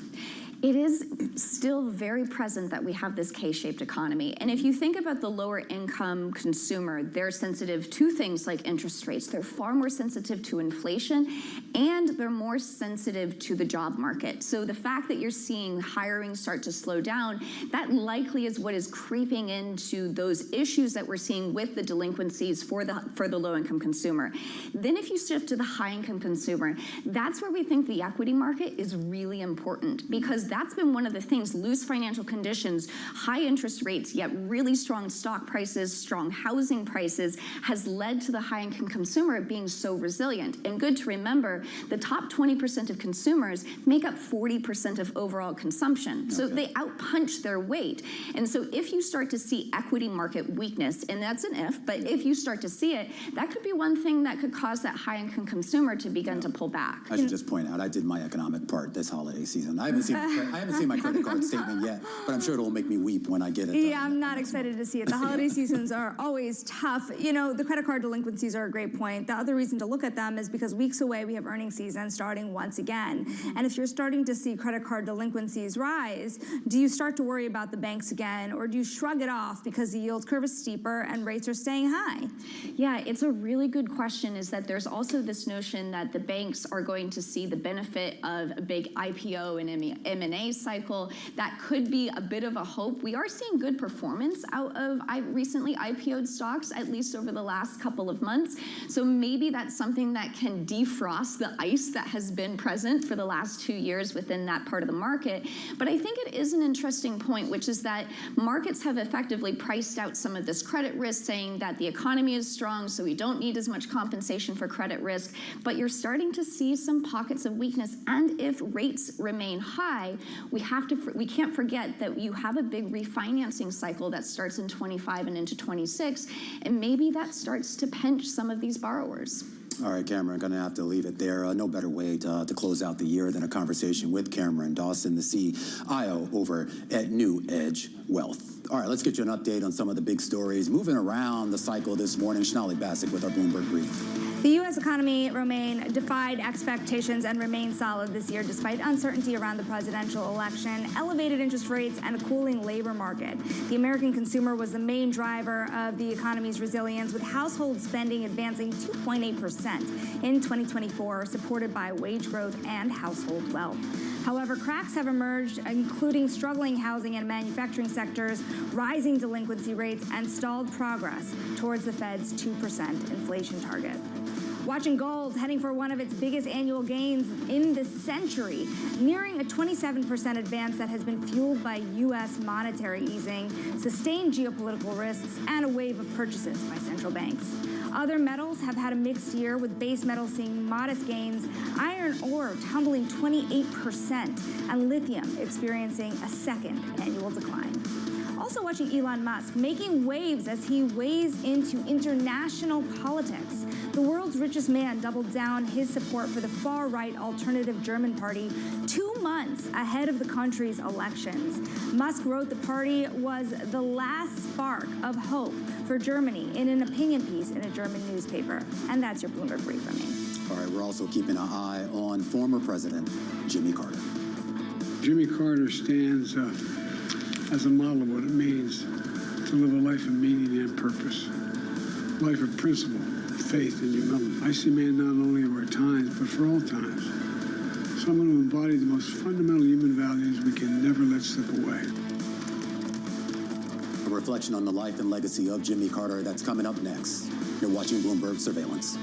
It is still very present that we have this K-shaped economy. And if you think about the lower income consumer, they're sensitive to things like interest rates. They're far more sensitive to inflation, and they're more sensitive to the job market. So the fact that you're seeing hiring start to slow down, that likely is what is creeping into those issues that we're seeing with the delinquencies for the low income consumer. Then if you shift to the high income consumer, that's where we think the equity market is really important, because that's been one of the things, loose financial conditions, high interest rates, yet really strong stock prices, strong housing prices, has led to the high-income consumer being so resilient. And good to remember, the top 20% of consumers make up 40% of overall consumption. So they outpunch their weight. And so if you start to see equity market weakness, and that's an if, but if you start to see it, that could be one thing that could cause that high-income consumer to begin to pull back. I should just point out, I did my economic part this holiday season. I haven't seen my credit card statement yet, but I'm sure it'll make me weep when I get it. Yeah, I'm not excited to see it. The holiday seasons are always tough. You know, the credit card delinquencies are a great point. The other reason to look at them is because weeks away we have earnings season starting once again. And if you're starting to see credit card delinquencies rise, do you start to worry about the banks again, or do you shrug it off because the yield curve is steeper and rates are staying high? Yeah, it's a really good question, is that there's also this notion that the banks are going to see the benefit of a big IPO and M&A cycle. That could be a bit of a hope. We are seeing good performance out of recently IPO'd stocks, at least over the last couple of months. So maybe that's something that can defrost the ice that has been present for the last 2 years within that part of the market. But I think it is an interesting point, which is that markets have effectively priced out some of this credit risk, saying that the economy is strong, so we don't need as much compensation for credit risk. But you're starting to see some pockets of weakness. And if rates remain high, we can't forget that you have a big refinancing cycle that starts in 25 and into 26, and maybe that starts to pinch some of these borrowers. All right, Cameron, going to have to leave it there. No better way to close out the year than a conversation with Cameron Dawson, the CIO over at New Edge Wealth. All right, let's get you an update on some of the big stories moving around the cycle this morning. Shanali Bassick with our Bloomberg Brief. The U.S. economy defied expectations and remained solid this year despite uncertainty around the presidential election, elevated interest rates, and a cooling labor market. The American consumer was the main driver of the economy's resilience, with household spending advancing 2.8% in 2024, supported by wage growth and household wealth. However, cracks have emerged, including struggling housing and manufacturing sectors, rising delinquency rates, and stalled progress towards the Fed's 2% inflation target. Watching gold heading for one of its biggest annual gains in the century, nearing a 27% advance that has been fueled by U.S. monetary easing, sustained geopolitical risks, and a wave of purchases by central banks. Other metals have had a mixed year, with base metals seeing modest gains, iron ore tumbling 28%, and lithium experiencing a second annual decline. Also watching Elon Musk making waves as he weighs into international politics. The world's richest man doubled down his support for the far-right alternative German party 2 months ahead of the country's elections. Musk wrote the party was the last spark of hope for Germany in an opinion piece in a German newspaper. And that's your Bloomberg Brief from me. All right, we're also keeping an eye on former President Jimmy Carter. Jimmy Carter stands as a model of what it means to live a life of meaning and purpose, life of principle, faith, and humility. I see man not only of our times, but for all times. Someone who embodied the most fundamental human values we can never let slip away. A reflection on the life and legacy of Jimmy Carter, that's coming up next. You're watching Bloomberg Surveillance.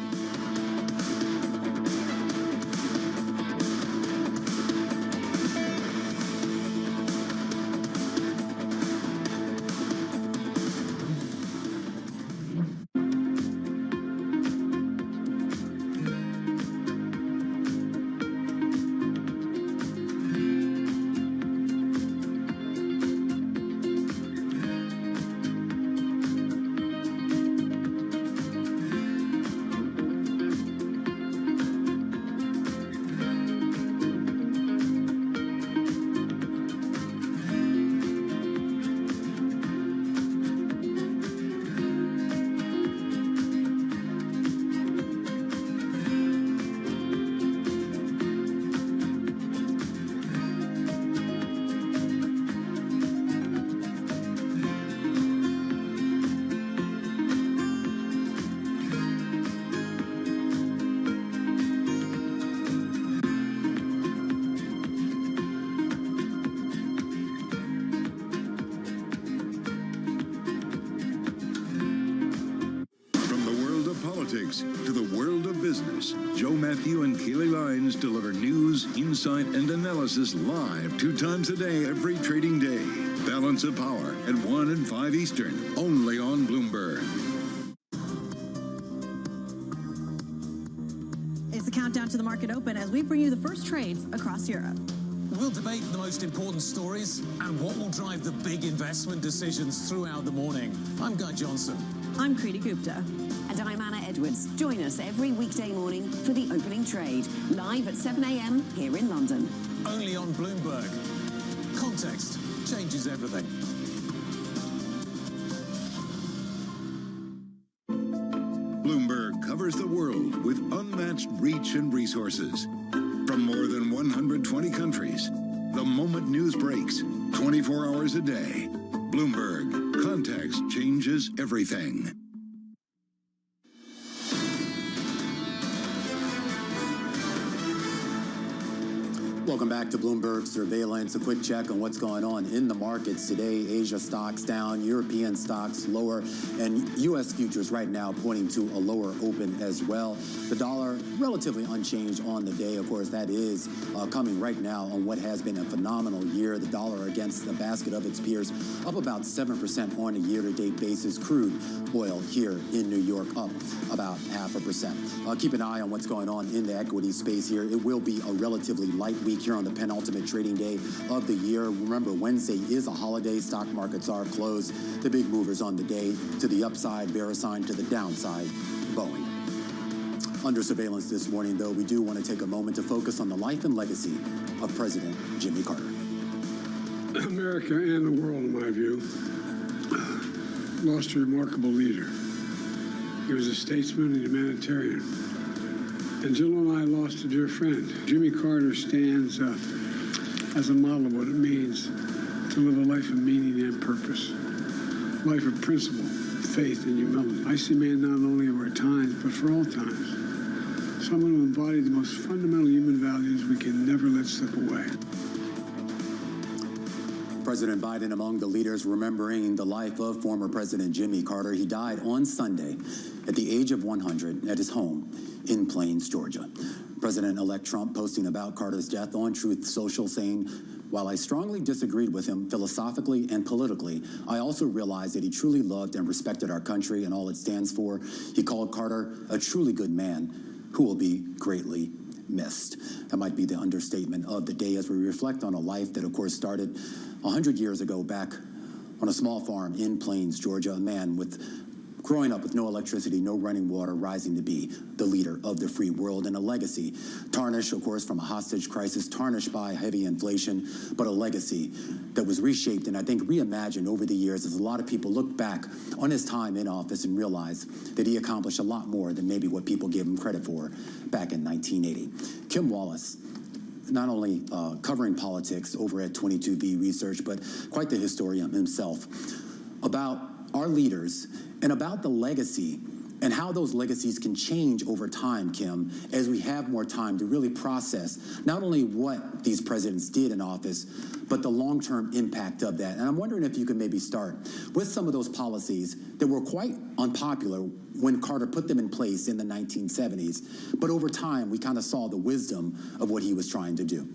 To the world of business, Joe Matthew and Keely Lines deliver news, insight, and analysis live 2 times a day every trading day. Balance of Power at 1 and 5 Eastern, only on Bloomberg. It's the countdown to the market open as we bring you the first trades across Europe. We'll debate the most important stories and what will drive the big investment decisions throughout the morning. I'm Guy Johnson. I'm Kriti Gupta. And I'm Anna Edwards. Join us every weekday morning for the opening trade, live at 7 a.m. here in London. Only on Bloomberg. Context changes everything. Bloomberg covers the world with unmatched reach and resources. From more than 120 countries, the moment news breaks, 24 hours a day. Bloomberg. Context changes everything. Welcome back to Bloomberg Surveillance. A quick check on what's going on in the markets today. Asia stocks down, European stocks lower, and U.S. futures right now pointing to a lower open as well. The dollar relatively unchanged on the day. Of course, that is coming right now on what has been a phenomenal year. The dollar against the basket of its peers up about 7% on a year-to-date basis. Crude oil here in New York up about 0.5%. Keep an eye on what's going on in the equity space here. It will be a relatively light week here on the penultimate trading day of the year. Remember, Wednesday is a holiday. Stock markets are closed. The big movers on the day: to the upside, VeriSign; to the downside, Boeing. Under surveillance this morning, though, we do want to take a moment to focus on the life and legacy of President Jimmy Carter. America and the world, in my view, lost a remarkable leader. He was a statesman and humanitarian. And Jill and I lost a dear friend. Jimmy Carter stands as a model of what it means to live a life of meaning and purpose, life of principle, faith, and humility. I see man not only of our times, but for all times. Someone who embodied the most fundamental human values we can never let slip away. President Biden among the leaders remembering the life of former President Jimmy Carter. He died on Sunday at the age of 100 at his home in Plains, Georgia. President-elect Trump posting about Carter's death on Truth Social, saying, "While I strongly disagreed with him philosophically and politically, I also realized that he truly loved and respected our country and all it stands for. He called Carter a truly good man who will be greatly missed." That might be the understatement of the day as we reflect on a life that, of course, started 100 years ago back on a small farm in Plains, Georgia, a man growing up with no electricity, no running water, rising to be the leader of the free world, and a legacy tarnished, of course, from a hostage crisis, tarnished by heavy inflation, but a legacy that was reshaped and I think reimagined over the years as a lot of people look back on his time in office and realize that he accomplished a lot more than maybe what people gave him credit for back in 1980. Kim Wallace, not only covering politics over at 22V Research, but quite the historian himself, about our leaders and about the legacy and how those legacies can change over time, Kim, as we have more time to really process not only what these presidents did in office, but the long-term impact of that. And I'm wondering if you could maybe start with some of those policies that were quite unpopular when Carter put them in place in the 1970s. But over time, we kind of saw the wisdom of what he was trying to do.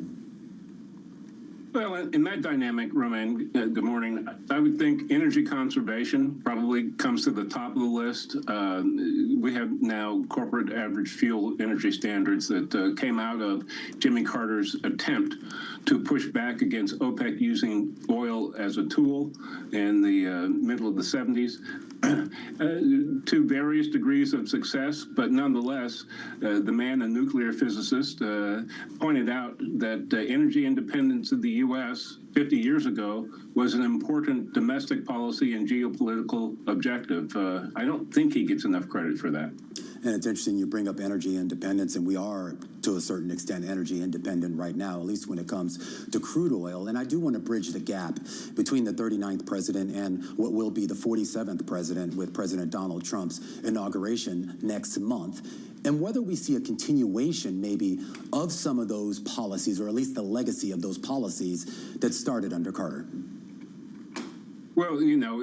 Well, in that dynamic, Romain, good morning. I would think energy conservation probably comes to the top of the list. We have now corporate average fuel energy standards that came out of Jimmy Carter's attempt to push back against OPEC using oil as a tool in the middle of the 70s. To various degrees of success, but nonetheless, the man, a nuclear physicist, pointed out that energy independence of the U.S. 50 years ago was an important domestic policy and geopolitical objective. I don't think he gets enough credit for that. And it's interesting you bring up energy independence, and we are, to a certain extent, energy independent right now, at least when it comes to crude oil. And I do want to bridge the gap between the 39th president and what will be the 47th president with President Donald Trump's inauguration next month, and whether we see a continuation maybe of some of those policies, or at least the legacy of those policies that started under Carter. Well, you know,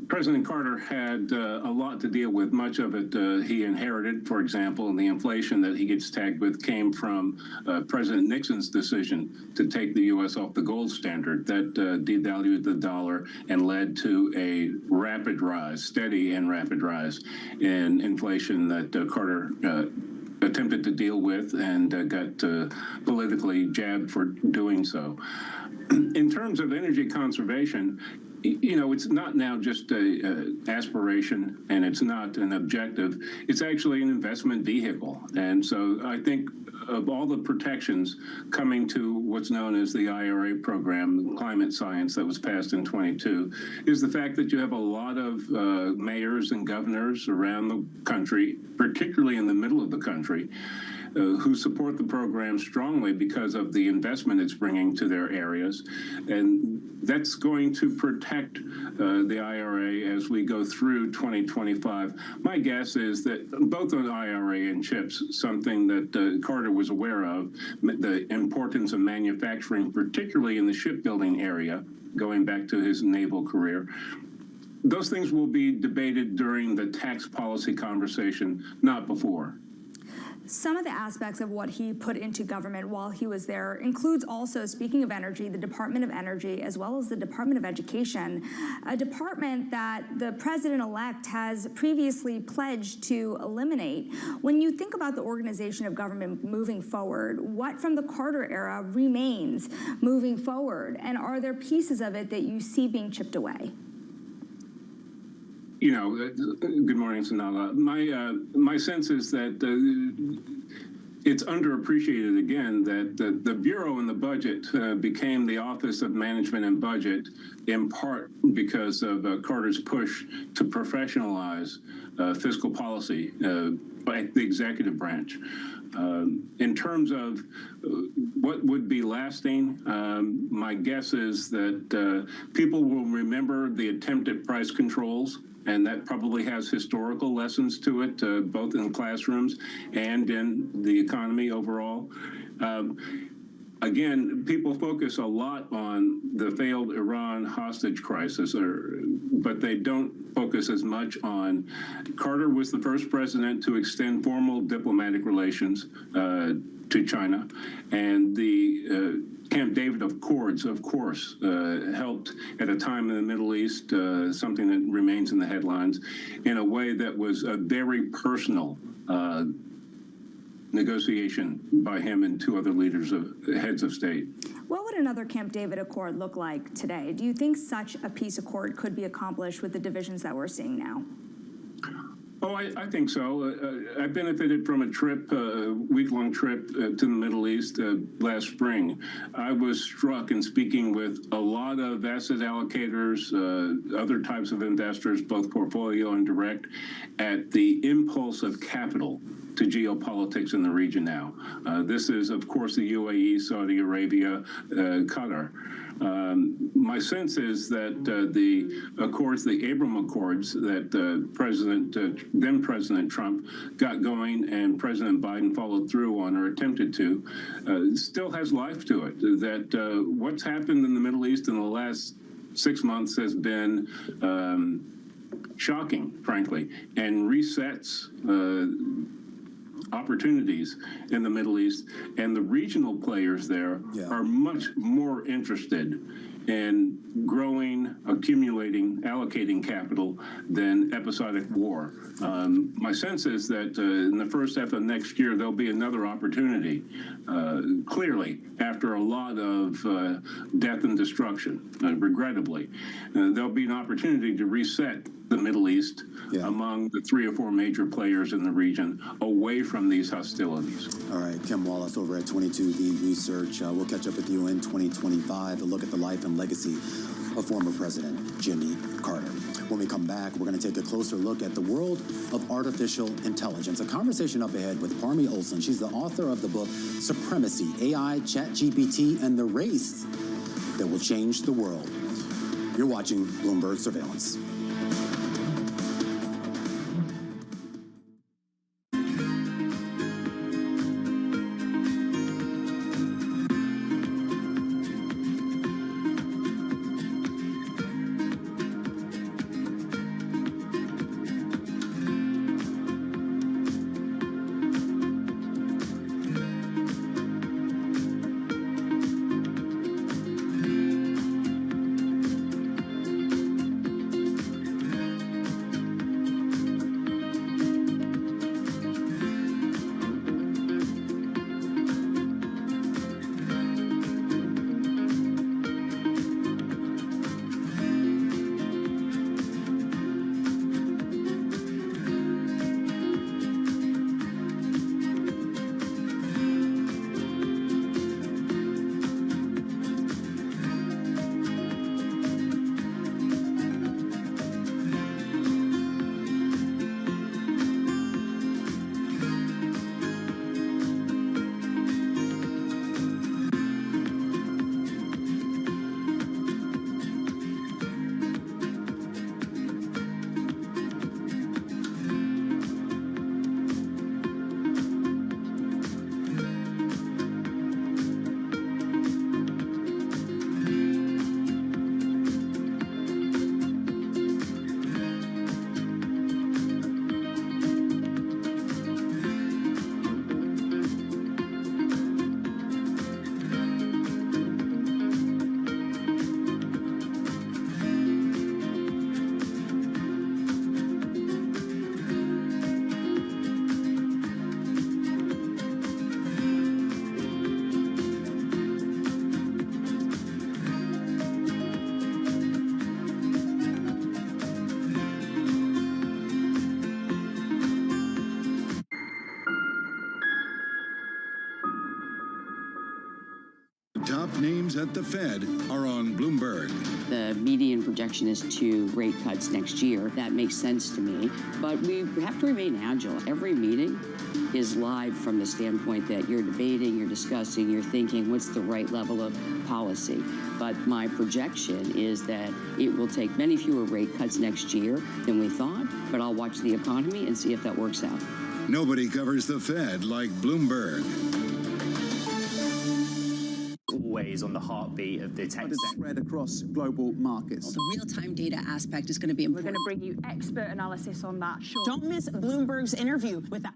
President Carter had a lot to deal with. Much of it he inherited, for example, and the inflation that he gets tagged with came from President Nixon's decision to take the U.S. off the gold standard. That devalued the dollar and led to a rapid rise, steady and rapid rise in inflation that Carter attempted to deal with and got politically jabbed for doing so. In terms of energy conservation, you know, it's not now just an aspiration and it's not an objective. It's actually an investment vehicle. And so I think of all the protections coming to what's known as the IRA program, climate science that was passed in 22, is the fact that you have a lot of mayors and governors around the country, particularly in the middle of the country, who support the program strongly because of the investment it's bringing to their areas. And that's going to protect the IRA as we go through 2025. My guess is that both on IRA and CHIPS, something that Carter was aware of, the importance of manufacturing, particularly in the shipbuilding area, going back to his naval career. Those things will be debated during the tax policy conversation, not before. Some of the aspects of what he put into government while he was there includes also, speaking of energy, the Department of Energy, as well as the Department of Education, a department that the president-elect has previously pledged to eliminate. When you think about the organization of government moving forward, what from the Carter era remains moving forward? And are there pieces of it that you see being chipped away? Good morning, Sanala. My sense is that it's underappreciated again that the Bureau and the budget became the Office of Management and Budget in part because of Carter's push to professionalize fiscal policy by the executive branch. In terms of what would be lasting, my guess is that people will remember the attempt at price controls, and that probably has historical lessons to it, both in classrooms and in the economy overall. Again, people focus a lot on the failed Iran hostage crisis, but they don't focus as much on Carter was the first president to extend formal diplomatic relations to China, and the Camp David Accords, of course, helped at a time in the Middle East, something that remains in the headlines, in a way that was a very personal negotiation by him and two other heads of state. What would another Camp David Accord look like today? Do you think such a peace accord could be accomplished with the divisions that we're seeing now? Oh, I think so. I benefited from a trip, week-long trip to the Middle East last spring. I was struck in speaking with a lot of asset allocators, other types of investors, both portfolio and direct, at the impulse of capital to geopolitics in the region now. This is, of course, the UAE, Saudi Arabia, Qatar. My sense is that the accords, the Abraham Accords that then President Trump got going and President Biden followed through on or attempted to, still has life to it. That what's happened in the Middle East in the last 6 months has been shocking, frankly, and resets opportunities in the Middle East, and the regional players there are much more interested in growing, accumulating, allocating capital than episodic war. My sense is that in the first half of next year, there'll be another opportunity, clearly, after a lot of death and destruction, regrettably. There'll be an opportunity to reset the Middle East among the 3 or 4 major players in the region away from these hostilities. All right, Kim Wallace over at 22V Research. We'll catch up with you in 2025 to look at the life and legacy of former President Jimmy Carter. When we come back, we're going to take a closer look at the world of artificial intelligence. A conversation up ahead with Parmi Olson. She's the author of the book Supremacy, AI, ChatGPT, and the Race That Will Change the World. You're watching Bloomberg Surveillance. Top names at the Fed are on Bloomberg. The median projection is 2 rate cuts next year. That makes sense to me. But we have to remain agile. Every meeting is live from the standpoint that you're debating, you're discussing, you're thinking what's the right level of policy. But my projection is that it will take many fewer rate cuts next year than we thought. But I'll watch the economy and see if that works out. Nobody covers the Fed like Bloomberg. Always on the heartbeat of the tech sector. Spread across global markets. The real-time data aspect is going to be important. We're going to bring you expert analysis on that. Sure. Don't miss Bloomberg's interview with the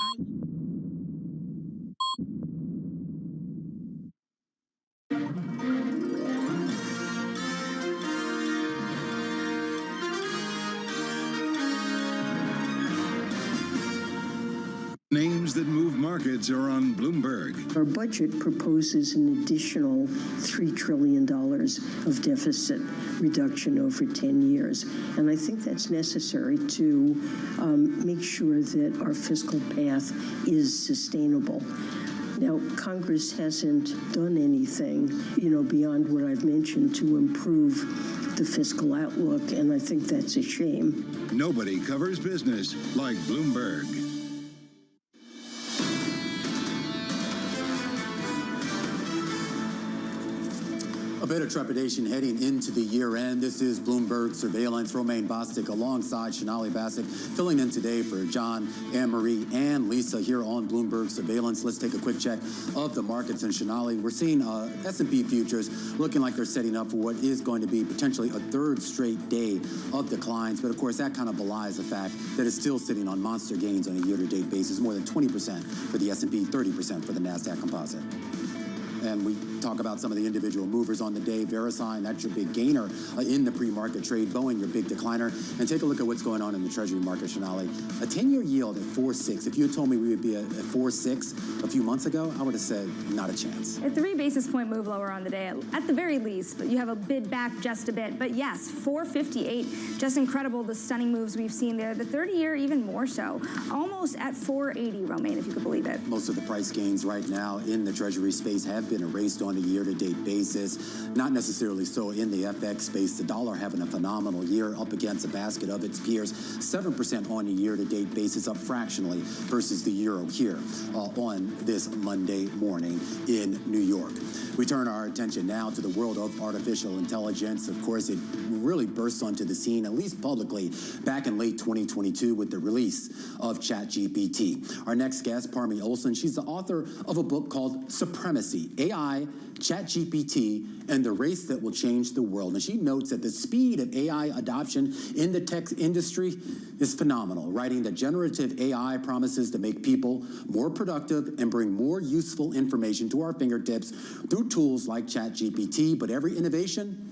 Names that move markets are on Bloomberg. Our budget proposes an additional $3 trillion of deficit reduction over 10 years. And I think that's necessary to make sure that our fiscal path is sustainable. Now, Congress hasn't done anything, beyond what I've mentioned to improve the fiscal outlook, and I think that's a shame. Nobody covers business like Bloomberg. A bit of trepidation heading into the year end. This is Bloomberg Surveillance. Romaine Bostic alongside Shanali Bassick, filling in today for John, Anne-Marie, and Lisa here on Bloomberg Surveillance. Let's take a quick check of the markets. And Shanali, we're seeing S&P futures looking like they're setting up for what is going to be potentially a third straight day of declines. But of course, that kind of belies the fact that it's still sitting on monster gains on a year-to-date basis, more than 20% for the S&P, 30% for the NASDAQ composite. And we talk about some of the individual movers on the day. VeriSign, that's your big gainer in the pre-market trade. Boeing, your big decliner. And take a look at what's going on in the Treasury market, Shanali. A 10-year yield at 4.6. If you had told me we would be at 4.6 a few months ago, I would have said not a chance. A 3 basis point move lower on the day, at the very least. But you have a bid back just a bit. But yes, 4.58. Just incredible, the stunning moves we've seen there. The 30-year, even more so. Almost at 4.80, Romaine, if you could believe it. Most of the price gains right now in the Treasury space have been erased on a year-to-date basis. Not necessarily so in the FX space. The dollar having a phenomenal year up against a basket of its peers. 7% on a year-to-date basis, up fractionally versus the euro here on this Monday morning in New York. We turn our attention now to the world of artificial intelligence. Of course, it really burst onto the scene, at least publicly, back in late 2022 with the release of ChatGPT. Our next guest, Parmi Olson, she's the author of a book called Supremacy, AI, ChatGPT, and the race that will change the world. And she notes that the speed of AI adoption in the tech industry is phenomenal, writing that generative AI promises to make people more productive and bring more useful information to our fingertips through tools like ChatGPT. But every innovation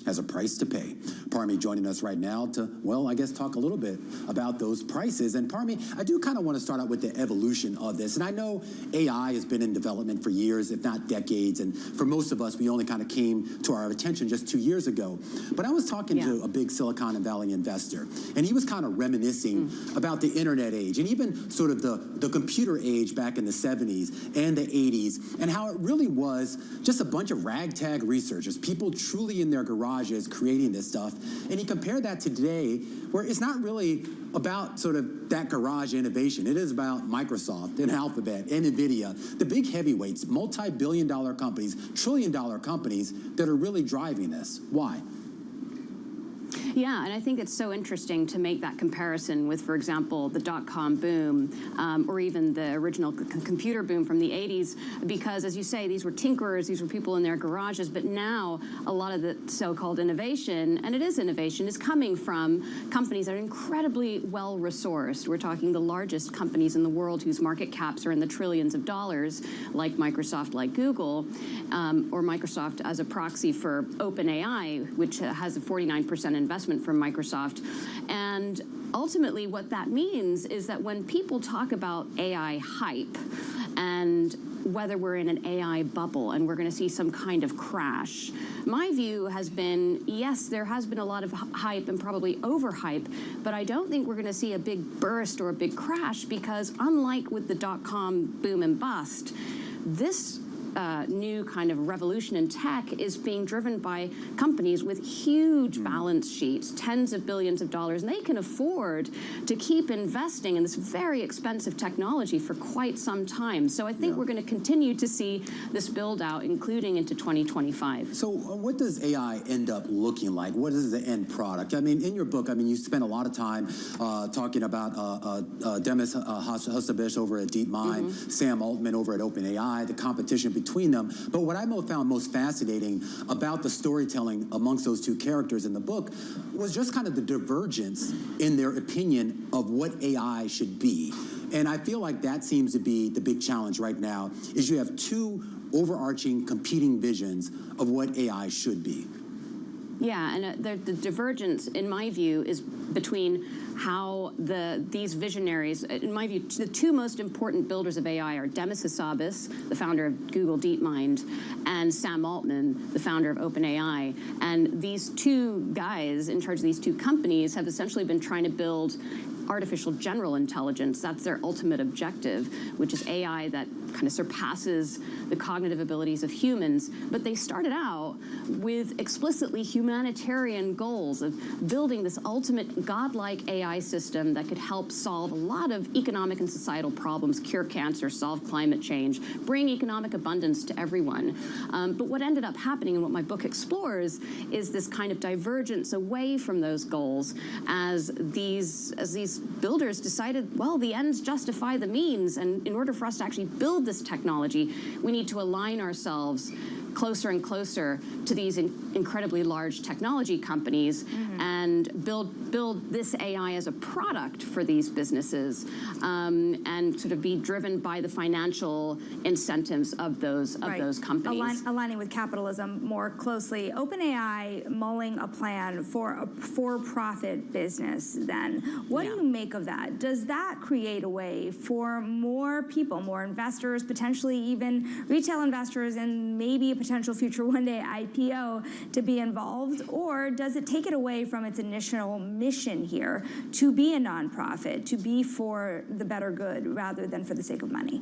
has a price to pay. Parmi joining us right now to, well, I guess talk a little bit about those prices. And Parmi, I do kind of want to start out with the evolution of this. And I know AI has been in development for years, if not decades. And for most of us, we only kind of came to our attention just 2 years ago. But I was talking to a big Silicon Valley investor, and he was kind of reminiscing about the internet age and even sort of the computer age back in the 70s and the 80s, and how it really was just a bunch of ragtag researchers, people truly in their garages creating this stuff. And he compared that to today, where it's not really about sort of that garage innovation. It is about Microsoft and Alphabet and NVIDIA, the big heavyweights, multi-billion-dollar companies, trillion-dollar companies that are really driving this. Why? Yeah, and I think it's so interesting to make that comparison with, for example, the dot-com boom or even the original computer boom from the 80s, because, as you say, these were tinkerers, these were people in their garages, but now a lot of the so-called innovation, and it is innovation, is coming from companies that are incredibly well-resourced. We're talking the largest companies in the world whose market caps are in the trillions of dollars, like Microsoft, like Google, or Microsoft as a proxy for OpenAI, which has a 49% investment from Microsoft. And ultimately what that means is that when people talk about AI hype and whether we're in an AI bubble and we're going to see some kind of crash, my view has been, yes, there has been a lot of hype and probably overhype, but I don't think we're going to see a big burst or a big crash, because unlike with the dot-com boom and bust, this new kind of revolution in tech is being driven by companies with huge balance sheets, tens of billions of dollars, and they can afford to keep investing in this very expensive technology for quite some time. So I think we're going to continue to see this build out, including into 2025. So what does AI end up looking like? What is the end product? I mean, in your book, I mean, you spend a lot of time talking about Demis Hassabis over at DeepMind, Sam Altman over at OpenAI, the competition between them. But what I found most fascinating about the storytelling amongst those two characters in the book was just kind of the divergence in their opinion of what AI should be. And I feel like that seems to be the big challenge right now, is you have two overarching competing visions of what AI should be. Yeah, and the divergence, in my view, is between how these visionaries, in my view, the two most important builders of AI are Demis Hassabis, the founder of Google DeepMind, and Sam Altman, the founder of OpenAI. And these two guys in charge of these two companies have essentially been trying to build artificial general intelligence. That's their ultimate objective, which is AI that kind of surpasses the cognitive abilities of humans. But they started out with explicitly humanitarian goals of building this ultimate godlike AI system that could help solve a lot of economic and societal problems, cure cancer, solve climate change, bring economic abundance to everyone. But what ended up happening, and what my book explores, is this kind of divergence away from those goals as these builders decided, well, the ends justify the means, and in order for us to actually build this technology, we need to align ourselves closer and closer to these incredibly large technology companies and build this AI as a product for these businesses, and sort of be driven by the financial incentives of those companies. Aligning with capitalism more closely. OpenAI mulling a plan for a for-profit business then. What do you make of that? Does that create a way for more people, more investors, potentially even retail investors, and maybe a potential future one-day IPO to be involved? Or does it take it away from its initial mission here to be a nonprofit, to be for the better good rather than for the sake of money?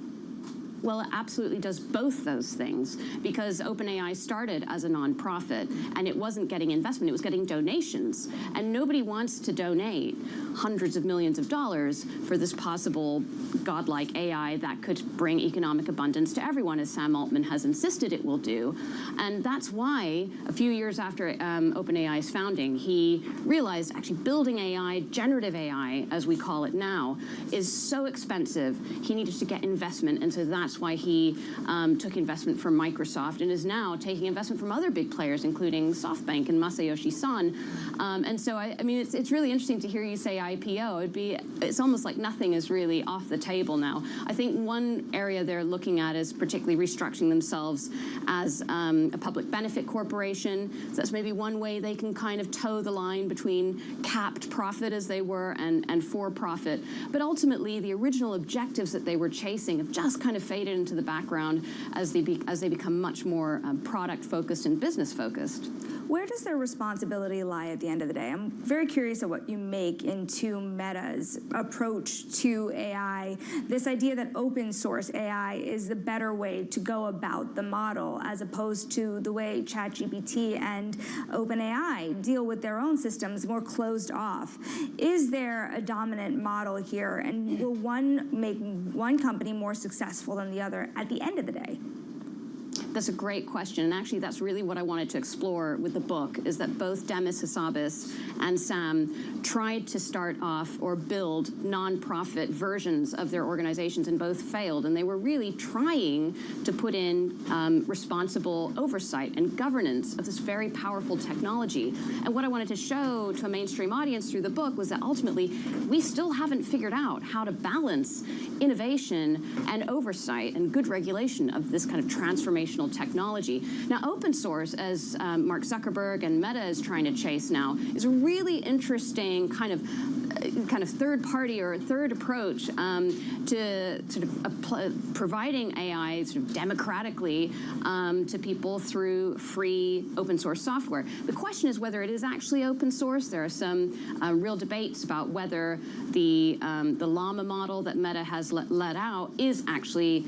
Well, it absolutely does both those things, because OpenAI started as a nonprofit and it wasn't getting investment, it was getting donations. And nobody wants to donate hundreds of millions of dollars for this possible godlike AI that could bring economic abundance to everyone, as Sam Altman has insisted it will do. And that's why a few years after OpenAI's founding, he realized actually building AI, generative AI, as we call it now, is so expensive, he needed to get investment. And so that's why he took investment from Microsoft and is now taking investment from other big players, including SoftBank and Masayoshi Son. And so, I mean, it's really interesting to hear you say IPO. It's almost like nothing is really off the table now. I think one area they're looking at is particularly restructuring themselves as a public benefit corporation. So that's maybe one way they can kind of toe the line between capped profit, as they were, and for-profit. But ultimately, the original objectives that they were chasing have just kind of faded into the background as they become much more product-focused and business-focused. Where does their responsibility lie at the end of the day? I'm very curious of what you make into Meta's approach to AI, this idea that open source AI is the better way to go about the model, as opposed to the way ChatGPT and OpenAI deal with their own systems, more closed off. Is there a dominant model here, and will one make one company more successful than the other at the end of the day? That's a great question, and actually that's really what I wanted to explore with the book, is that both Demis Hassabis and Sam tried to start off or build nonprofit versions of their organizations, and both failed, and they were really trying to put in responsible oversight and governance of this very powerful technology. And what I wanted to show to a mainstream audience through the book was that ultimately we still haven't figured out how to balance innovation and oversight and good regulation of this kind of transformational technology. Now, open source, as Mark Zuckerberg and Meta is trying to chase now, is a really interesting kind of kind of third party or third approach to sort of providing AI sort of democratically to people through free open source software. The question is whether it is actually open source. There are some real debates about whether the Llama model that Meta has let out is actually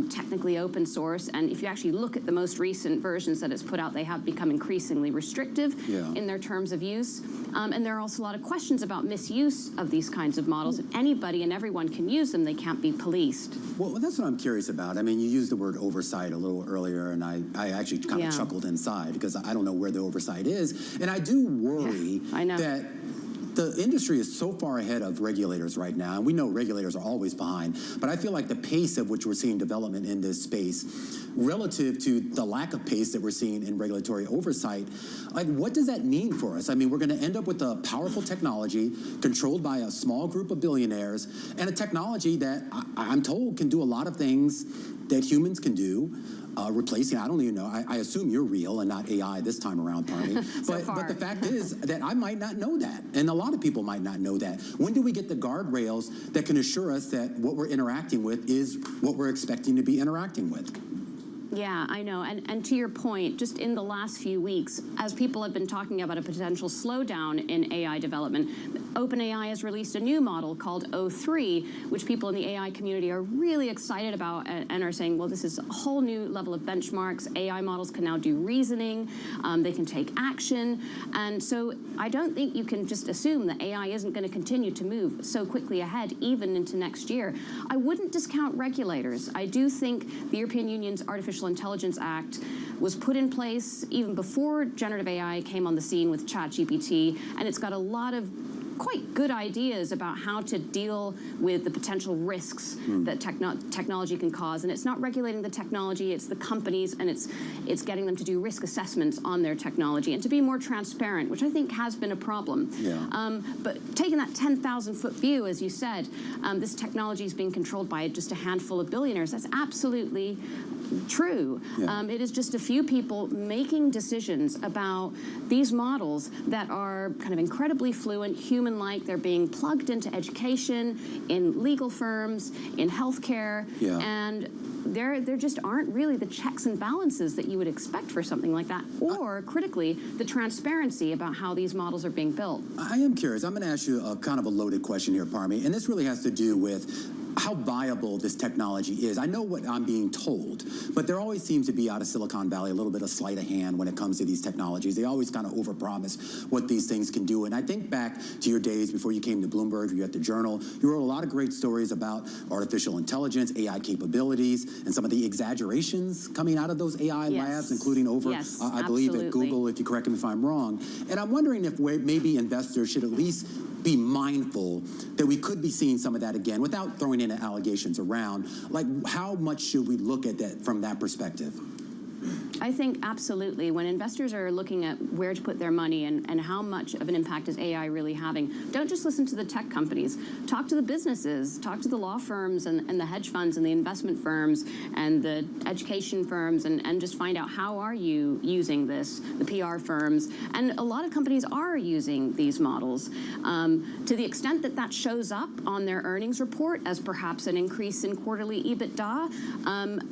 technically open source. And if you actually look at the most recent versions that it's put out, they have become increasingly restrictive in their terms of use. And there are also a lot of questions about misuse of these kinds of models. If anybody and everyone can use them, they can't be policed. Well, that's what I'm curious about. I mean, you used the word oversight a little earlier, and I actually kind of chuckled inside because I don't know where the oversight is. And I do worry that the industry is so far ahead of regulators right now, and we know regulators are always behind, but I feel like the pace of which we're seeing development in this space relative to the lack of pace that we're seeing in regulatory oversight, like what does that mean for us? I mean, we're going to end up with a powerful technology controlled by a small group of billionaires and a technology that I'm told can do a lot of things that humans can do. Replacing, I don't even know, I assume you're real and not AI this time around, Parmi. But the fact is that I might not know that, and a lot of people might not know that. When do we get the guardrails that can assure us that what we're interacting with is what we're expecting to be interacting with? Yeah, I know. And to your point, just in the last few weeks, as people have been talking about a potential slowdown in AI development, OpenAI has released a new model called O3, which people in the AI community are really excited about and are saying, well, this is a whole new level of benchmarks. AI models can now do reasoning. They can take action. And so I don't think you can just assume that AI isn't going to continue to move so quickly ahead, even into next year. I wouldn't discount regulators. I do think the European Union's Artificial Intelligence Act was put in place even before generative AI came on the scene with ChatGPT, and it's got a lot of quite good ideas about how to deal with the potential risks that technology can cause. And it's not regulating the technology, it's the companies, and it's getting them to do risk assessments on their technology and to be more transparent, which I think has been a problem. But taking that 10,000-foot view, as you said, this technology is being controlled by just a handful of billionaires. That's absolutely true. It is just a few people making decisions about these models that are kind of incredibly fluent, human-like. They're being plugged into education, in legal firms, in healthcare, and there just aren't really the checks and balances that you would expect for something like that, or critically, the transparency about how these models are being built. I am curious. I'm going to ask you a kind of a loaded question here, Parmi, and this really has to do with how viable this technology is. I know what I'm being told, but there always seems to be out of Silicon Valley a little bit of sleight of hand when it comes to these technologies. They always kind of overpromise what these things can do. And I think back to your days before you came to Bloomberg, you were at the Journal, you wrote a lot of great stories about artificial intelligence, AI capabilities, and some of the exaggerations coming out of those AI labs, including over, I believe, at Google, if you correct me if I'm wrong. And I'm wondering if maybe investors should at least be mindful that we could be seeing some of that again without throwing in allegations around. Like, how much should we look at that from that perspective? I think absolutely. When investors are looking at where to put their money and how much of an impact is AI really having, don't just listen to the tech companies. Talk to the businesses. Talk to the law firms and the hedge funds and the investment firms and the education firms and just find out how are you using this, the PR firms. And a lot of companies are using these models. To the extent that that shows up on their earnings report as perhaps an increase in quarterly EBITDA,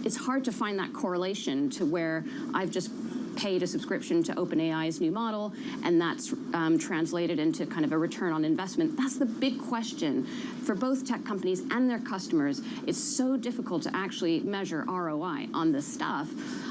it's hard to find that correlation to where I've just paid a subscription to OpenAI's new model, and that's translated into kind of a return on investment. That's the big question for both tech companies and their customers. It's so difficult to actually measure ROI on this stuff.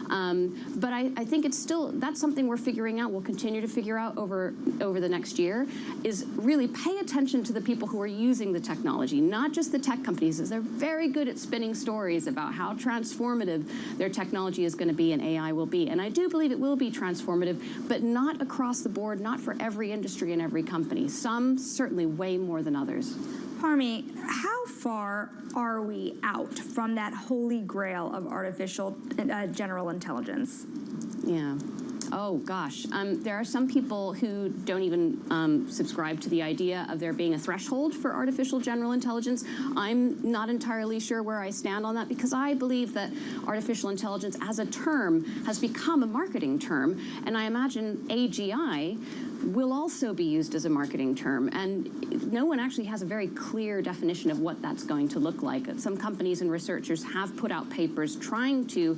But I think that's something we're figuring out, we'll continue to figure out over the next year, is really pay attention to the people who are using the technology, not just the tech companies, as they're very good at spinning stories about how transformative their technology is going to be and AI will be. And I do believe it will be transformative, but not across the board, not for every industry and every company. Some certainly way more than others. Parmi, how far are we out from that holy grail of artificial general intelligence? Yeah. Oh, gosh. There are some people who don't even subscribe to the idea of there being a threshold for artificial general intelligence. I'm not entirely sure where I stand on that because I believe that artificial intelligence as a term has become a marketing term. And I imagine AGI, will also be used as a marketing term. And no one actually has a very clear definition of what that's going to look like. Some companies and researchers have put out papers trying to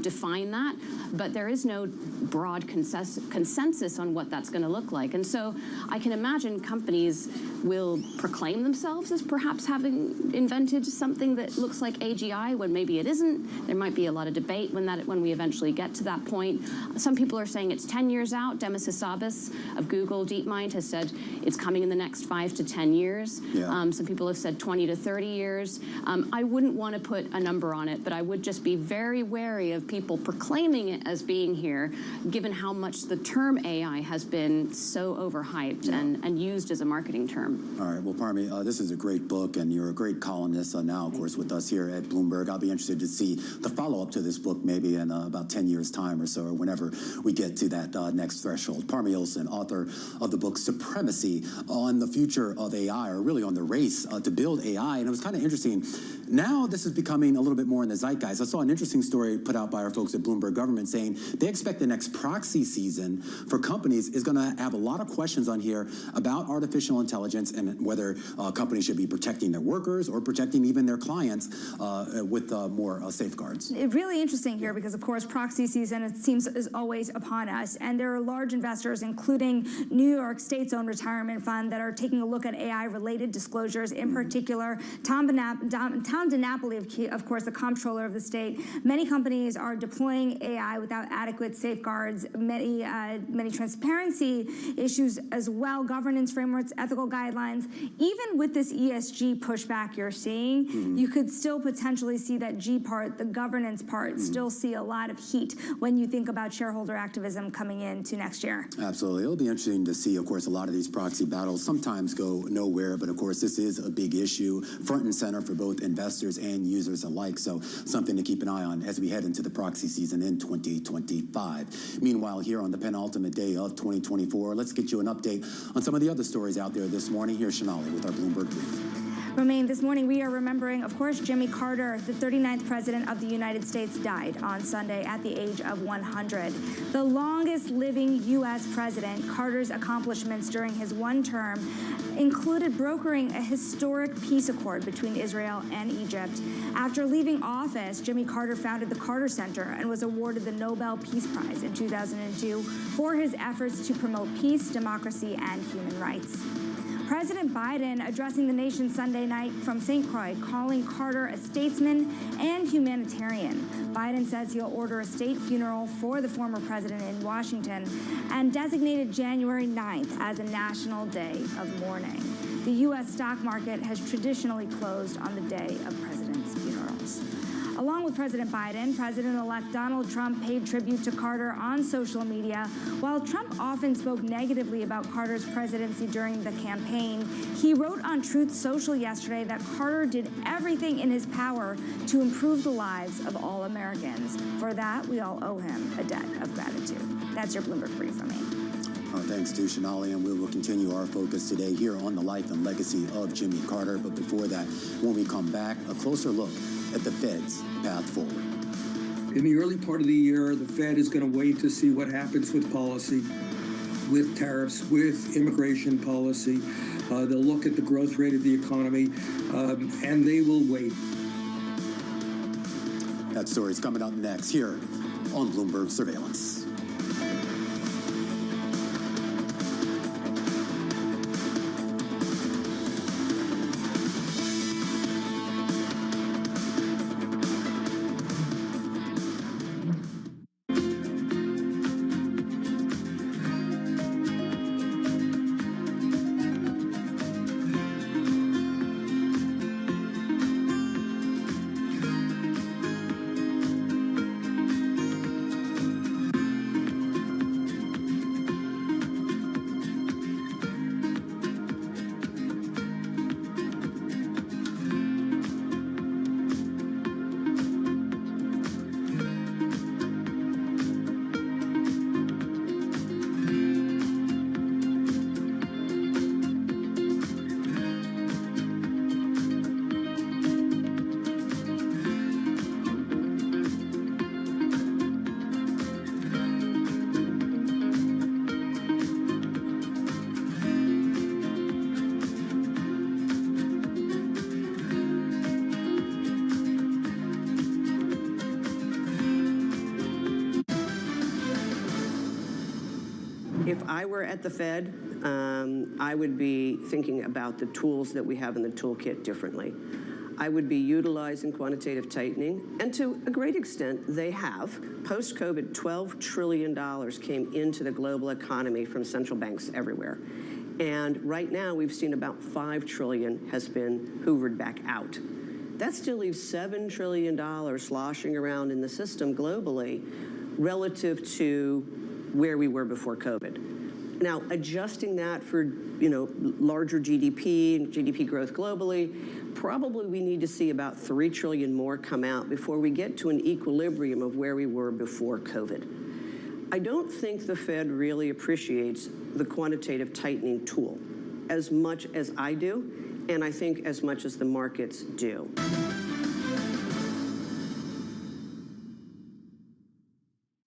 define that, but there is no broad consensus on what that's going to look like. And so I can imagine companies will proclaim themselves as perhaps having invented something that looks like AGI when maybe it isn't. There might be a lot of debate when we eventually get to that point. Some people are saying it's 10 years out. Demis Hassabis of Google DeepMind has said it's coming in the next 5 to 10 years. Yeah. Some people have said 20 to 30 years. I wouldn't want to put a number on it, but I would just be very wary of people proclaiming it as being here, given how much the term AI has been so overhyped and used as a marketing term. All right. Well, Parmi, this is a great book, and you're a great columnist now, of course, with us here at Bloomberg. I'll be interested to see the follow-up to this book maybe in about 10 years' time or so, or whenever we get to that next threshold. Parmi Olson, author of the book Supremacy, on the future of AI, or really on the race to build AI. And it was kind of interesting. Now this is becoming a little bit more in the zeitgeist. I saw an interesting story put out by our folks at Bloomberg Government saying they expect the next proxy season for companies is going to have a lot of questions on here about artificial intelligence and whether companies should be protecting their workers or protecting even their clients with more safeguards. It's really interesting here because, of course, proxy season, it seems, is always upon us. And there are large investors, including New York State's own retirement fund, that are taking a look at AI-related disclosures. In particular, Tom DiNapoli, of course, the comptroller of the state. Many companies are deploying AI without adequate safeguards, many transparency issues as well, governance frameworks, ethical guidelines. Even with this ESG pushback you're seeing, you could still potentially see that G part, the governance part, still see a lot of heat when you think about shareholder activism coming into next year. Absolutely. It'll be interesting to see, of course, a lot of these proxy battles sometimes go nowhere, but of course this is a big issue, front and center for both investors and users alike, so something to keep an eye on as we head into the proxy season in 2025. Meanwhile, here on the penultimate day of 2024, let's get you an update on some of the other stories out there this morning. Here's Shanali with our Bloomberg Brief. Romaine, this morning we are remembering, of course, Jimmy Carter, the 39th president of the United States, died on Sunday at the age of 100. The longest living U.S. president, Carter's accomplishments during his one term included brokering a historic peace accord between Israel and Egypt. After leaving office, Jimmy Carter founded the Carter Center and was awarded the Nobel Peace Prize in 2002 for his efforts to promote peace, democracy, and human rights. President Biden addressing the nation Sunday night from St. Croix, calling Carter a statesman and humanitarian. Biden says he'll order a state funeral for the former president in Washington and designated January 9th as a national day of mourning. The U.S. stock market has traditionally closed on the day of presidents' funerals. Along with President Biden, President-elect Donald Trump paid tribute to Carter on social media. While Trump often spoke negatively about Carter's presidency during the campaign, he wrote on Truth Social yesterday that Carter did everything in his power to improve the lives of all Americans. For that, we all owe him a debt of gratitude. That's your Bloomberg Brief from me. Thanks to Shanali, and we will continue our focus today here on the life and legacy of Jimmy Carter. But before that, when we come back, a closer look at the Fed's path forward. In the early part of the year, the Fed is going to wait to see what happens with policy, with tariffs, with immigration policy. They'll look at the growth rate of the economy, and they will wait. That story is coming up next here on Bloomberg Surveillance. If I were at the Fed, I would be thinking about the tools that we have in the toolkit differently. I would be utilizing quantitative tightening, and to a great extent, they have. Post-COVID, $12 trillion came into the global economy from central banks everywhere. And right now, we've seen about $5 trillion has been hoovered back out. That still leaves $7 trillion sloshing around in the system globally relative to where we were before COVID. Now, adjusting that for, larger GDP and GDP growth globally, probably we need to see about $3 trillion more come out before we get to an equilibrium of where we were before COVID. I don't think the Fed really appreciates the quantitative tightening tool as much as I do, and I think as much as the markets do.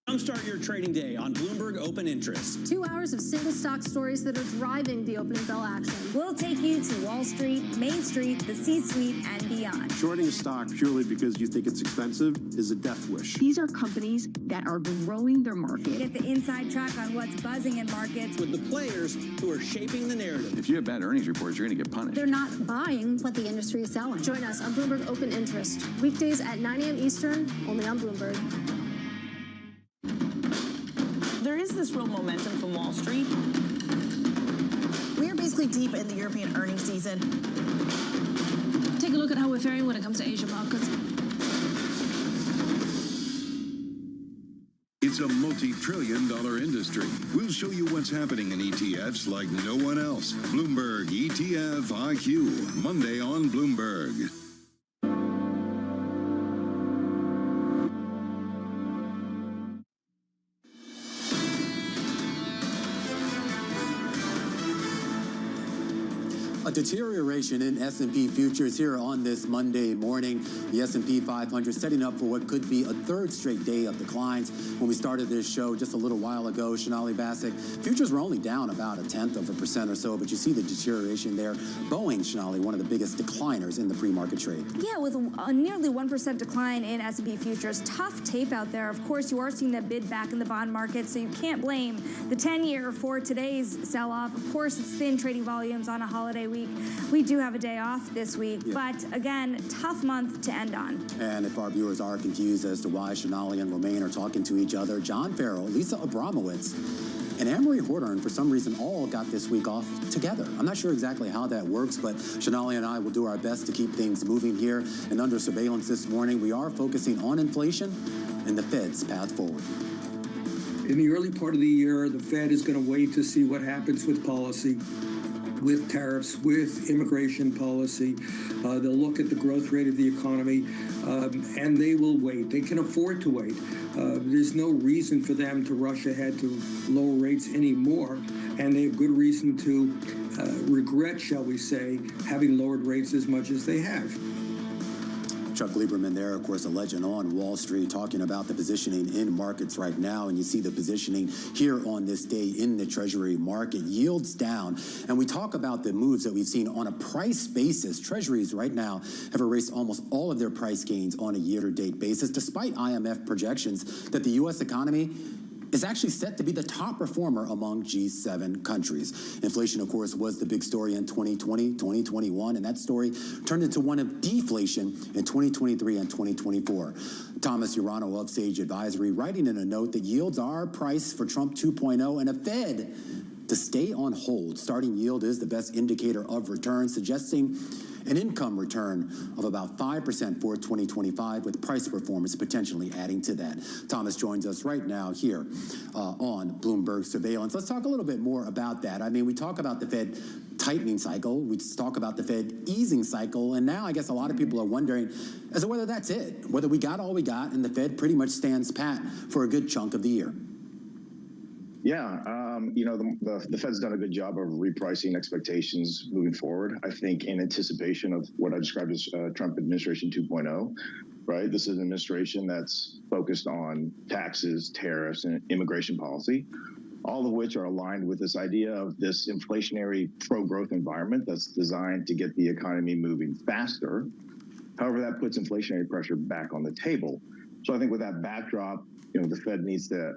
Jumpstart your trading day on Bloomberg Open Interest. 2 hours of single stock stories that are driving the opening bell action. We'll take you to Wall Street, Main Street, the C-suite, and beyond. Shorting a stock purely because you think it's expensive is a death wish. These are companies that are growing their market. Get the inside track on what's buzzing in markets. With the players who are shaping the narrative. If you have bad earnings reports, you're going to get punished. They're not buying what the industry is selling. Join us on Bloomberg Open Interest. Weekdays at 9 a.m. Eastern, only on Bloomberg. There is this real momentum from Wall Street. We are basically deep in the European earnings season. Take a look at how we're faring when it comes to Asia markets. It's a multi-trillion-dollar industry. We'll show you what's happening in ETFs like no one else. Bloomberg ETF IQ, Monday on Bloomberg. A deterioration in S&P futures here on this Monday morning. The S&P 500 setting up for what could be a third straight day of declines. When we started this show just a little while ago, Shonali Bassick, futures were only down about 0.1% or so, but you see the deterioration there. Boeing, Shonali, one of the biggest decliners in the pre-market trade. Yeah, with a nearly 1% decline in S&P futures. Tough tape out there. Of course, you are seeing that bid back in the bond market, so you can't blame the 10-year for today's sell-off. Of course, it's thin trading volumes on a holiday week. We do have a day off this week, but again, tough month to end on. And if our viewers are confused as to why Shonali and Romaine are talking to each other, John Farrell, Lisa Abramowitz, and Anne-Marie Horton, for some reason, all got this week off together. I'm not sure exactly how that works, but Shonali and I will do our best to keep things moving here. And under surveillance this morning, we are focusing on inflation and the Fed's path forward. In the early part of the year, the Fed is going to wait to see what happens with policy, with tariffs, with immigration policy. They'll look at the growth rate of the economy, and they will wait. They can afford to wait. There's no reason for them to rush ahead to lower rates anymore, and they have good reason to regret, shall we say, having lowered rates as much as they have. Chuck Lieberman there, of course, a legend on Wall Street, talking about the positioning in markets right now. And you see the positioning here on this day in the Treasury market. Yields down. And we talk about the moves that we've seen on a price basis. Treasuries right now have erased almost all of their price gains on a year-to-date basis, despite IMF projections that the U.S. economy is actually set to be the top performer among G7 countries. Inflation, of course, was the big story in 2020, 2021, and that story turned into one of deflation in 2023 and 2024. Thomas Urano of Sage Advisory writing in a note that yields are priced for Trump 2.0 and a Fed to stay on hold. Starting yield is the best indicator of return, suggesting an income return of about 5% for 2025, with price performance potentially adding to that. Thomas joins us right now here on Bloomberg Surveillance. Let's talk a little bit more about that. I mean, we talk about the Fed tightening cycle, we talk about the Fed easing cycle, and now I guess a lot of people are wondering as to whether that's it, whether we got all we got and the Fed pretty much stands pat for a good chunk of the year. Yeah, the Fed's done a good job of repricing expectations moving forward. I think in anticipation of what I described as Trump administration 2.0, right? This is an administration that's focused on taxes, tariffs, and immigration policy, all of which are aligned with this idea of this inflationary pro-growth environment that's designed to get the economy moving faster. However, that puts inflationary pressure back on the table. So I think with that backdrop, the Fed needs to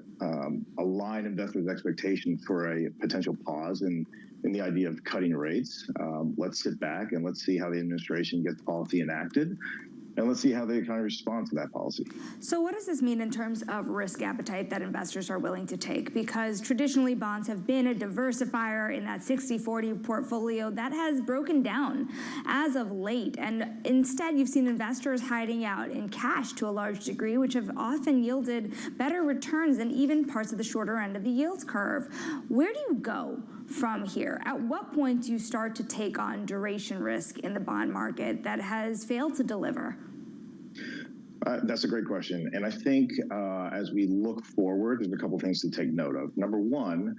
align investors' expectations for a potential pause in the idea of cutting rates. Let's sit back and let's see how the administration gets policy enacted. And let's see how the economy responds to that policy. So what does this mean in terms of risk appetite that investors are willing to take? Because traditionally bonds have been a diversifier in that 60-40 portfolio that has broken down as of late. And instead, you've seen investors hiding out in cash to a large degree, which have often yielded better returns than even parts of the shorter end of the yield curve. Where do you go from here? At what point do you start to take on duration risk in the bond market that has failed to deliver? That's a great question. And I think as we look forward, there's a couple things to take note of. Number one,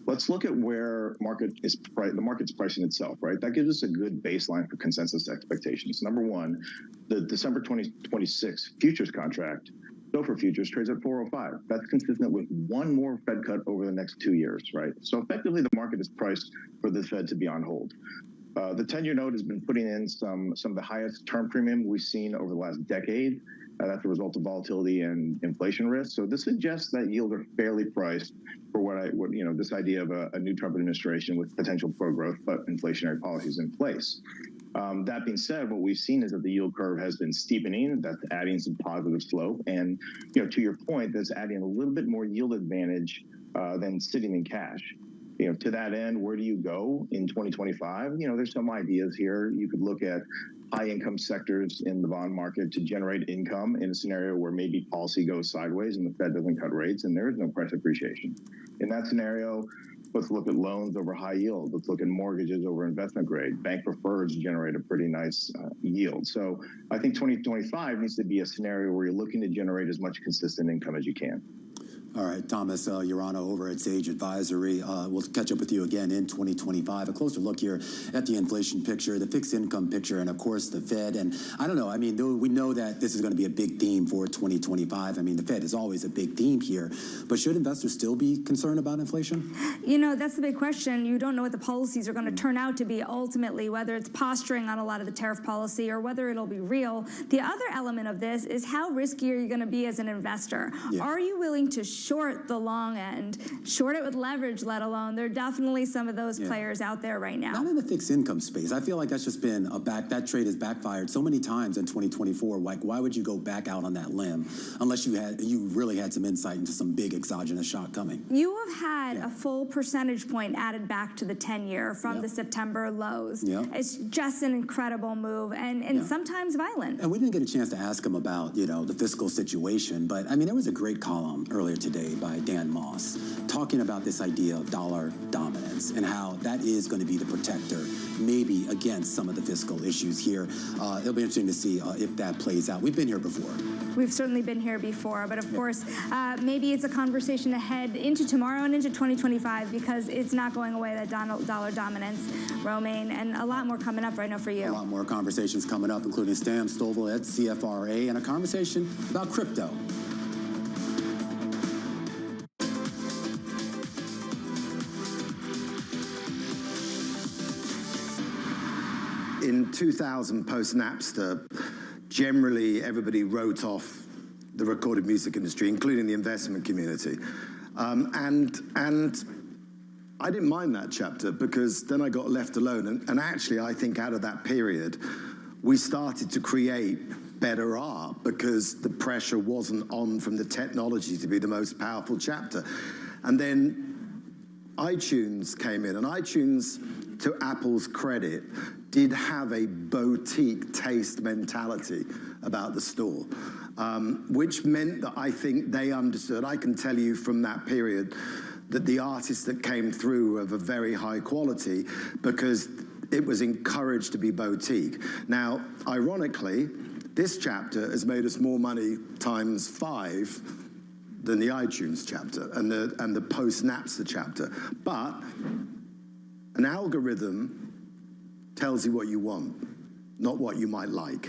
let's look at where the market's pricing itself, right? That gives us a good baseline for consensus expectations. Number one, the December 2026 futures contract, SOFR futures, trades at 405. That's consistent with one more Fed cut over the next 2 years, right? So effectively, the market is priced for the Fed to be on hold. The 10-year note has been putting in some of the highest term premium we've seen over the last decade. That's a result of volatility and inflation risk. So this suggests that yields are fairly priced for this idea of a new Trump administration with potential pro-growth but inflationary policies in place. That being said, what we've seen is that the yield curve has been steepening. That's adding some positive slope. And to your point, that's adding a little bit more yield advantage than sitting in cash. To that end, where do you go in 2025? There's some ideas here. You could look at high income sectors in the bond market to generate income in a scenario where maybe policy goes sideways and the Fed doesn't cut rates and there is no price appreciation. In that scenario, let's look at loans over high yield. Let's look at mortgages over investment grade. Bank preferreds generate a pretty nice yield. So I think 2025 needs to be a scenario where you're looking to generate as much consistent income as you can. All right, Thomas Urano over at Sage Advisory. We'll catch up with you again in 2025. A closer look here at the inflation picture, the fixed income picture, and of course the Fed. And I don't know, we know that this is going to be a big theme for 2025. The Fed is always a big theme here. But should investors still be concerned about inflation? That's the big question. You don't know what the policies are going to turn out to be ultimately, whether it's posturing on a lot of the tariff policy or whether it'll be real. The other element of this is how risky are you going to be as an investor? Yeah. Are you willing to short the long end, short it with leverage, let alone? There are definitely some of those players out there right now. Not in the fixed income space. I feel like that's just been that trade has backfired so many times in 2024. Like, why would you go back out on that limb unless you really had some insight into some big exogenous shock coming? You have had a full percentage point added back to the 10-year from the September lows. It's just an incredible move and sometimes violent. And we didn't get a chance to ask him about, the fiscal situation, but there was a great column earlier today by Dan Moss talking about this idea of dollar dominance and how that is going to be the protector maybe against some of the fiscal issues here. It'll be interesting to see if that plays out. We've been here before. We've certainly been here before, but of course, maybe it's a conversation ahead into tomorrow and into 2025 because it's not going away, that dollar dominance, Romaine, and a lot more coming up right now for you. A lot more conversations coming up, including Stan Stovall at CFRA and a conversation about crypto. In 2000, post-Napster, generally everybody wrote off the recorded music industry, including the investment community. And I didn't mind that chapter because then I got left alone. And actually, I think out of that period, we started to create better art because the pressure wasn't on from the technology to be the most powerful chapter. And then iTunes came in, and iTunes, to Apple's credit, did have a boutique taste mentality about the store, which meant that I think they understood. I can tell you from that period that the artists that came through were of a very high quality because it was encouraged to be boutique. Now, ironically, this chapter has made us more money times 5 than the iTunes chapter and the post-Napster chapter. But an algorithm tells you what you want, not what you might like.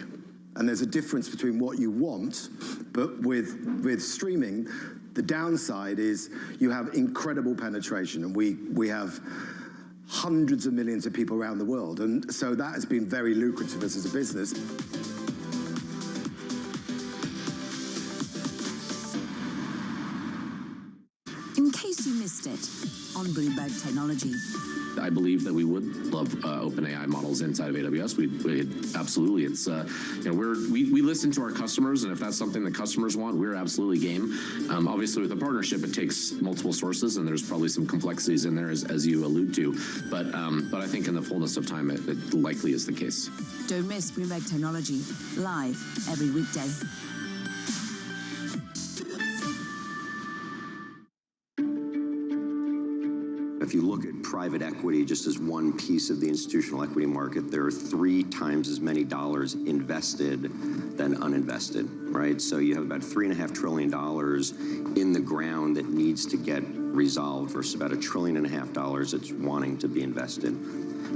And there's a difference between what you want, but with streaming, the downside is you have incredible penetration, and we have hundreds of millions of people around the world. And so that has been very lucrative as a business. In case you missed it, on Bloomberg Technology. I believe that we would love OpenAI models inside of AWS. Absolutely. It's we listen to our customers, and if that's something that customers want, we're absolutely game. Obviously, with a partnership, it takes multiple sources, and there's probably some complexities in there, as you allude to. But I think in the fullness of time, it likely is the case. Don't miss Bloomberg Technology live every weekday. If you look at private equity just as one piece of the institutional equity market, there are 3 times as many dollars invested than uninvested, right? So you have about $3.5 trillion in the ground that needs to get resolved versus about $1.5 trillion that's wanting to be invested.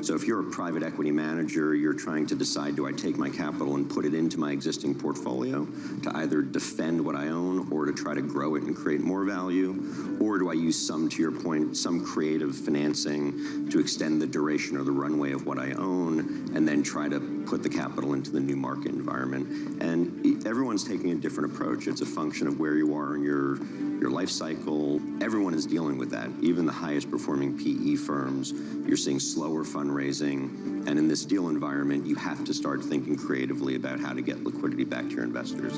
So if you're a private equity manager, you're trying to decide, do I take my capital and put it into my existing portfolio to either defend what I own or to try to grow it and create more value? Or do I use some, to your point, some creative financing to extend the duration or the runway of what I own and then try to put the capital into the new market environment? And everyone's taking a different approach. It's a function of where you are in your life cycle. Everyone is dealing with that. Even the highest performing PE firms, you're seeing slower fundraising. And in this deal environment, you have to start thinking creatively about how to get liquidity back to your investors.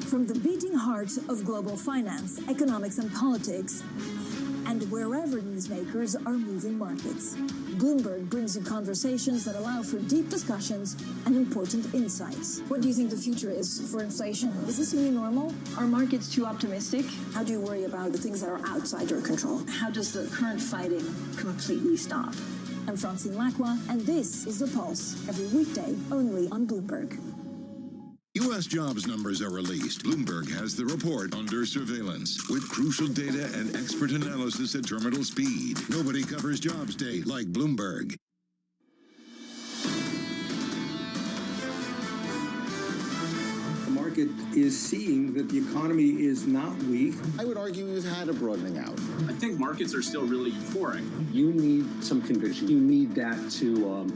From the beating heart of global finance, economics, and politics, and wherever newsmakers are moving markets, Bloomberg brings you conversations that allow for deep discussions and important insights. What do you think the future is for inflation? Is this new normal? Are markets too optimistic? How do you worry about the things that are outside your control? How does the current fighting completely stop? I'm Francine Lacqua, and this is The Pulse, every weekday only on Bloomberg. U.S. jobs numbers are released. Bloomberg has the report under surveillance with crucial data and expert analysis at terminal speed. Nobody covers jobs day like Bloomberg. The market is seeing that the economy is not weak. I would argue we've had a broadening out. I think markets are still really euphoric. You need some conviction. You need that to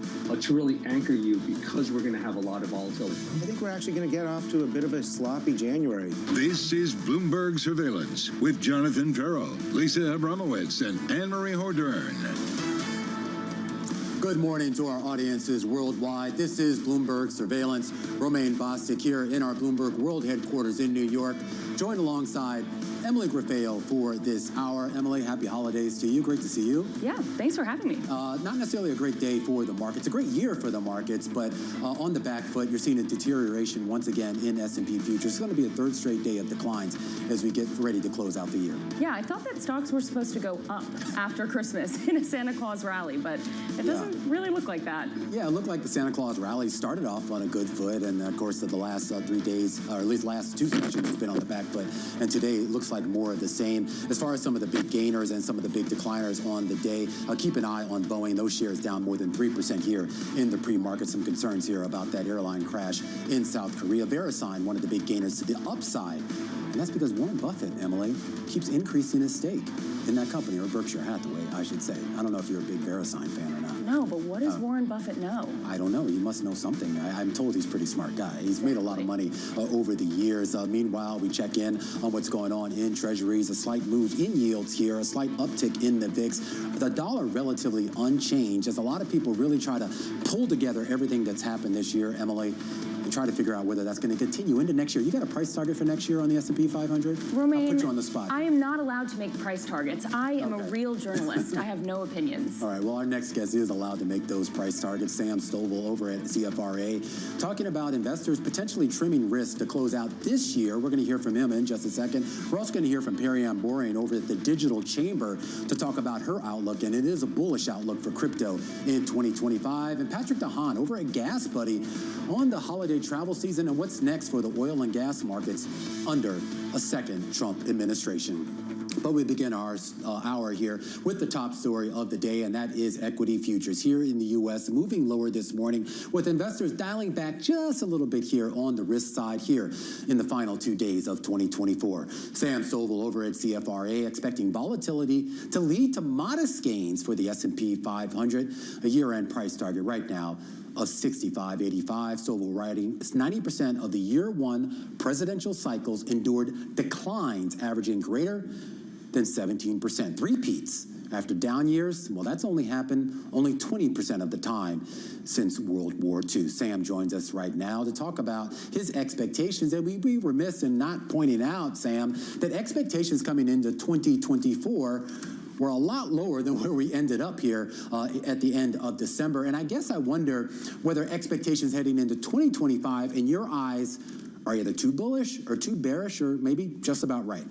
really anchor you, because we're going to have a lot of volatility. I think we're actually going to get off to a bit of a sloppy January. This is Bloomberg Surveillance with Jonathan Farrow, Lisa Abramowitz, and Anne-Marie Hordern. Good morning to our audiences worldwide. This is Bloomberg Surveillance. Romaine Bostic here in our Bloomberg World Headquarters in New York, joined alongside Emily Grafeo for this hour. Emily, happy holidays to you. Great to see you. Yeah, thanks for having me. Not necessarily a great day for the markets, a great year for the markets, but on the back foot, you're seeing a deterioration once again in S&P futures. It's going to be a third straight day of declines as we get ready to close out the year. Yeah, I thought that stocks were supposed to go up after Christmas in a Santa Claus rally, but it doesn't really look like that. Yeah, it looked like the Santa Claus rally started off on a good foot, and of course, the last 3 days, or at least last 2 sessions, has been on the back foot, and today it looks like more of the same. As far as some of the big gainers and some of the big decliners on the day, keep an eye on Boeing. Those shares down more than 3% here in the pre-market. Some concerns here about that airline crash in South Korea. VeriSign, one of the big gainers to the upside. And that's because Warren Buffett, Emily, keeps increasing his stake in that company, or Berkshire Hathaway, I should say. I don't know if you're a big VeriSign fan or not. No, but what does Warren Buffett know? I don't know. He must know something. I'm told he's a pretty smart guy. He's made a lot of money over the years. Meanwhile, we check in on what's going on in treasuries. A slight move in yields here, a slight uptick in the VIX. The dollar relatively unchanged as a lot of people really try to pull together everything that's happened this year, Emily, and try to figure out whether that's going to continue into next year. You got a price target for next year on the S&P 500? Romaine, I'll put you on the spot. I am not allowed to make price targets. I am a real journalist. I have no opinions. All right, well, our next guest is allowed to make those price targets. Sam Stovall over at CFRA, talking about investors potentially trimming risk to close out this year. We're going to hear from him in just a second. We're also going to hear from Perianne Boring over at the Digital Chamber to talk about her outlook, and it is a bullish outlook for crypto in 2025. And Patrick DeHaan over at Gas Buddy on the holiday travel season and what's next for the oil and gas markets under a second Trump administration. But we begin our hour here with the top story of the day, and that is equity futures here in the U.S. moving lower this morning, with investors dialing back just a little bit here on the risk side here in the final 2 days of 2024. Sam Stovall over at CFRA expecting volatility to lead to modest gains for the S&P 500, a year-end price target right now of 65-85. Stovall writing, it's 90% of the year one presidential cycles endured declines averaging greater than 17%. Three-peats after down years, well, that's only happened only 20% of the time since World War II. Sam joins us right now to talk about his expectations. And we'd be remiss in not pointing out, Sam, that expectations coming into 2024 were a lot lower than where we ended up here at the end of December. And I guess I wonder whether expectations heading into 2025, in your eyes, are either too bullish or too bearish or maybe just about right.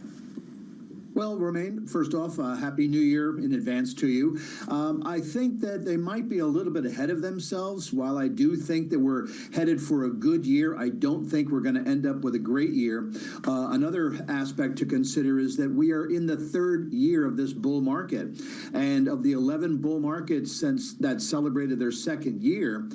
Well, Romaine, first off, Happy New Year in advance to you. I think that they might be a little bit ahead of themselves. While I do think that we're headed for a good year, I don't think we're going to end up with a great year. Another aspect to consider is that we are in the third year of this bull market. And of the 11 bull markets since that celebrated their second year,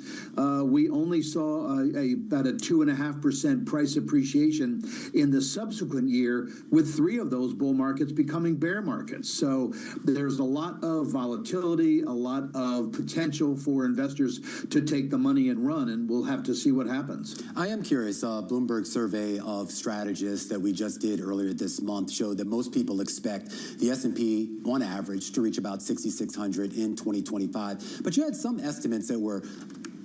we only saw about a 2.5% price appreciation in the subsequent year, with 3 of those bull markets becoming bear markets. So there's a lot of volatility, a lot of potential for investors to take the money and run, and we'll have to see what happens. I am curious. Bloomberg survey of strategists that we just did earlier this month showed that most people expect the S&P on average to reach about 6,600 in 2025. But you had some estimates that were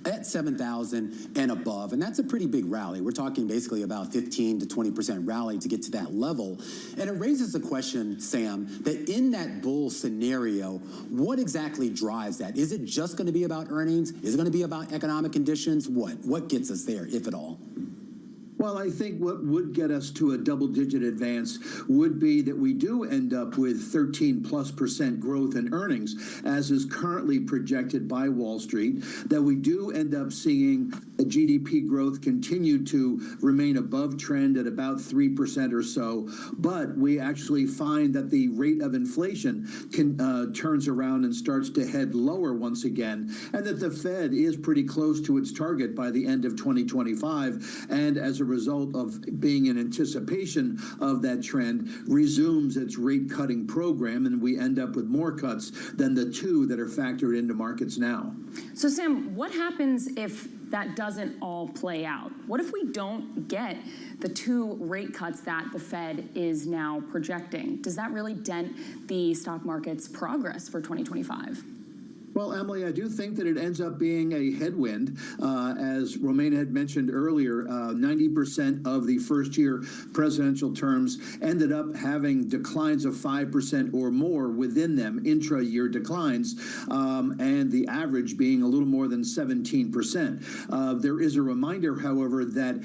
at 7,000 and above, and that's a pretty big rally. We're talking basically about 15 to 20% rally to get to that level. And it raises the question, Sam, that in that bull scenario, what exactly drives that? Is it just going to be about earnings? Is it going to be about economic conditions? What gets us there, if at all? Well, I think what would get us to a double-digit advance would be that we do end up with 13+% growth in earnings, as is currently projected by Wall Street, that we do end up seeing a GDP growth continue to remain above trend at about 3% or so, but we actually find that the rate of inflation turns around and starts to head lower once again, and that the Fed is pretty close to its target by the end of 2025, and as a result of being in anticipation of that trend, resumes its rate-cutting program, and we end up with more cuts than the 2 that are factored into markets now. So, Sam, what happens if that doesn't all play out? What if we don't get the 2 rate cuts that the Fed is now projecting? Does that really dent the stock market's progress for 2025? Well, Emily, I do think that it ends up being a headwind. As Romaine had mentioned earlier, 90% of the first-year presidential terms ended up having declines of 5% or more within them, intra-year declines, and the average being a little more than 17%. There is a reminder, however, that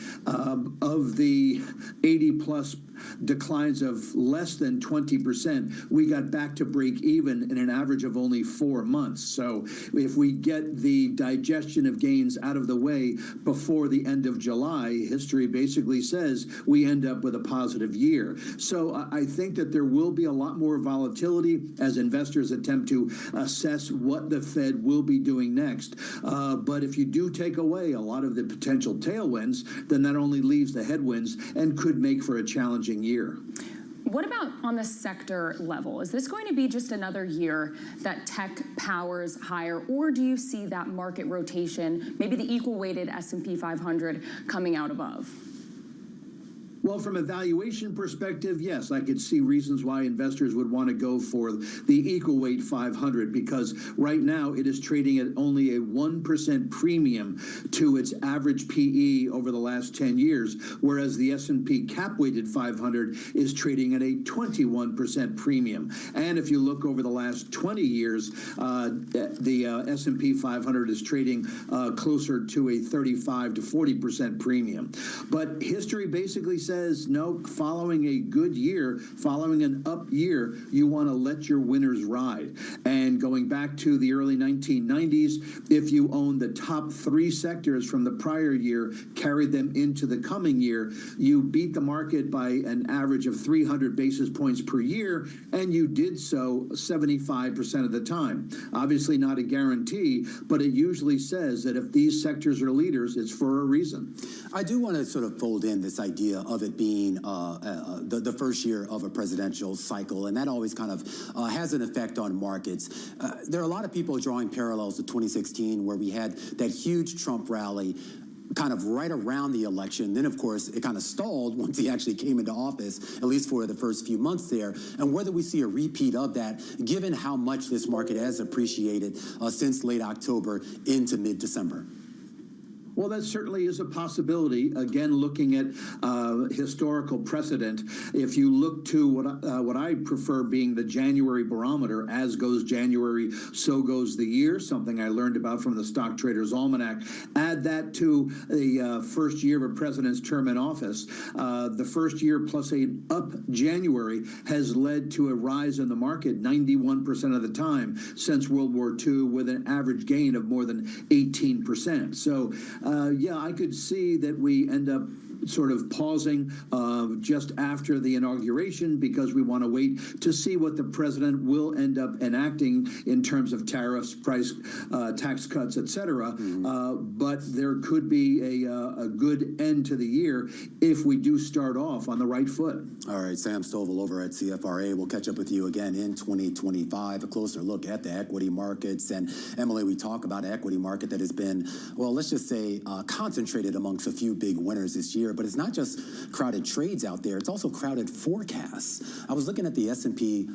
of the 80-plus declines of less than 20%, we got back to break even in an average of only 4 months. So if we get the digestion of gains out of the way before the end of July, history basically says we end up with a positive year. So I think that there will be a lot more volatility as investors attempt to assess what the Fed will be doing next. But if you do take away a lot of the potential tailwinds, then that only leaves the headwinds and could make for a challenging year. What about on the sector level? Is this going to be just another year that tech powers higher, or do you see that market rotation, maybe the equal-weighted S&P 500 coming out above? Well, from a valuation perspective, yes, I could see reasons why investors would want to go for the equal weight 500, because right now it is trading at only a 1% premium to its average PE over the last 10 years, whereas the S&P cap-weighted 500 is trading at a 21% premium. And if you look over the last 20 years, the S&P 500 is trading closer to a 35 to 40% premium. But history basically says, no, following a good year, following an up year, you want to let your winners ride. And going back to the early 1990s, if you own the top 3 sectors from the prior year, carried them into the coming year, you beat the market by an average of 300 basis points per year, and you did so 75% of the time. Obviously not a guarantee, but it usually says that if these sectors are leaders, it's for a reason. I do want to sort of fold in this idea of of it being the first year of a presidential cycle, and that always kind of has an effect on markets. There are a lot of people drawing parallels to 2016, where we had that huge Trump rally kind of right around the election. Then, of course, it kind of stalled once he actually came into office, at least for the first few months there. And whether we see a repeat of that, given how much this market has appreciated since late October into mid-December. Well, that certainly is a possibility. Again, looking at historical precedent, if you look to what I prefer being the January barometer, as goes January, so goes the year, something I learned about from the Stock Traders Almanac. Add that to the first year of a president's term in office. The first year plus a up January has led to a rise in the market 91% of the time since World War II, with an average gain of more than 18%. So, yeah, I could see that we end up sort of pausing just after the inauguration, because we want to wait to see what the president will end up enacting in terms of tariffs, price, tax cuts, etc. But there could be a good end to the year if we do start off on the right foot. All right, Sam Stovall over at CFRA. We'll catch up with you again in 2025. A closer look at the equity markets. And Emily, we talk about an equity market that has been, well, let's just say concentrated amongst a few big winners this year. But it's not just crowded trades out there, it's also crowded forecasts. I was looking at the S&P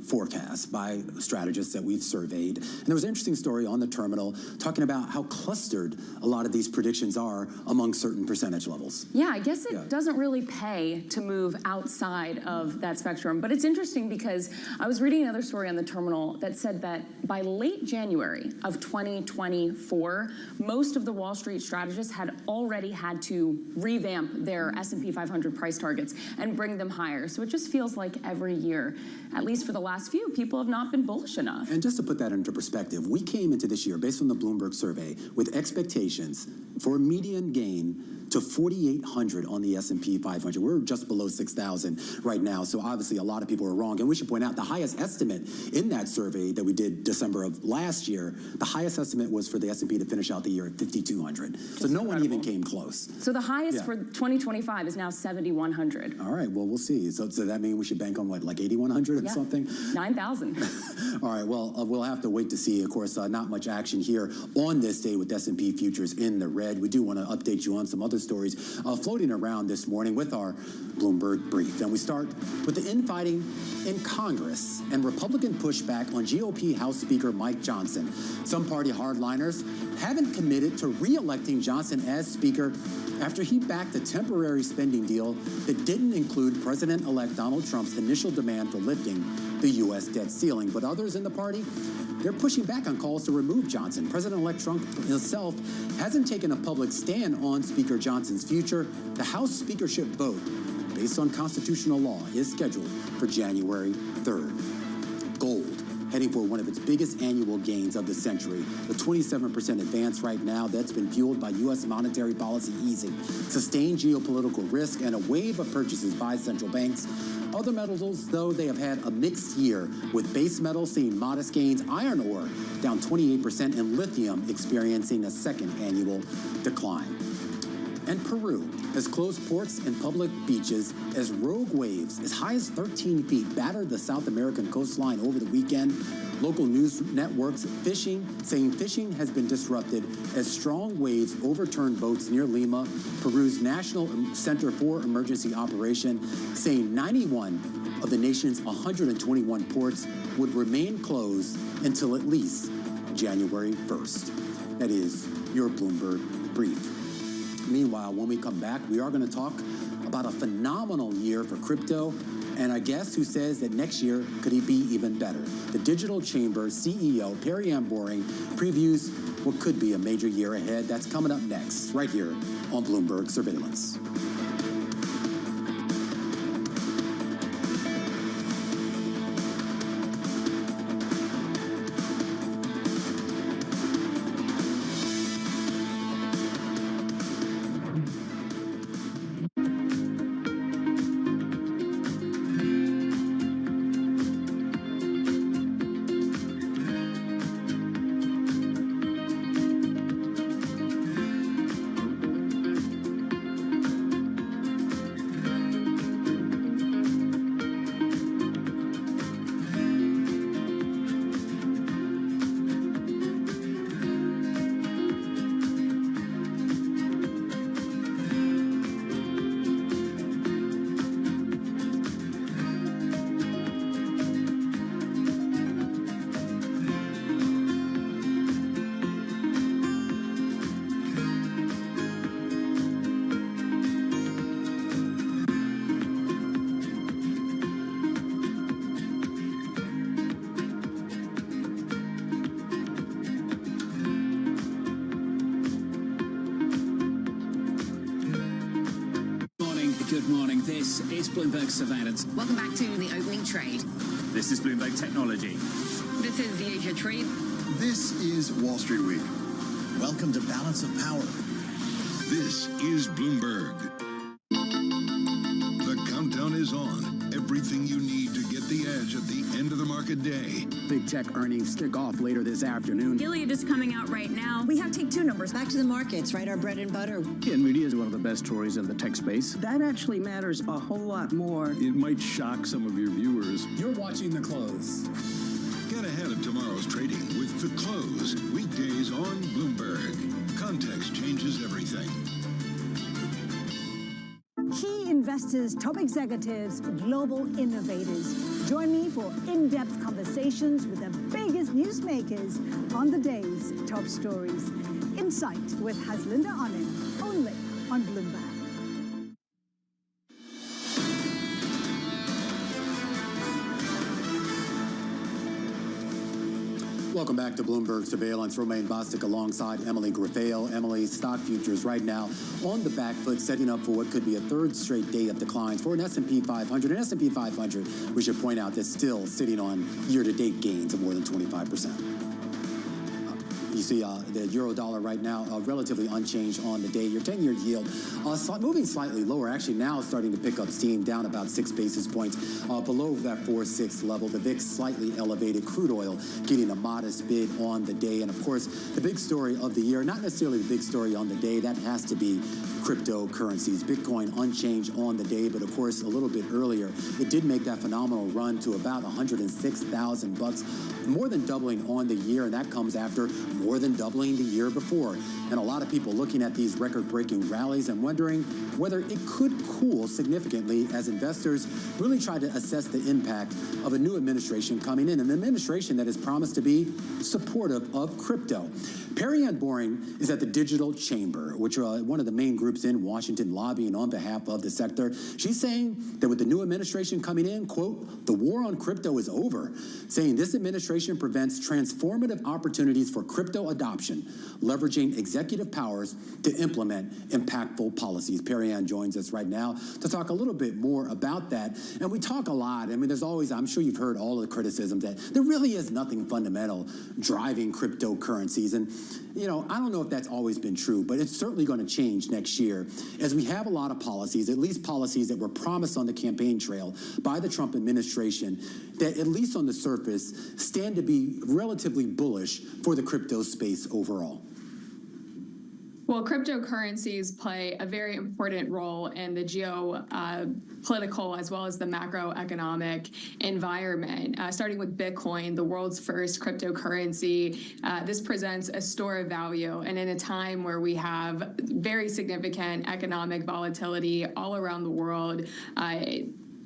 forecast by strategists that we've surveyed, and there was an interesting story on the terminal talking about how clustered a lot of these predictions are among certain percentage levels. Yeah, I guess it doesn't really pay to move outside of that spectrum. But it's interesting because I was reading another story on the terminal that said that by late January of 2024, most of the Wall Street strategists had already had to revamp their S&P 500 price targets and bring them higher. So it just feels like every year, at least for the last few, people have not been bullish enough. And just to put that into perspective, we came into this year, based on the Bloomberg survey, with expectations for a median gain to 4,800 on the S&P 500. We're just below 6,000 right now, so obviously a lot of people are wrong. And we should point out the highest estimate in that survey that we did December of last year, the highest estimate was for the S&P to finish out the year at 5,200. So no one even came close. So the highest for 2025 is now 7,100. All right, well, we'll see. So that means we should bank on what, like 8,100 or something? 9,000. All right, well, we'll have to wait to see. Of course, not much action here on this day with S&P futures in the red. We do want to update you on some other stories floating around this morning with our Bloomberg Brief. And we start with the infighting in Congress and Republican pushback on GOP House Speaker Mike Johnson. Some party hardliners haven't committed to re-electing Johnson as Speaker after he backed a temporary spending deal that didn't include President-elect Donald Trump's initial demand for lifting the U.S. debt ceiling. But others in the party, they're pushing back on calls to remove Johnson. President-elect Trump himself hasn't taken a public stand on Speaker Johnson's future. The House speakership vote, based on constitutional law, is scheduled for January 3rd. Gold, heading for one of its biggest annual gains of the century. The 27% advance right now, that's been fueled by U.S. monetary policy easing, sustained geopolitical risk, and a wave of purchases by central banks. Other metals, though, they have had a mixed year, with base metals seeing modest gains, iron ore down 28%, and lithium experiencing a second annual decline. And Peru has closed ports and public beaches as rogue waves as high as 13 feet battered the South American coastline over the weekend. Local news networks saying fishing has been disrupted as strong waves overturned boats near Lima. Peru's National Center for Emergency Operation saying 91 of the nation's 121 ports would remain closed until at least January 1st. That is your Bloomberg Brief. Meanwhile, when we come back, we are going to talk about a phenomenal year for crypto and a guest who says that next year could be even better. The Digital Chamber CEO, Perry Amboring, previews what could be a major year ahead. That's coming up next, right here on Bloomberg Surveillance. Good morning. This is Bloomberg Surveillance. Welcome back to the opening trade. This is Bloomberg Technology. This is the Asia trade. This is Wall Street Week. Welcome to Balance of Power. This is Bloomberg. The countdown is on. Everything you need to get the edge at the end of the market day. Big tech earnings kick off later this afternoon. Gilead is coming out right now. We have take two numbers. Back to the markets, right? Our bread and butter. NVIDIA is one of the best stories in the tech space. That actually matters a whole lot more. It might shock some of your viewers. You're watching The Close. Get ahead of tomorrow's trading with The Close. Weekdays on Bloomberg. Context changes everything. Key investors, top executives, global innovators. Join me for in-depth conversations with the biggest newsmakers on the day's top stories. Insight with Haslinda Onen, only on Bloomberg. Welcome back to Bloomberg Surveillance. Romaine Bostic alongside Emily Grafale. Emily, stock futures right now on the back foot, setting up for what could be a third straight day of declines for an S&P 500. An S&P 500, we should point out, that's still sitting on year-to-date gains of more than 25%. You see the euro dollar right now relatively unchanged on the day. Your 10-year yield moving slightly lower, actually now starting to pick up steam, down about 6 basis points below that 4.6 level. The VIX slightly elevated. Crude oil getting a modest bid on the day. And of course, the big story of the year, not necessarily the big story on the day, that has to be cryptocurrencies. Bitcoin unchanged on the day, but of course, a little bit earlier, it did make that phenomenal run to about $106,000, more than doubling on the year, and that comes after more than doubling the year before. And a lot of people looking at these record-breaking rallies and wondering whether it could cool significantly as investors really try to assess the impact of a new administration coming in, an administration that is promised to be supportive of crypto. Perry-Ann Boring is at the Digital Chamber, which are one of the main groups in Washington lobbying on behalf of the sector. She's saying that with the new administration coming in, quote, the war on crypto is over, saying this administration prevents transformative opportunities for crypto adoption, leveraging executive powers to implement impactful policies. Perry-Ann joins us right now to talk a little bit more about that. And we talk a lot. I mean, there's always, I'm sure you've heard all of the criticism that there really is nothing fundamental driving cryptocurrencies. And, you know, I don't know if that's always been true, but it's certainly going to change next year as we have a lot of policies, at least policies that were promised on the campaign trail by the Trump administration, that at least on the surface stand to be relatively bullish for the crypto space overall. Well, cryptocurrencies play a very important role in the geopolitical as well as the macroeconomic environment. Starting with Bitcoin, the world's first cryptocurrency, this presents a store of value. And in a time where we have very significant economic volatility all around the world,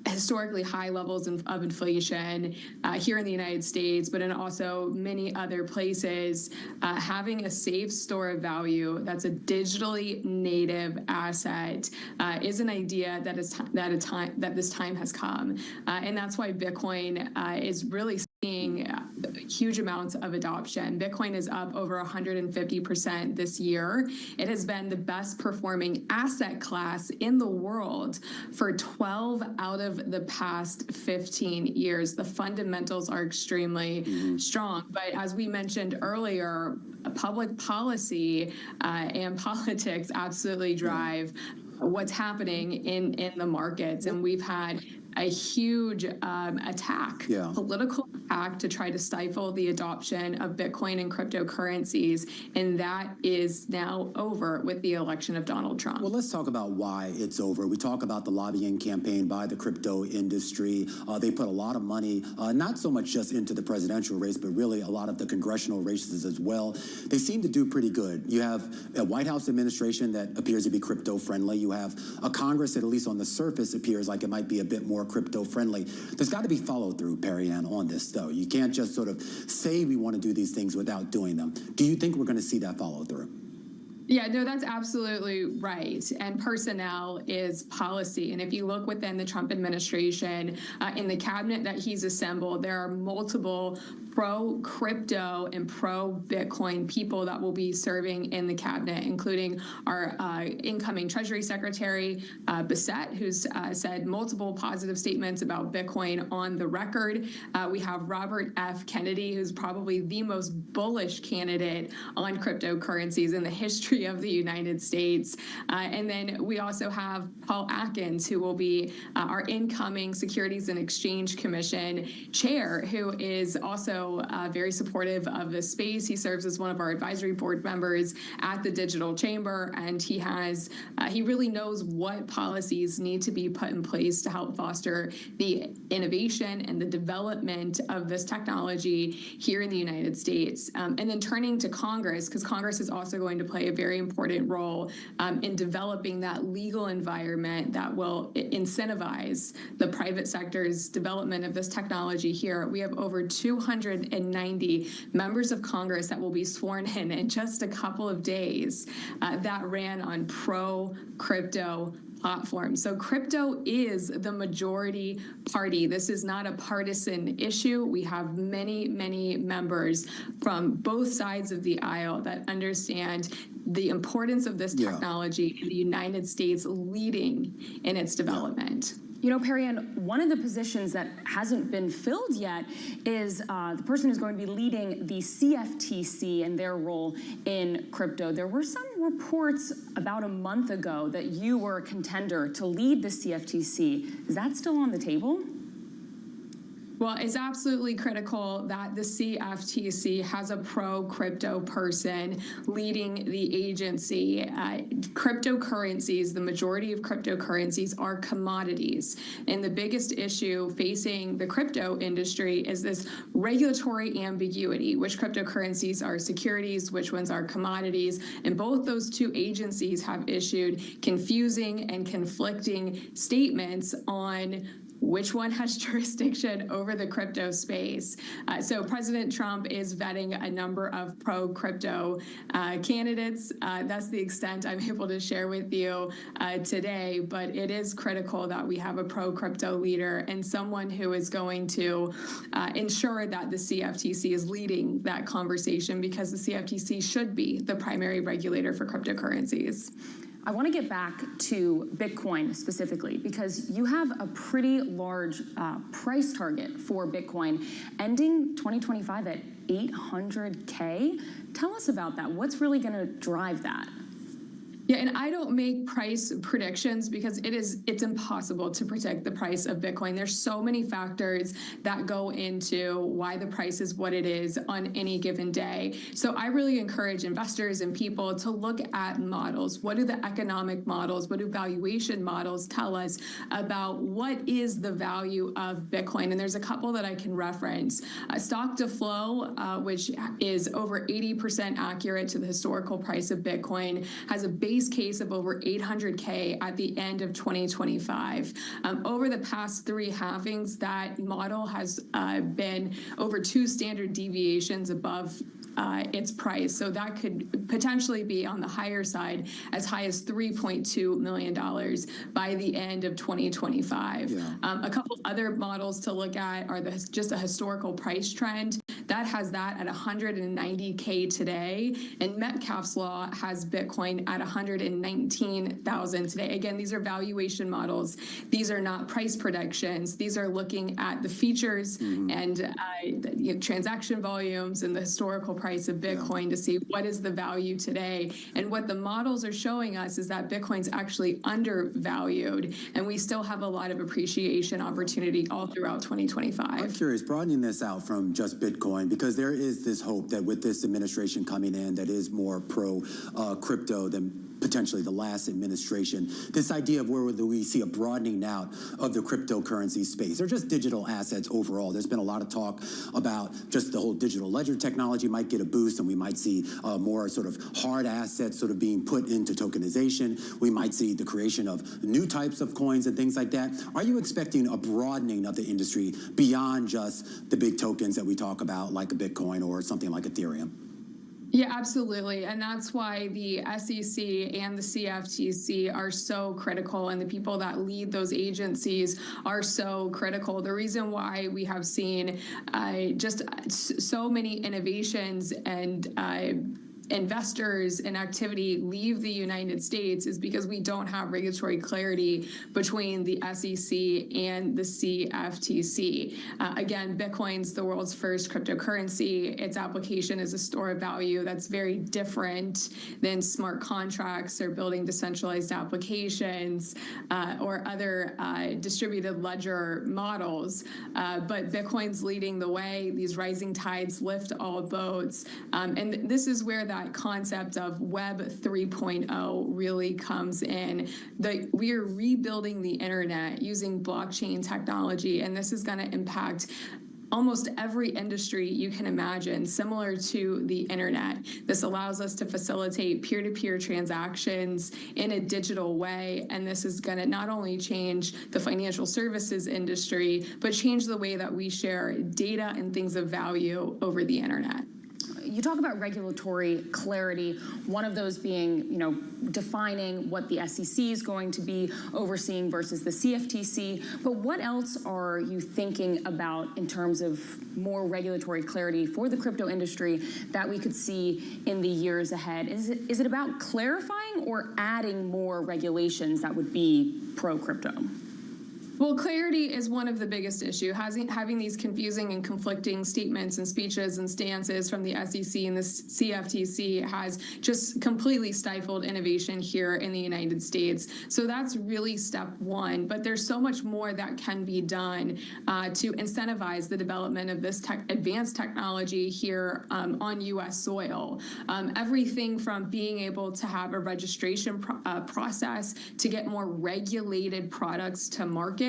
historically high levels of inflation here in the United States, but in also many other places, having a safe store of value that's a digitally native asset is an idea that this time has come, and that's why Bitcoin is really seeing huge amounts of adoption. Bitcoin is up over 150% this year. It has been the best performing asset class in the world for 12 out of the past 15 years. The fundamentals are extremely strong. But as we mentioned earlier, public policy and politics absolutely drive what's happening in the markets. And we've had a huge political attack to try to stifle the adoption of Bitcoin and cryptocurrencies, and that is now over with the election of Donald Trump. Well, let's talk about why it's over. We talk about the lobbying campaign by the crypto industry. They put a lot of money, not so much just into the presidential race, but really a lot of the congressional races as well. They seem to do pretty good. You have a White House administration that appears to be crypto-friendly. You have a Congress that, at least on the surface, appears like it might be a bit more crypto-friendly. There's got to be follow-through, Perry-Ann, on this, though. You can't just sort of say we want to do these things without doing them. Do you think we're going to see that follow-through? Yeah, no, that's absolutely right. And personnel is policy. And if you look within the Trump administration, in the cabinet that he's assembled, there are multiple pro-crypto and pro-Bitcoin people that will be serving in the cabinet, including our incoming Treasury Secretary, Bassett, who's said multiple positive statements about Bitcoin on the record. We have Robert F. Kennedy, who's probably the most bullish candidate on cryptocurrencies in the history of the United States. And then we also have Paul Atkins, who will be our incoming Securities and Exchange Commission chair, who is also very supportive of the space. He serves as one of our advisory board members at the Digital Chamber, and he really knows what policies need to be put in place to help foster the innovation and the development of this technology here in the United States. And then turning to Congress, because Congress is also going to play a very important role in developing that legal environment that will incentivize the private sector's development of this technology here. We have over 290 members of Congress that will be sworn in just a couple of days that ran on pro-crypto platforms. So crypto is the majority party. This is not a partisan issue. We have many, many members from both sides of the aisle that understand the importance of this technology in the United States leading in its development. You know, Perianne, one of the positions that hasn't been filled yet is the person who's going to be leading the CFTC and their role in crypto. There were some reports about a month ago that you were a contender to lead the CFTC. Is that still on the table? Well, it's absolutely critical that the CFTC has a pro-crypto person leading the agency. Cryptocurrencies, the majority of cryptocurrencies are commodities. And the biggest issue facing the crypto industry is this regulatory ambiguity, which cryptocurrencies are securities, which ones are commodities. And both those two agencies have issued confusing and conflicting statements on which one has jurisdiction over the crypto space. So President Trump is vetting a number of pro-crypto candidates. That's the extent I'm able to share with you today, but it is critical that we have a pro-crypto leader and someone who is going to ensure that the CFTC is leading that conversation, because the CFTC should be the primary regulator for cryptocurrencies. I want to get back to Bitcoin specifically, because you have a pretty large price target for Bitcoin, ending 2025 at 800K. Tell us about that. What's really going to drive that? Yeah, and I don't make price predictions because it's impossible to predict the price of Bitcoin. There's so many factors that go into why the price is what it is on any given day. So I really encourage investors and people to look at models. What do the economic models, what do valuation models tell us about what is the value of Bitcoin? And there's a couple that I can reference. Stock to flow, which is over 80% accurate to the historical price of Bitcoin, has a base case of over 800K at the end of 2025. Over the past three halvings, that model has been over 2 standard deviations above its price. So that could potentially be on the higher side, as high as $3.2 million by the end of 2025. Yeah. A couple other models to look at are just a historical price trend. That has that at 190K today. And Metcalfe's Law has Bitcoin at 119,000 today. Again, these are valuation models. These are not price predictions. These are looking at the features and transaction volumes and the historical price of Bitcoin to see what is the value today. And what the models are showing us is that Bitcoin's actually undervalued, and we still have a lot of appreciation opportunity all throughout 2025. I'm curious, broadening this out from just Bitcoin, because there is this hope that with this administration coming in that is more pro-crypto than potentially the last administration, this idea of where we see a broadening out of the cryptocurrency space, or just digital assets overall. There's been a lot of talk about just the whole digital ledger technology might get a boost, and we might see more sort of hard assets sort of being put into tokenization. We might see the creation of new types of coins and things like that. Are you expecting a broadening of the industry beyond just the big tokens that we talk about, like a Bitcoin or something like Ethereum? Yeah, absolutely. And that's why the SEC and the CFTC are so critical, and the people that lead those agencies are so critical. The reason why we have seen just so many innovations and investors and activity leave the United States is because we don't have regulatory clarity between the SEC and the CFTC. Again, Bitcoin's the world's first cryptocurrency. Its application is a store of value that's very different than smart contracts or building decentralized applications or other distributed ledger models. But Bitcoin's leading the way. These rising tides lift all boats. And this is where that concept of Web 3.0 really comes in. We are rebuilding the internet using blockchain technology, and this is going to impact almost every industry you can imagine, similar to the internet. This allows us to facilitate peer-to-peer transactions in a digital way, and this is going to not only change the financial services industry, but change the way that we share data and things of value over the internet. You talk about regulatory clarity, one of those being, defining what the SEC is going to be overseeing versus the CFTC. But what else are you thinking about in terms of more regulatory clarity for the crypto industry that we could see in the years ahead? Is it about clarifying or adding more regulations that would be pro-crypto? Well, clarity is one of the biggest issues. Having these confusing and conflicting statements and speeches and stances from the SEC and the CFTC has just completely stifled innovation here in the United States. So that's really step one. But there's so much more that can be done to incentivize the development of this advanced technology here on U.S. soil. Everything from being able to have a registration process to get more regulated products to market.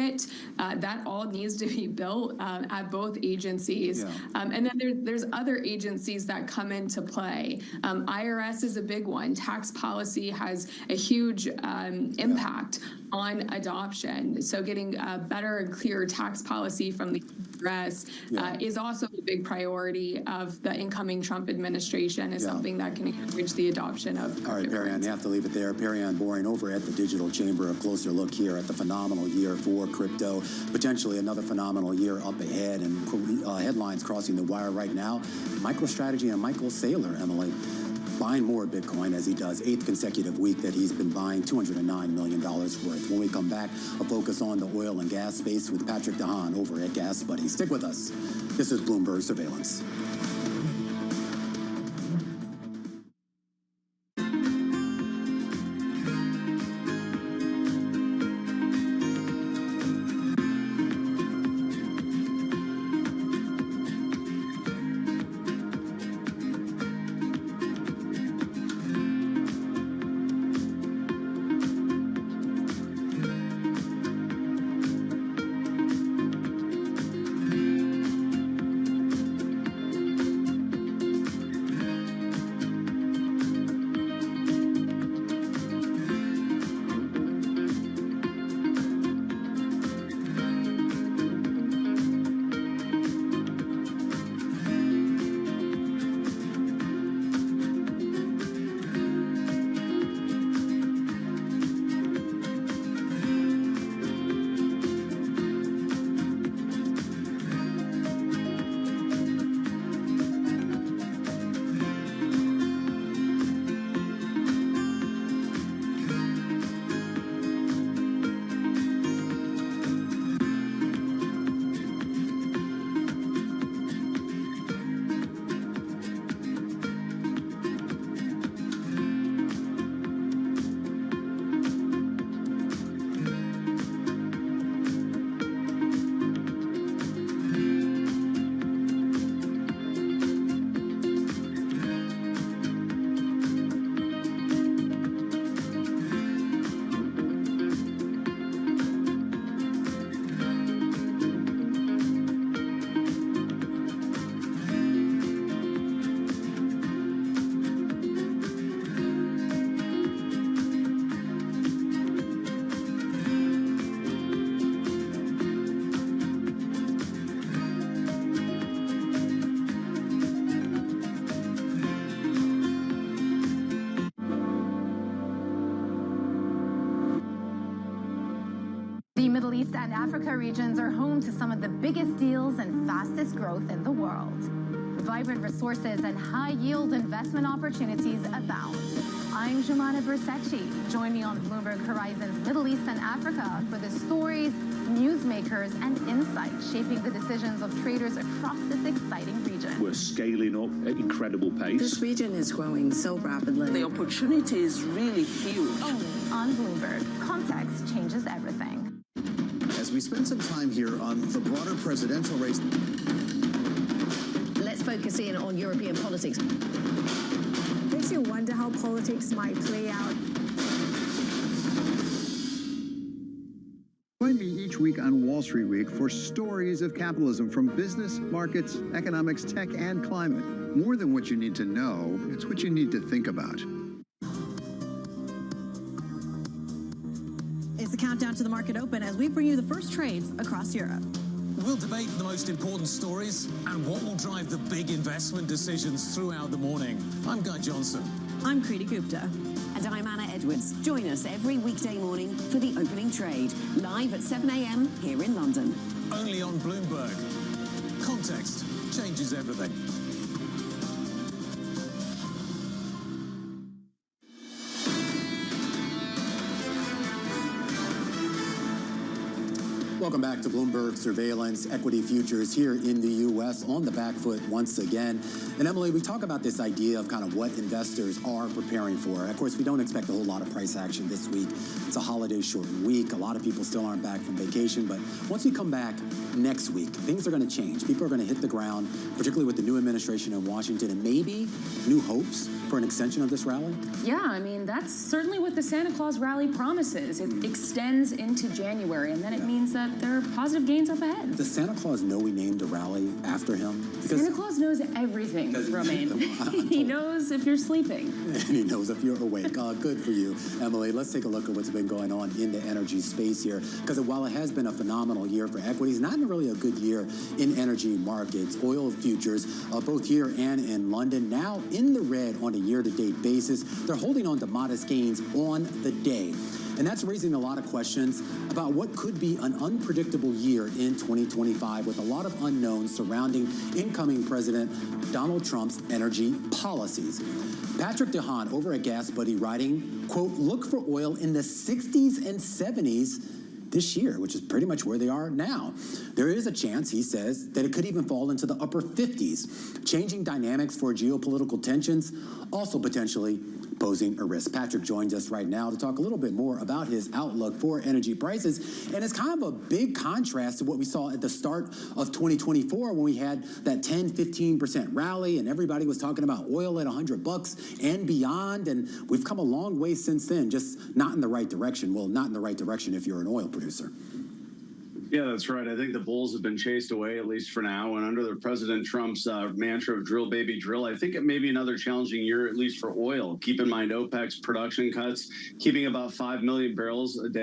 That all needs to be built at both agencies. Yeah. And then there's other agencies that come into play. IRS is a big one. Tax policy has a huge impact on adoption. So getting a better and clearer tax policy from the IRS is also a big priority of the incoming Trump administration, is something that can encourage the adoption of. All right, Perry-Ann, you have to leave it there. Perry-Ann Boring over at the Digital Chamber. A closer look here at the phenomenal year for crypto. Potentially another phenomenal year up ahead, and headlines crossing the wire right now. MicroStrategy and Michael Saylor, Emily, buying more Bitcoin as he does, 8th consecutive week that he's been buying $209 million worth. When we come back, a focus on the oil and gas space with Patrick DeHaan over at Gas Buddy. Stick with us. This is Bloomberg Surveillance. The Middle East and Africa regions are home to some of the biggest deals and fastest growth in the world. Vibrant resources and high-yield investment opportunities abound. I'm Jumana Bersecci. Join me on Bloomberg Horizon's Middle East and Africa for the stories, newsmakers, and insights shaping the decisions of traders across this exciting region. We're scaling up at incredible pace. This region is growing so rapidly. The opportunity is really huge. Only on Bloomberg. Context changes everything. As we spend some time here on the broader presidential race, Let's focus in on European politics. Makes you wonder how politics might play out. Join me each week on Wall Street Week for stories of capitalism from business, markets, economics, tech, and climate. More than what you need to know, it's what you need to think about. It's the countdown to the market open as we bring you the first trades across Europe. We'll debate the most important stories and what will drive the big investment decisions throughout the morning. I'm Guy Johnson. I'm Kriti Gupta. And I'm Anna Edwards. Join us every weekday morning for the opening trade, live at 7 a.m. here in London. Only on Bloomberg. Context changes everything. Welcome back to Bloomberg Surveillance. Equity futures here in the U.S. on the back foot once again. And Emily, we talk about this idea of kind of what investors are preparing for. Of course, we don't expect a whole lot of price action this week. It's a holiday shortened week. A lot of people still aren't back from vacation. But once we come back next week, things are going to change. People are going to hit the ground, particularly with the new administration in Washington, and maybe new hopes for an extension of this rally. Yeah, I mean, that's certainly what the Santa Claus rally promises. It extends into January, and then it means that there are positive gains up ahead. Does Santa Claus know we named a rally after him? Because Santa Claus knows everything, Romaine. He knows if you're sleeping. And he knows if you're awake. Good for you, Emily. Let's take a look at what's been going on in the energy space here. Because while it has been a phenomenal year for equities, not really a good year in energy markets. Oil futures, both here and in London, now in the red on a year-to-date basis. They're holding on to modest gains on the day. And that's raising a lot of questions about what could be an unpredictable year in 2025 with a lot of unknowns surrounding incoming President Donald Trump's energy policies. Patrick DeHaan over at Gas Buddy writing, quote, look for oil in the 60s and 70s this year, which is pretty much where they are now. There is a chance, he says, that it could even fall into the upper 50s. Changing dynamics for geopolitical tensions, also potentially posing a risk. Patrick joins us right now to talk a little bit more about his outlook for energy prices. And it's kind of a big contrast to what we saw at the start of 2024 when we had that 10-15% rally and everybody was talking about oil at $100 and beyond. And we've come a long way since then, just not in the right direction. Well, not in the right direction if you're an oil producer. Yeah, that's right. I think the bulls have been chased away, at least for now. And under the President Trump's mantra of drill, baby, drill, I think it may be another challenging year, at least for oil. Keep in mind OPEC's production cuts, keeping about 5 million barrels a day